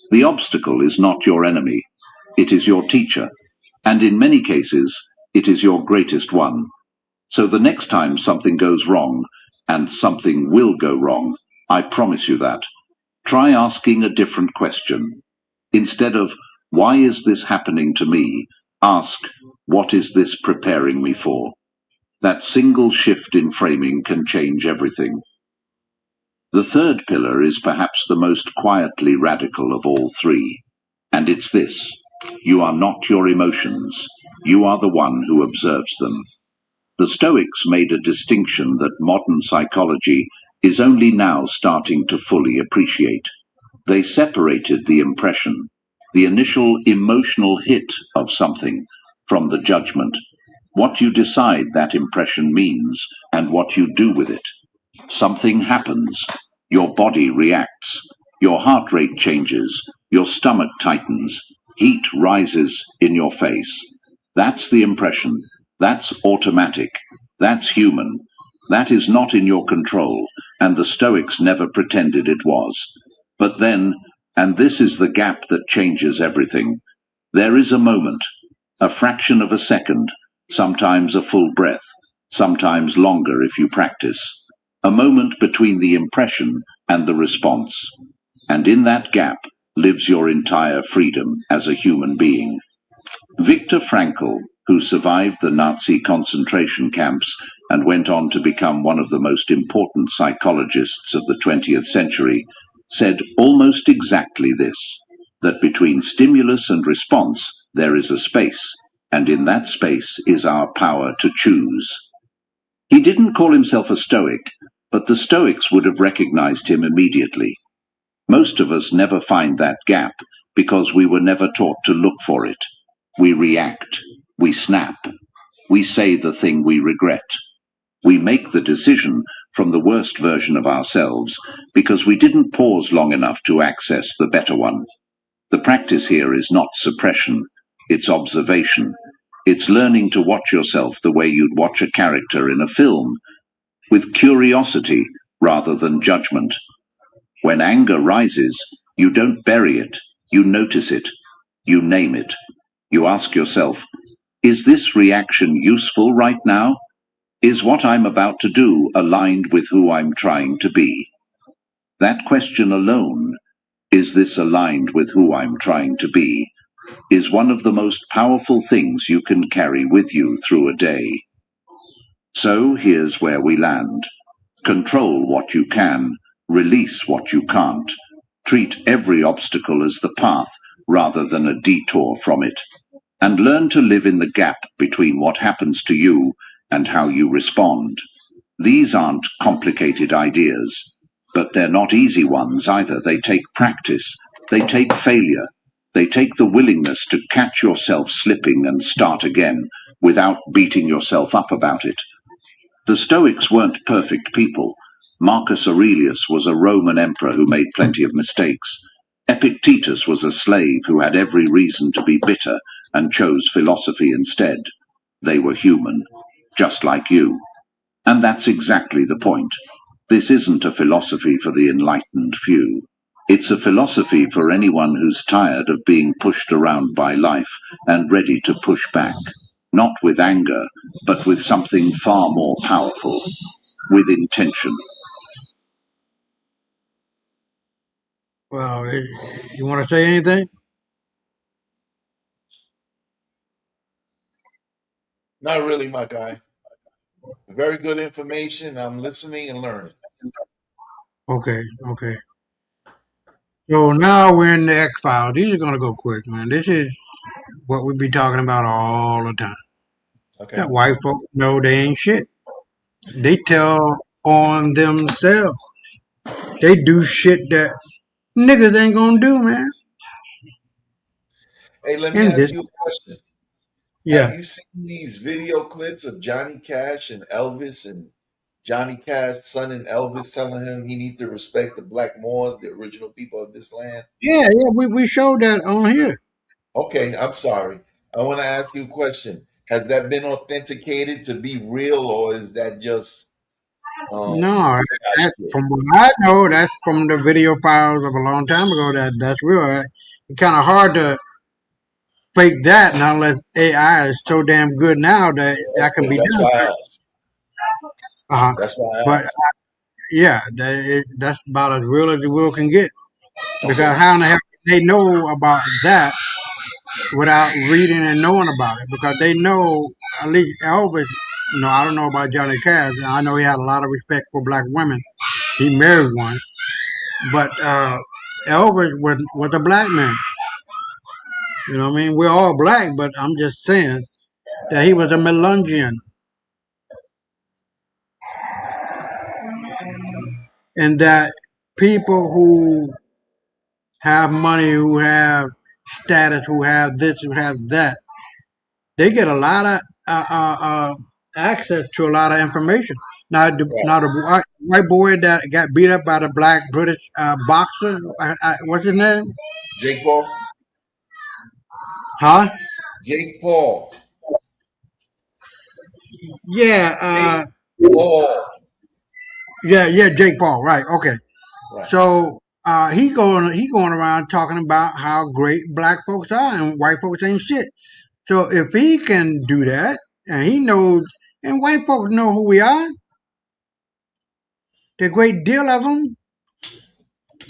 The obstacle is not your enemy. It is your teacher. And in many cases, it is your greatest one. So the next time something goes wrong, and something will go wrong, I promise you that, try asking a different question. Instead of, why is this happening to me? Ask, what is this preparing me for? That single shift in framing can change everything. The third pillar is perhaps the most quietly radical of all three, and it's this: you are not your emotions, you are the one who observes them. The Stoics made a distinction that modern psychology is only now starting to fully appreciate. They separated the impression, the initial emotional hit of something, from the judgment, what you decide that impression means, and what you do with it. Something happens. Your body reacts. Your heart rate changes. Your stomach tightens. Heat rises in your face. That's the impression. That's automatic. That's human. That is not in your control, and the Stoics never pretended it was. But then, and this is the gap that changes everything, there is a moment, a fraction of a second, sometimes a full breath, sometimes longer if you practice, a moment between the impression and the response. And in that gap lives your entire freedom as a human being. Viktor Frankl, who survived the Nazi concentration camps and went on to become one of the most important psychologists of the 20th century, said almost exactly this: that between stimulus and response there is a space, and in that space is our power to choose. He didn't call himself a Stoic, but the Stoics would have recognized him immediately. Most of us never find that gap because we were never taught to look for it. We react, we snap, we say the thing we regret. We make the decision from the worst version of ourselves because we didn't pause long enough to access the better one. The practice here is not suppression, it's observation. It's learning to watch yourself the way you'd watch a character in a film, with curiosity rather than judgment. When anger rises, you don't bury it, you notice it, you name it. You ask yourself, is this reaction useful right now? Is what I'm about to do aligned with who I'm trying to be? That question alone, is this aligned with who I'm trying to be, is one of the most powerful things you can carry with you through a day. So here's where we land. Control what you can, release what you can't. Treat every obstacle as the path rather than a detour from it. And learn to live in the gap between what happens to you and how you respond. These aren't complicated ideas, but they're not easy ones either. They take practice, they take failure, they take the willingness to catch yourself slipping and start again without beating yourself up about it. The Stoics weren't perfect people. Marcus Aurelius was a Roman emperor who made plenty of mistakes. Epictetus was a slave who had every reason to be bitter and chose philosophy instead. They were human, just like you. And that's exactly the point. This isn't a philosophy for the enlightened few. It's a philosophy for anyone who's tired of being pushed around by life and ready to push back. Not with anger, but with something far more powerful, with intention. Well, you want to say anything? Not really, my guy. Very good information. I'm listening and learning. Okay. So now we're in the X-Files. These are going to go quick, man. This is what we be talking about all the time. Okay. That white folks know they ain't shit. They tell on themselves. They do shit that niggas ain't gonna do, man. Hey, let me And ask this, you a question. yeah, Have you seen these video clips of Johnny Cash and Elvis, and Johnny Cash son and Elvis telling him he needs to respect the Black Moors, the original people of this land? yeah. We showed that on here. Okay, I'm sorry. I want to ask you a question. Has that been authenticated to be real, or is that just No, from what I know, that's from the video files of a long time ago. That's real. It's kind of hard to fake that, not unless AI is so damn good now that can be That's done. why I asked. Uh-huh. That's why I But asked. yeah, that's about as real as the world can get. Because Okay. how in the hell can they know about that without reading and knowing about it? Because they know, at least Elvis I don't know about Johnny Cash. I know he had a lot of respect for black women. He married one, but Elvis was a black man. You know what I mean? We're all black, but I'm just saying that he was a Melungian, and that people who have money, who have status, who have this, who have that, they get a lot of access to a lot of information. Now the white boy that got beat up by the black British boxer, what's his name? Jake Paul. Huh? Jake Paul. Yeah. Paul. Yeah. Jake Paul. Right. Okay. Right. So he going around talking about how great black folks are and white folks ain't shit. So if he can do that, and he knows, and white folks know who we are, the great deal of them,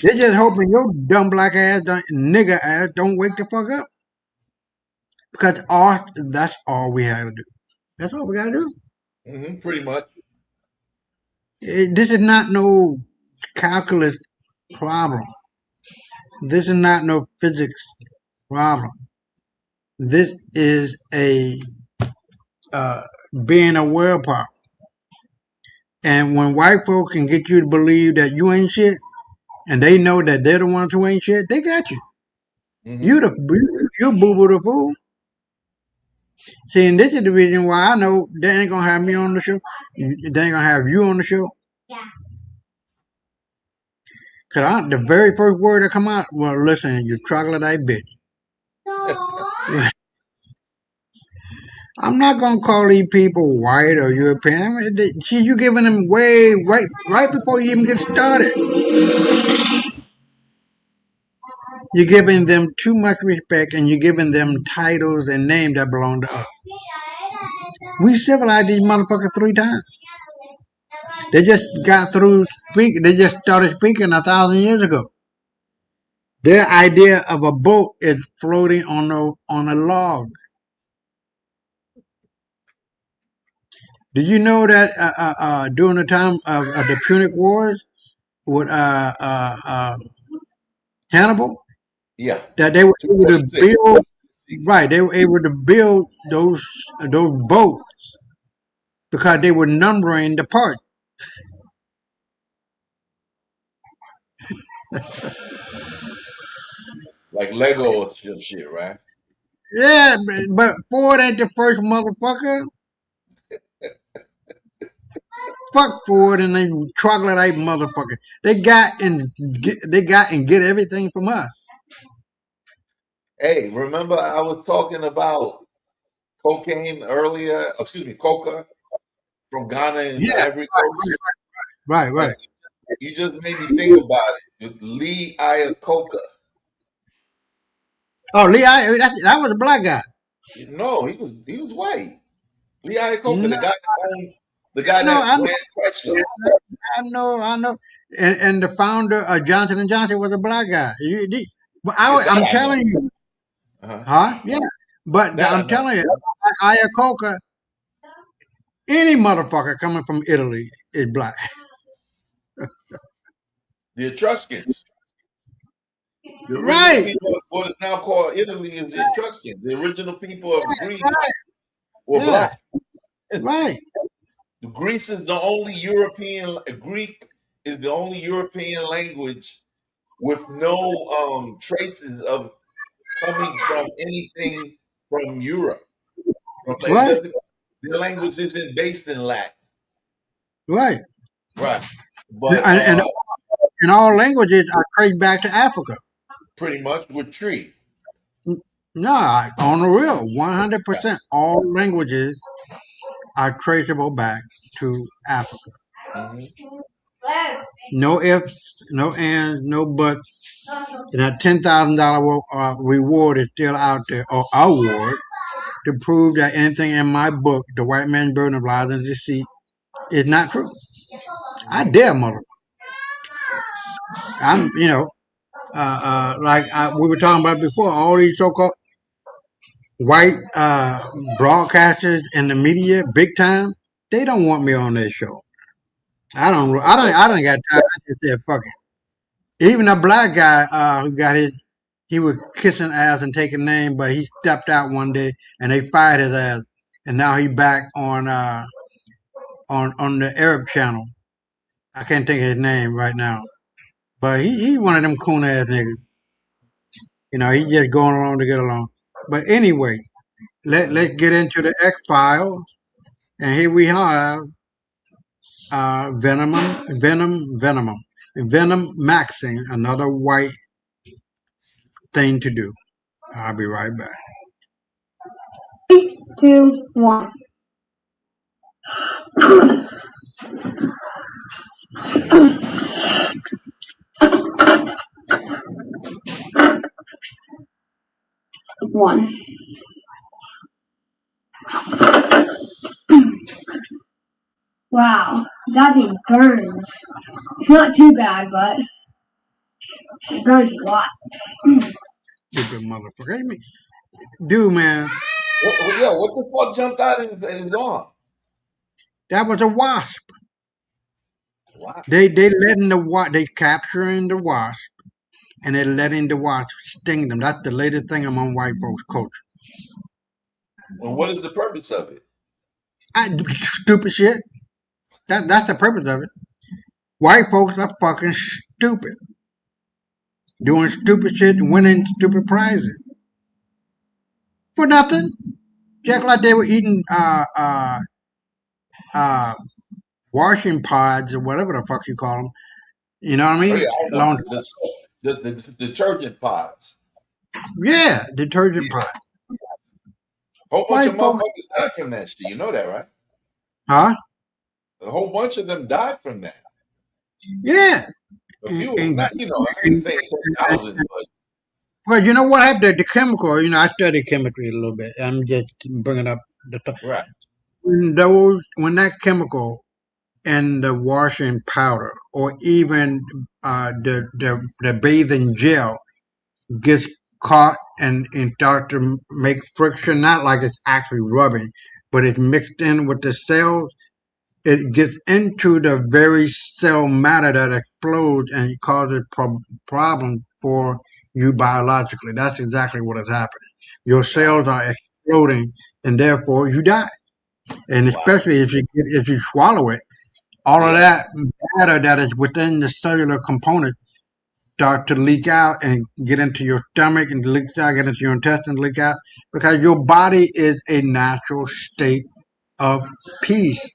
they're just hoping your dumb black ass, nigger ass, don't wake the fuck up. Because that's all we have to do. That's all we got to do. Pretty much. This is not no calculus problem. This is not no physics problem. This is a being aware problem. And when white folk can get you to believe that you ain't shit, and they know that they're the ones who ain't shit, they got you. You boo boo the fool. See, and this is the reason why I know they ain't gonna have me on the show. They ain't gonna have you on the show. Yeah. Cause the very first word that come out, well, listen, you troglodyte bitch. No. I'm not gonna call these people white or European. I mean, you giving them way right before you even get started. You're giving them too much respect, and you're giving them titles and names that belong to us. We civilized these motherfuckers 3 times. They just got through speaking. They just started speaking 1,000 years ago. Their idea of a boat is floating on a log. Did you know that during the time of the Punic Wars with Hannibal? Yeah. That they were able to build. Right, they were able to build those boats because they were numbering the parts. Like Lego or shit, right? Yeah, but Ford ain't the first motherfucker. Fuck Ford and they troglodyte motherfucker. They got and get everything from us. Hey, remember I was talking about cocaine earlier? Excuse me, coca from Ghana and Ivory Coast. Right. You just made me think about it. Lee Iacocca. Oh, Lee Iacocca, that was a black guy. No, he was white. Lee Iacocca, the guy that ran Chrysler. I know. And the founder of Johnson & Johnson was a black guy. But I'm telling you. Huh? Yeah. But I'm telling you, Iacocca, any motherfucker coming from Italy is black. The Etruscans. The original people of what is now called Italy is the Etruscans. The original people of Greece were black. Right. Greece is the only European. Greek is the only European language with no traces of coming from anything from Europe. Right. The language isn't based in Latin. Right. But and all languages are traced back to Africa. Pretty much with tree. No, on the real, 100%. All languages are traceable back to Africa. No ifs, no ands, no buts. And that $10,000 reward is still out there, or award, to prove that anything in my book, The White Man's Burden of Lies and Deceit, is not true. I dare, motherfucker. I'm, like we were talking about before, all these so-called white broadcasters in the media, big time, They don't want me on their show. I don't got time. I just said fuck it. Even a black guy who got he was kissing ass and taking name, but he stepped out one day and they fired his ass, and now he back on the Arab channel. I can't think of his name right now, but he one of them coon ass niggas. You know, he just going along to get along. But anyway, let's get into the X Files, and here we have Venom Maxing, another white thing to do. I'll be right back. 3, 2, 1. One. Wow, that thing burns. It's not too bad, but it burns a lot. Stupid motherfucker. Hey, dude, man. What the fuck jumped out in his arm? That was a wasp. What? They letting they capturing the wasp, and they're letting the wasp sting them. That's the latest thing among white folks' culture. Well, what is the purpose of it? Stupid shit. That's the purpose of it. White folks are fucking stupid. Doing stupid shit and winning stupid prizes. For nothing. Just like they were eating washing pods or whatever the fuck you call them. You know what I mean? Oh, yeah, the detergent pods. Yeah, detergent pods. A whole bunch of motherfuckers died from that shit. You know that, right? Huh? A whole bunch of them died from that. Yeah. A few of them, I ain't saying 10,000, but. Well, you know what happened? The chemical, I studied chemistry a little bit. I'm just bringing up the stuff. Right. When that chemical and the washing powder or even the bathing gel gets caught and start to make friction, not like it's actually rubbing, but it's mixed in with the cells, it gets into the very cell matter that explodes and causes problems for you biologically. That's exactly what is happening. Your cells are exploding, and therefore you die. And especially if you swallow it, all of that matter that is within the cellular component start to leak out and get into your stomach and leak out, get into your intestines, leak out, because your body is a natural state of peace.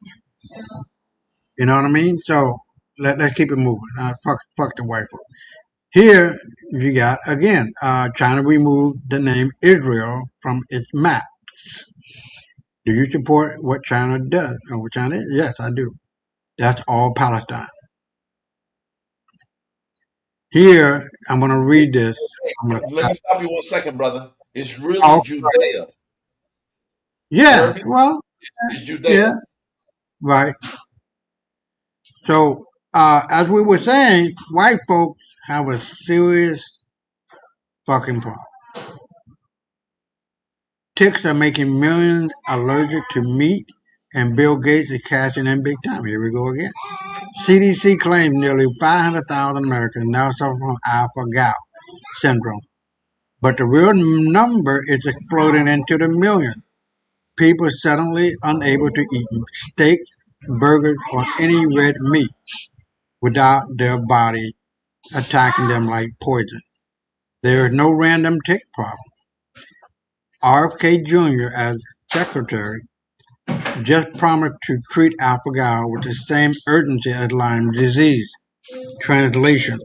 You know what I mean? So let's keep it moving. Fuck the white folks. Here you got again. China removed the name Israel from its maps. Do you support what China does or what China is? Yes, I do. That's all Palestine. Here, I'm going to read this. Let me stop you 1 second, brother. It's really Judea. Yeah, well, it's Judea. Yeah, right. So, as we were saying, white folks have a serious fucking problem. Ticks are making millions allergic to meat, and Bill Gates is cashing in big time. Here we go again. CDC claims nearly 500,000 Americans now suffer from alpha-gal syndrome, but the real number is exploding into the millions. People suddenly unable to eat steak, burgers, or any red meat without their body attacking them like poison. There is no random tick problem. RFK Jr., as secretary, just promised to treat alpha-gal with the same urgency as Lyme disease. Translation: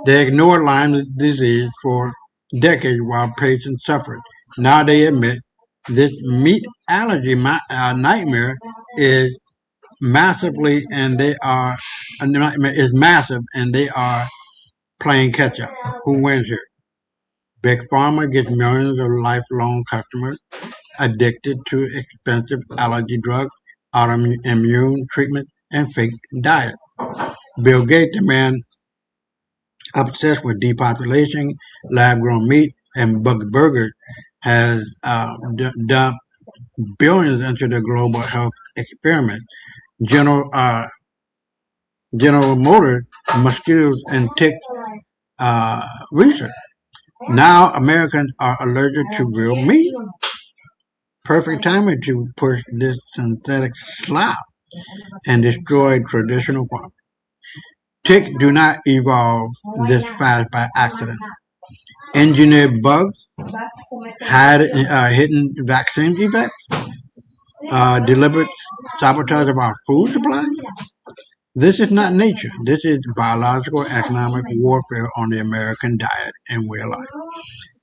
they ignored Lyme disease for decades while patients suffered. Now they admit this meat allergy nightmare is massively, and they are massive, and they are playing catch up. Who wins here? Big Pharma gets millions of lifelong customers addicted to expensive allergy drugs, autoimmune treatment, and fake diets. Bill Gates, the man obsessed with depopulation, lab-grown meat, and burgers, has dumped billions into the global health experiment. General Motors, mosquitoes, and tick research. Now Americans are allergic to real meat. Perfect timing to push this synthetic slop and destroy traditional farming. Ticks do not evolve this fast by accident. Engineered bugs, hidden vaccine effects, deliberate sabotage of our food supply. This is not nature. This is biological economic warfare on the American diet and way of life.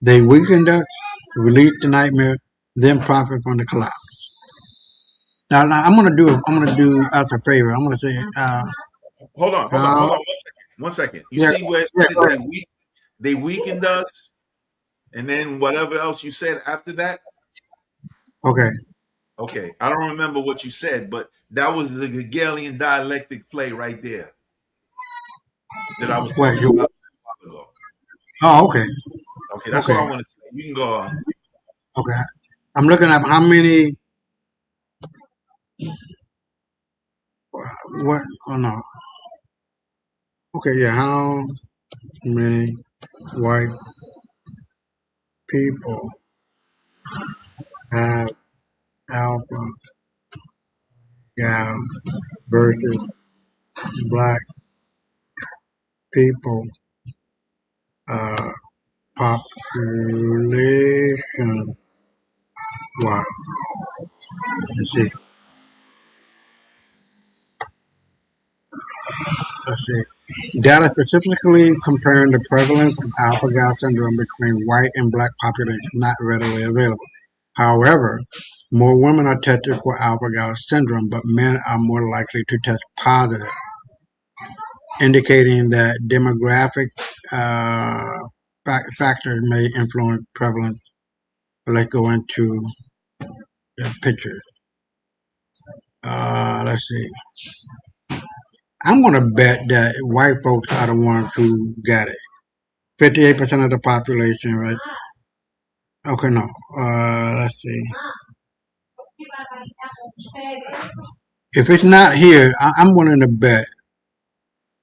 They weaken us, release the nightmare, then profit from the collapse. Now I'm gonna do as a favor. I'm gonna say, hold on, 1 second. You yeah, see where it yeah, said go ahead. they weakened us, and then whatever else you said after that. Okay. Okay, I don't remember what you said, but that was the Hegelian dialectic play right there that I was Wait, talking about a while ago. oh, okay. Okay, that's Okay. all I want to say. You can go on. Okay. I'm looking up how many. What? Oh no. Okay. Yeah. How many white people have alpha gal versus black people population? Wow. Let's see. Let's see. Data specifically comparing the prevalence of alpha-gal syndrome between white and black populations not readily available. However, more women are tested for alpha-gal syndrome, but men are more likely to test positive, indicating that demographic factors may influence prevalence. Let's go into the pictures. Let's see. I'm going to bet that white folks are the ones who got it. 58% of the population, right? Okay, no. Let's see. If it's not here, I'm willing to bet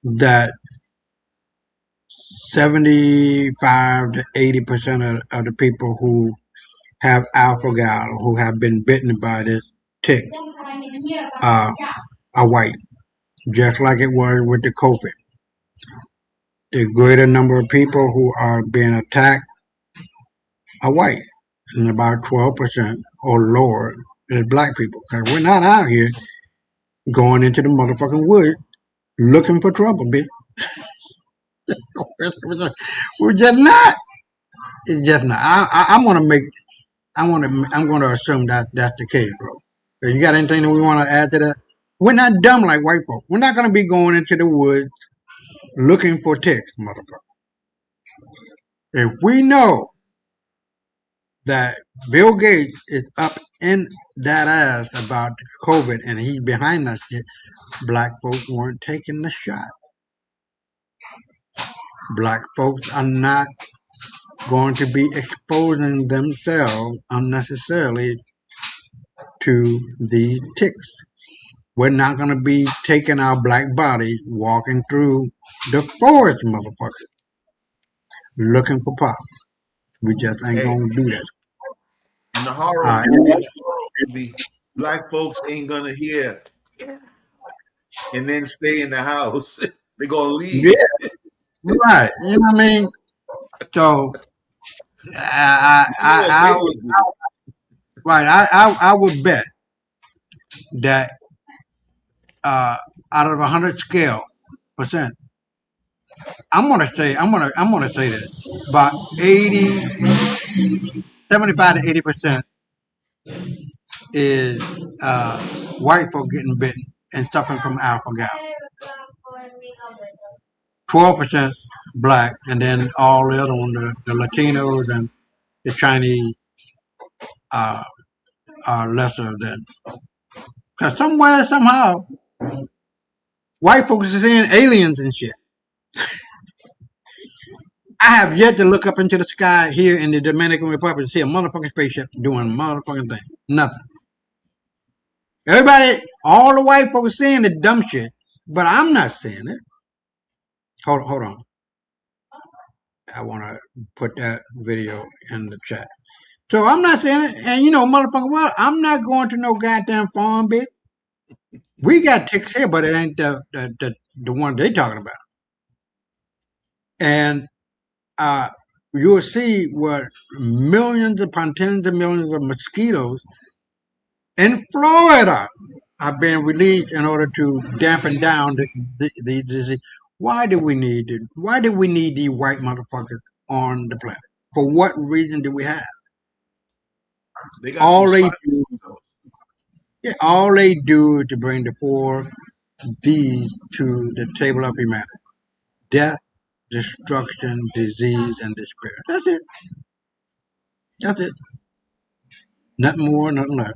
that 75 to 80% of the people who have alpha-gal, who have been bitten by this tick, are white, just like it was with the COVID. The greater number of people who are being attacked are white, and about 12% or lower is black people. Because we're not out here going into the motherfucking woods looking for trouble, bitch. We're just not. It's just not. I'm gonna assume that that's the case, bro. So you got anything that we want to add to that? We're not dumb like white folks. We're not gonna be going into the woods looking for ticks, motherfucker. If we know that Bill Gates is up in that ass about COVID and he's behind that shit, black folks weren't taking the shot. Black folks are not going to be exposing themselves unnecessarily to these ticks. We're not going to be taking our black bodies walking through the forest, motherfucker, looking for pop. We just ain't going to do that. In the horror movie, black folks ain't gonna hear and then stay in the house. They're gonna leave. Yeah, right. You know what I mean? So, I would bet that out of 100 scale percent, I'm gonna say that about 75 to 80% is white folk getting bitten and suffering from alpha-gal. 12% black, and then all the other ones, the Latinos and the Chinese, are lesser than. Because somewhere, somehow, white folks are seeing aliens and shit. I have yet to look up into the sky here in the Dominican Republic to see a motherfucking spaceship doing a motherfucking thing. Nothing. Everybody, all the white folks saying the dumb shit, but I'm not saying it. Hold on. I want to put that video in the chat. So I'm not saying it, and motherfucker, well, I'm not going to no goddamn farm, bitch. We got tickets here, but it ain't the one they talking about. And you'll see where millions upon tens of millions of mosquitoes in Florida are being released in order to dampen down the disease. Why do we need these white motherfuckers on the planet? For what reason do we have? They got All these they spots. do, all they do is to bring the 4 D's to the table of humanity: death, destruction, disease, and despair. That's it. That's it. Nothing more, nothing less.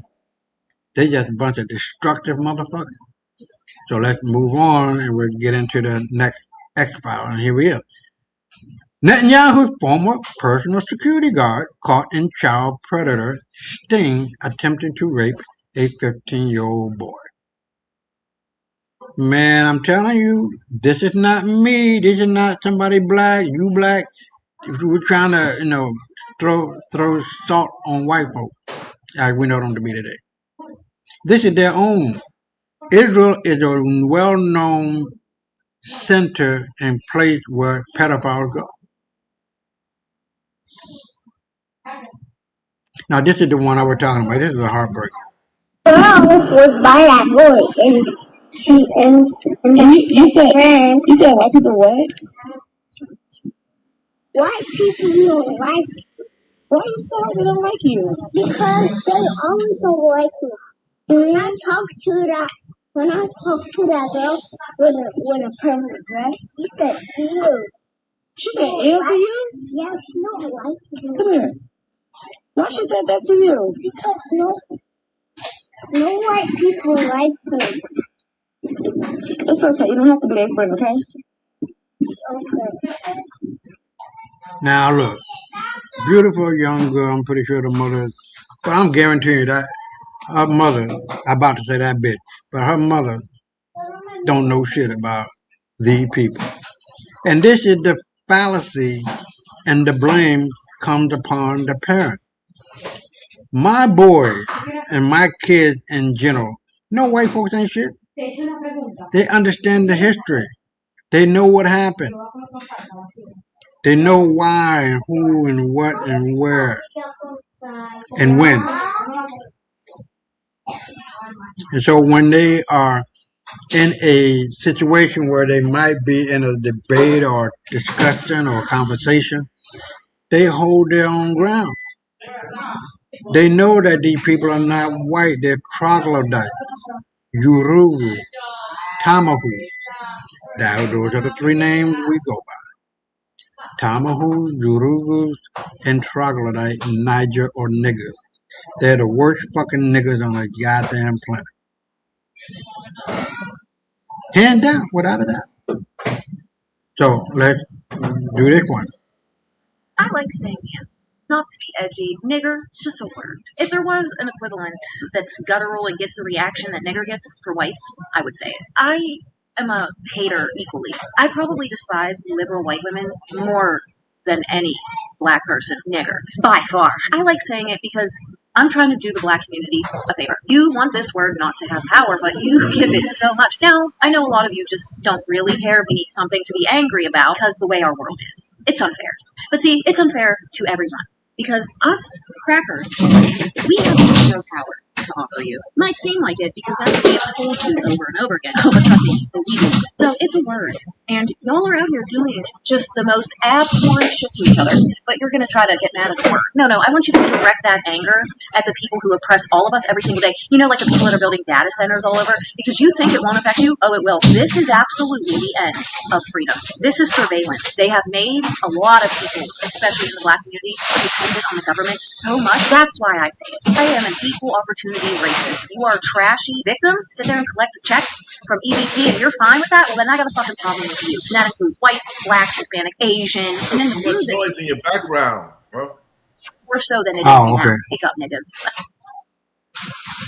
They just a bunch of destructive motherfuckers. So let's move on and we'll get into the next X-File. And here we are. Netanyahu's former personal security guard caught in child predator sting attempting to rape a 15-year-old boy. Man, I'm telling you, this is not me. This is not somebody black. You black. We're trying to, throw salt on white folk, as we know them to be today. This is their own. Israel is a well-known center and place where pedophiles go. Now, this is the one I was talking about. This is a heartbreak. Girl was by that boy, and you said white people what? White people don't like you. Why you say they don't like you? Because they always don't like you. When I talk to that girl with a purple dress, she said ew. She said ew to you? Yes, she don't like you. Come here. Why she said that to you? Because no white people like me. It's okay. You don't have to be their friend, okay? Okay. Now, look. Beautiful young girl. I'm pretty sure the mother, but I'm guaranteeing you that her mother, I'm about to say that bitch, but her mother don't know shit about these people. And this is the fallacy, and the blame comes upon the parent. My boys and my kids in general, no white folks ain't shit. They understand the history. They know what happened. They know why and who and what and where and when. And so when they are in a situation where they might be in a debate or discussion or conversation, they hold their own ground. They know that these people are not white, they're troglodytes, Yurugu, Tamahu. Those are the 3 names we go by. Tamahu, Yurugus, and troglodyte, Niger, or niggers. They're the worst fucking niggers on the goddamn planet. Hands down, without a doubt. So let's do this one. I like saying yeah. Not to be edgy, nigger, it's just a word. If there was an equivalent that's guttural and gets the reaction that nigger gets for whites, I would say it. I am a hater equally. I probably despise liberal white women more than any black person, nigger, by far. I like saying it because I'm trying to do the black community a favor. You want this word not to have power, but you give it so much. Now, I know a lot of you just don't really care. We need something to be angry about because the way our world is. It's unfair. But see, it's unfair to everyone. Because us, crackers, we have zero power to offer you. It might seem like it because that's what we have told you over and over again. But trust me, believe me. So it's a word. And y'all are out here doing just the most abhorrent shit to each other, but you're going to try to get mad at the word. No, I want you to direct that anger at the people who oppress all of us every single day. You know, like the people that are building data centers all over, because you think it won't affect you. Oh, it will. This is absolutely the end of freedom. This is surveillance. They have made a lot of people, especially in the black community, dependent on the government so much. That's why I say it. I am an equal opportunity racist. You are a trashy victim. Sit there and collect a check from EBT and you're fine with that? Well, then I got a fucking problem with you. And that includes whites, blacks, Hispanic, Asian, and then the Too much noise in your background, bro. More so than it is Oh, okay. pick up niggas.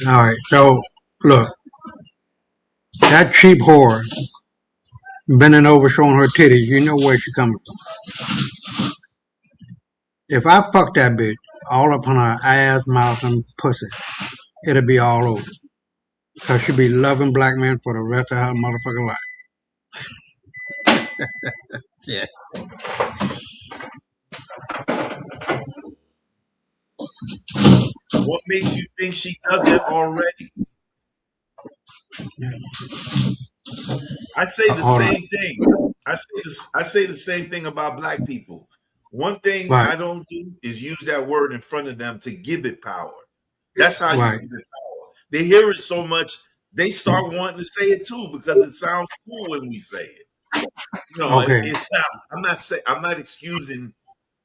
All right. So Look, that cheap whore bending over showing her titties, you know where she coming from. If I fuck that bitch all up on her ass, mouth, and pussy, it'll be all over. Because she'll be loving black men for the rest of her motherfucking life. Yeah. What makes you think she does that already? I say the Hold on. same thing. I say the same thing about black people. One thing Right. I don't do is use that word in front of them to give it power. That's how Right. you give it power. They hear it so much, they start wanting to say it too because it sounds cool when we say it. No, Okay. it's not. I'm not excusing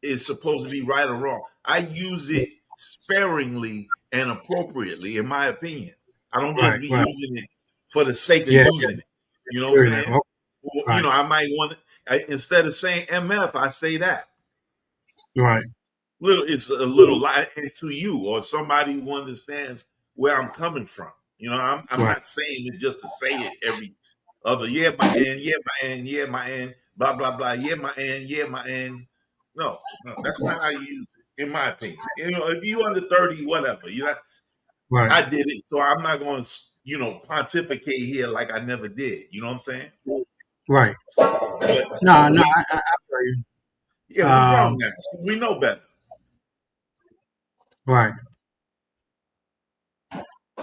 it's supposed to be right or wrong. I use it sparingly and appropriately, in my opinion. I don't just Right. be Right. using it for the sake of Yeah. using it. You know what I'm Yeah. saying? Okay. Well, Right. I might want instead of saying MF, I say that. Right. It's a little light to you or somebody who understands where I'm coming from. I'm Right. not saying it just to say it every other yeah, my end, yeah, my end, yeah, my end, blah blah blah, yeah, my end, yeah, my end. No, that's not how you use it, in my opinion. If you under 30, whatever, Right. I did it, so I'm not going to, pontificate here like I never did. You know what I'm saying? Right. But No, I we, hear you. yeah, we grown now. So we know better. Right.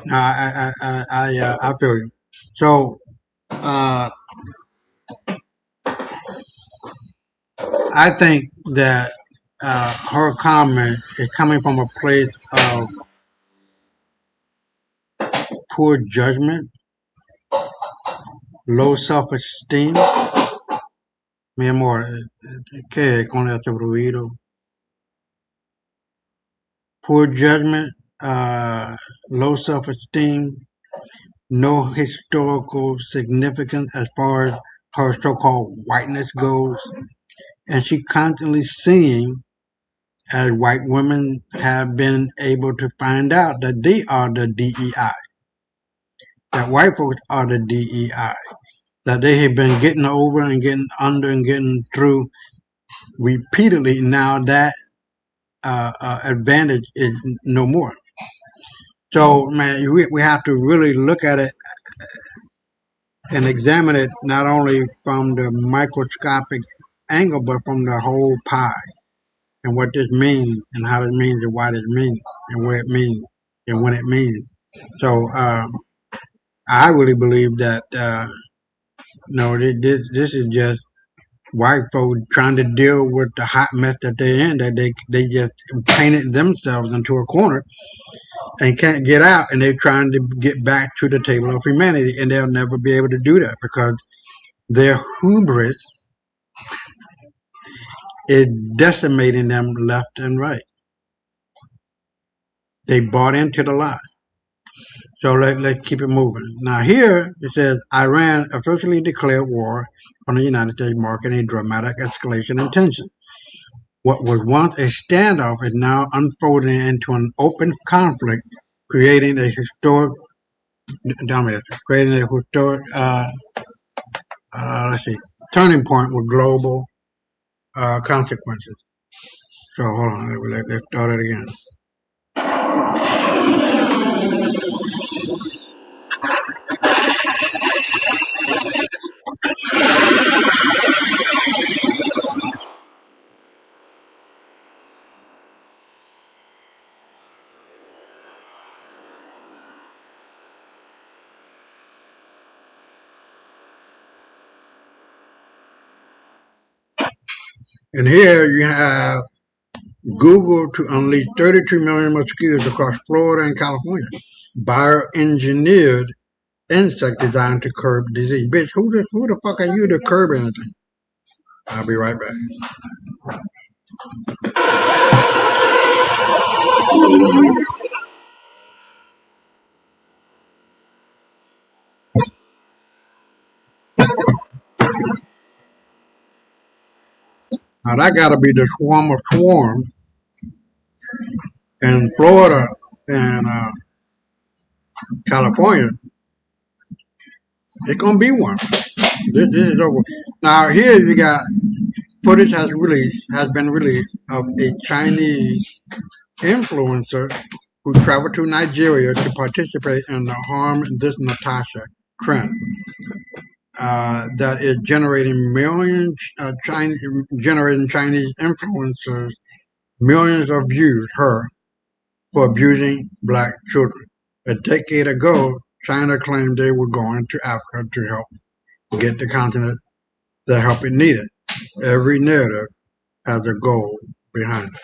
No, I feel you. So, I think that her comment is coming from a place of poor judgment, low self-esteem. Mi amor, ¿qué es con este ruido? Poor judgment, low self-esteem, no historical significance as far as her so-called whiteness goes, and she constantly seeing as white women have been able to find out that they are the DEI, that white folks are the DEI, that they have been getting over and getting under and getting through repeatedly. Now that advantage is no more. So, man, we have to really look at it and examine it not only from the microscopic angle, but from the whole pie and what this means and how it means and why it means and where it means and when it means. So, I really believe that, no, this is just white folks trying to deal with the hot mess that they're in, that they just painted themselves into a corner and can't get out, and they're trying to get back to the table of humanity, and they'll never be able to do that because their hubris is decimating them left and right. They bought into the lie. So let's keep it moving. Now here it says Iran officially declared war on the United States, marking a dramatic escalation in tension. What was once a standoff is now unfolding into an open conflict, creating a historic turning point with global consequences. So hold on, let's start it again. And here you have Google to unleash 33 million mosquitoes across Florida and California. Bioengineered insect designed to curb disease. Bitch, who the fuck are you to curb anything? I'll be right back. Now that gotta be the swarm of swarms in Florida and California It's gonna be one. This is over. Now here you got footage has been released of a Chinese influencer who traveled to Nigeria to participate in the Harm This Natasha trend that is generating generating Chinese influencers millions of views. Her for abusing black children. A decade ago, China claimed they were going to Africa to help get the continent the help it needed. Every narrative has a goal behind it.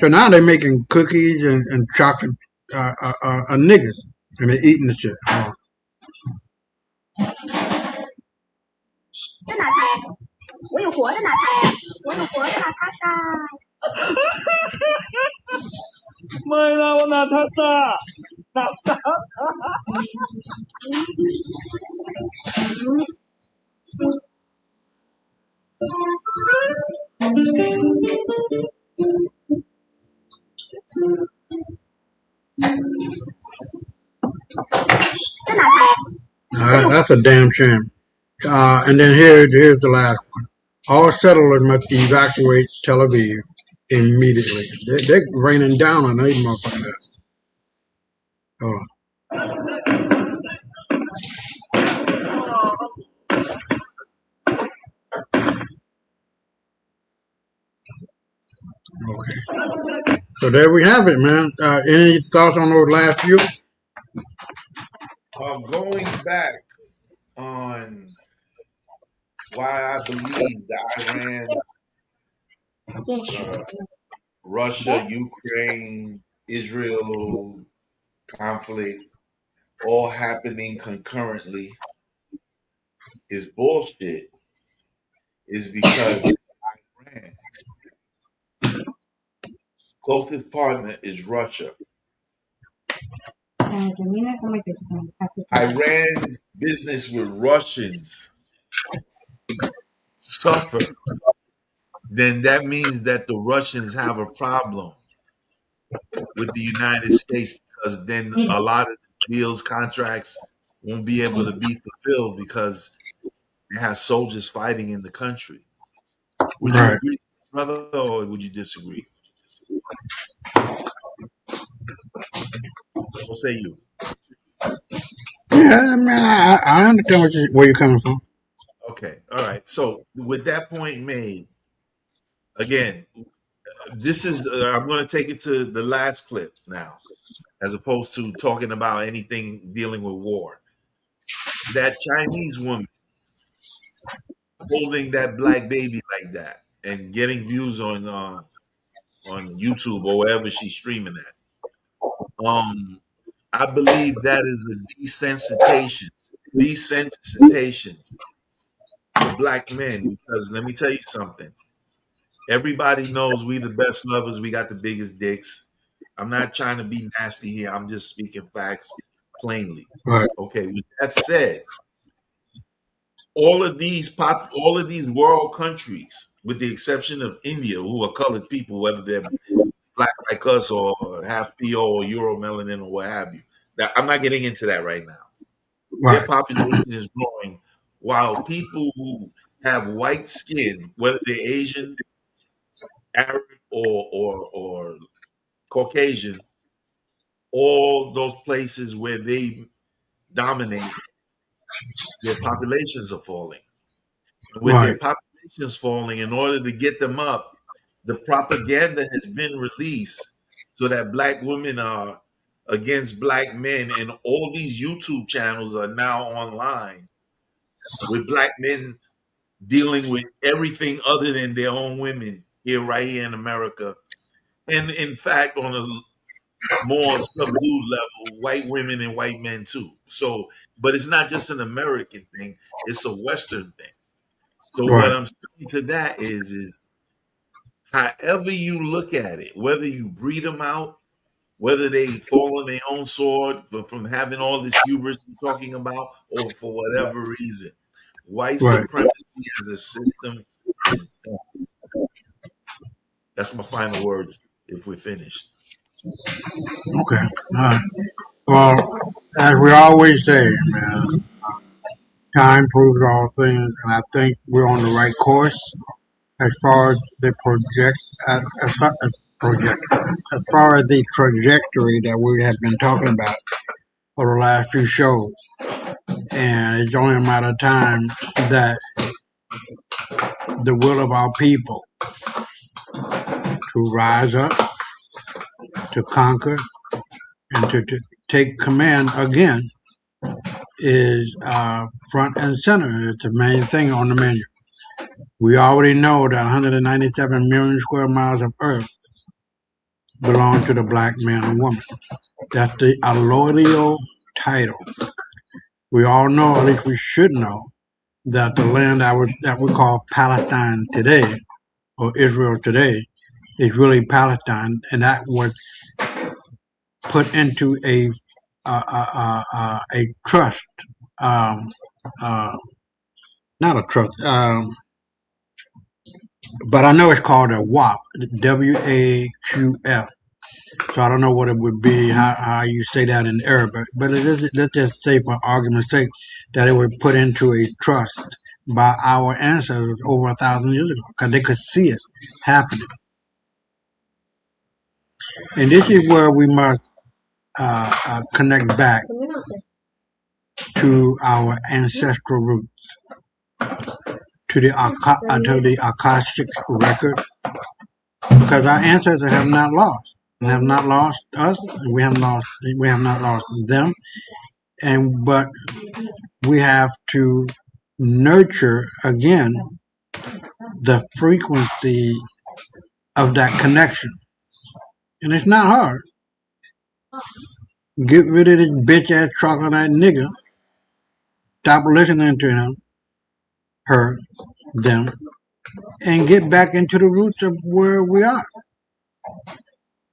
So now they're making cookies and chocolate niggas, and they're eating the shit. 在哪台？我有活的哪台？我有活的哪塔莎？ไม่นะว่านาทาซานาทา 在哪台？ That's a damn shame. And then here's the last one. All settlers must evacuate Tel Aviv immediately. They're raining down on these motherfuckers. Hold on. Okay. So there we have it, man. Any thoughts on those last few? Going back on why I believe the Iran, Russia, Ukraine, Israel conflict all happening concurrently is bullshit is because Iran closest partner is Russia. Iran's business with Russians suffer, then that means that the Russians have a problem with the United States because then a lot of deals, contracts won't be able to be fulfilled because they have soldiers fighting in the country. Would you agree, brother, or would you disagree? What say you? Yeah, man, I understand where you're coming from. Okay, all right. So with that point made, again, this is I'm going to take it to the last clip now, as opposed to talking about anything dealing with war. That Chinese woman holding that black baby like that and getting views on YouTube or wherever she's streaming at. I believe that is a desensitization to black men, because let me tell you something. Everybody knows we the best lovers. We got the biggest dicks. I'm not trying to be nasty here. I'm just speaking facts plainly. Right. Okay. With that said, all of these world countries, with the exception of India, who are colored people, whether they're black like us or half Theo or Euro melanin or what have you. I'm not getting into that right now. Right. Their population is growing, while people who have white skin, whether they're Asian, Arab, or Caucasian, all those places where they dominate, their populations are falling. With their populations falling, in order to get them up, the propaganda has been released so that black women are against black men, and all these YouTube channels are now online with black men dealing with everything other than their own women right here in America. And in fact, on a more subdued level, white women and white men too. So, but it's not just an American thing, it's a Western thing. So what I'm saying to that is however you look at it, whether you breed them out, whether they fall on their own sword from having all this hubris you're talking about, or for whatever reason, white supremacy as a system is done. That's my final words if we're finished. Okay. All right. Well, as we always say, man, Time proves all things, and I think we're on the right course as far as the as far as the trajectory that we have been talking about for the last few shows. And it's only a matter of time that the will of our people to rise up, to conquer, and to take command again is front and center. It's the main thing on the menu. We already know that 197 million square miles of earth belong to the black man and woman. That's the allodial title. We all know, at least we should know, that the land that we call Palestine today, or Israel today, is really Palestine, and that was put into a trust, not a trust, but I know it's called a WAF, WAQF. So I don't know what it would be, how you say that in Arabic, but let's just say, for argument's sake, that it was put into a trust by our ancestors over 1,000 years ago, because they could see it happening. And this is where we must connect back to our ancestral roots, to the Akashic record, because our ancestors have not lost. Have not lost us. We have not lost them, but we have to nurture again the frequency of that connection, and it's not hard. Get rid of this bitch ass troglodyte nigga. Stop listening to him, her, them, and get back into the roots of where we are.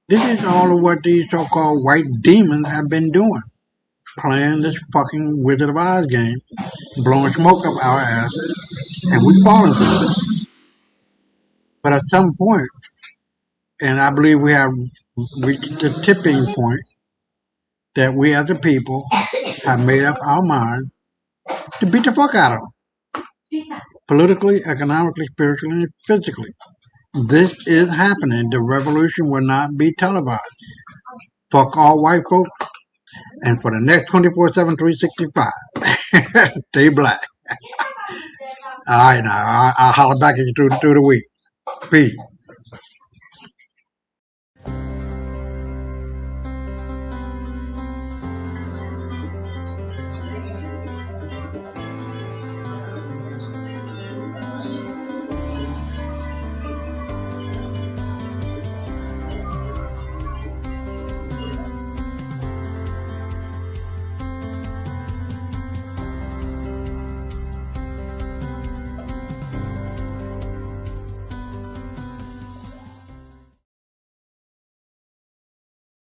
This is all of what these so-called white demons have been doing. Playing this fucking Wizard of Oz game, blowing smoke up our asses, and we falling for it. But at some point, and I believe we have reached the tipping point, that we as a people have made up our mind to beat the fuck out of them. Politically, economically, spiritually, and physically. This is happening. The revolution will not be televised. Fuck all white folks. And for the next 24/7, 365, stay black. All right, now I'll holler back at you through the week. Peace.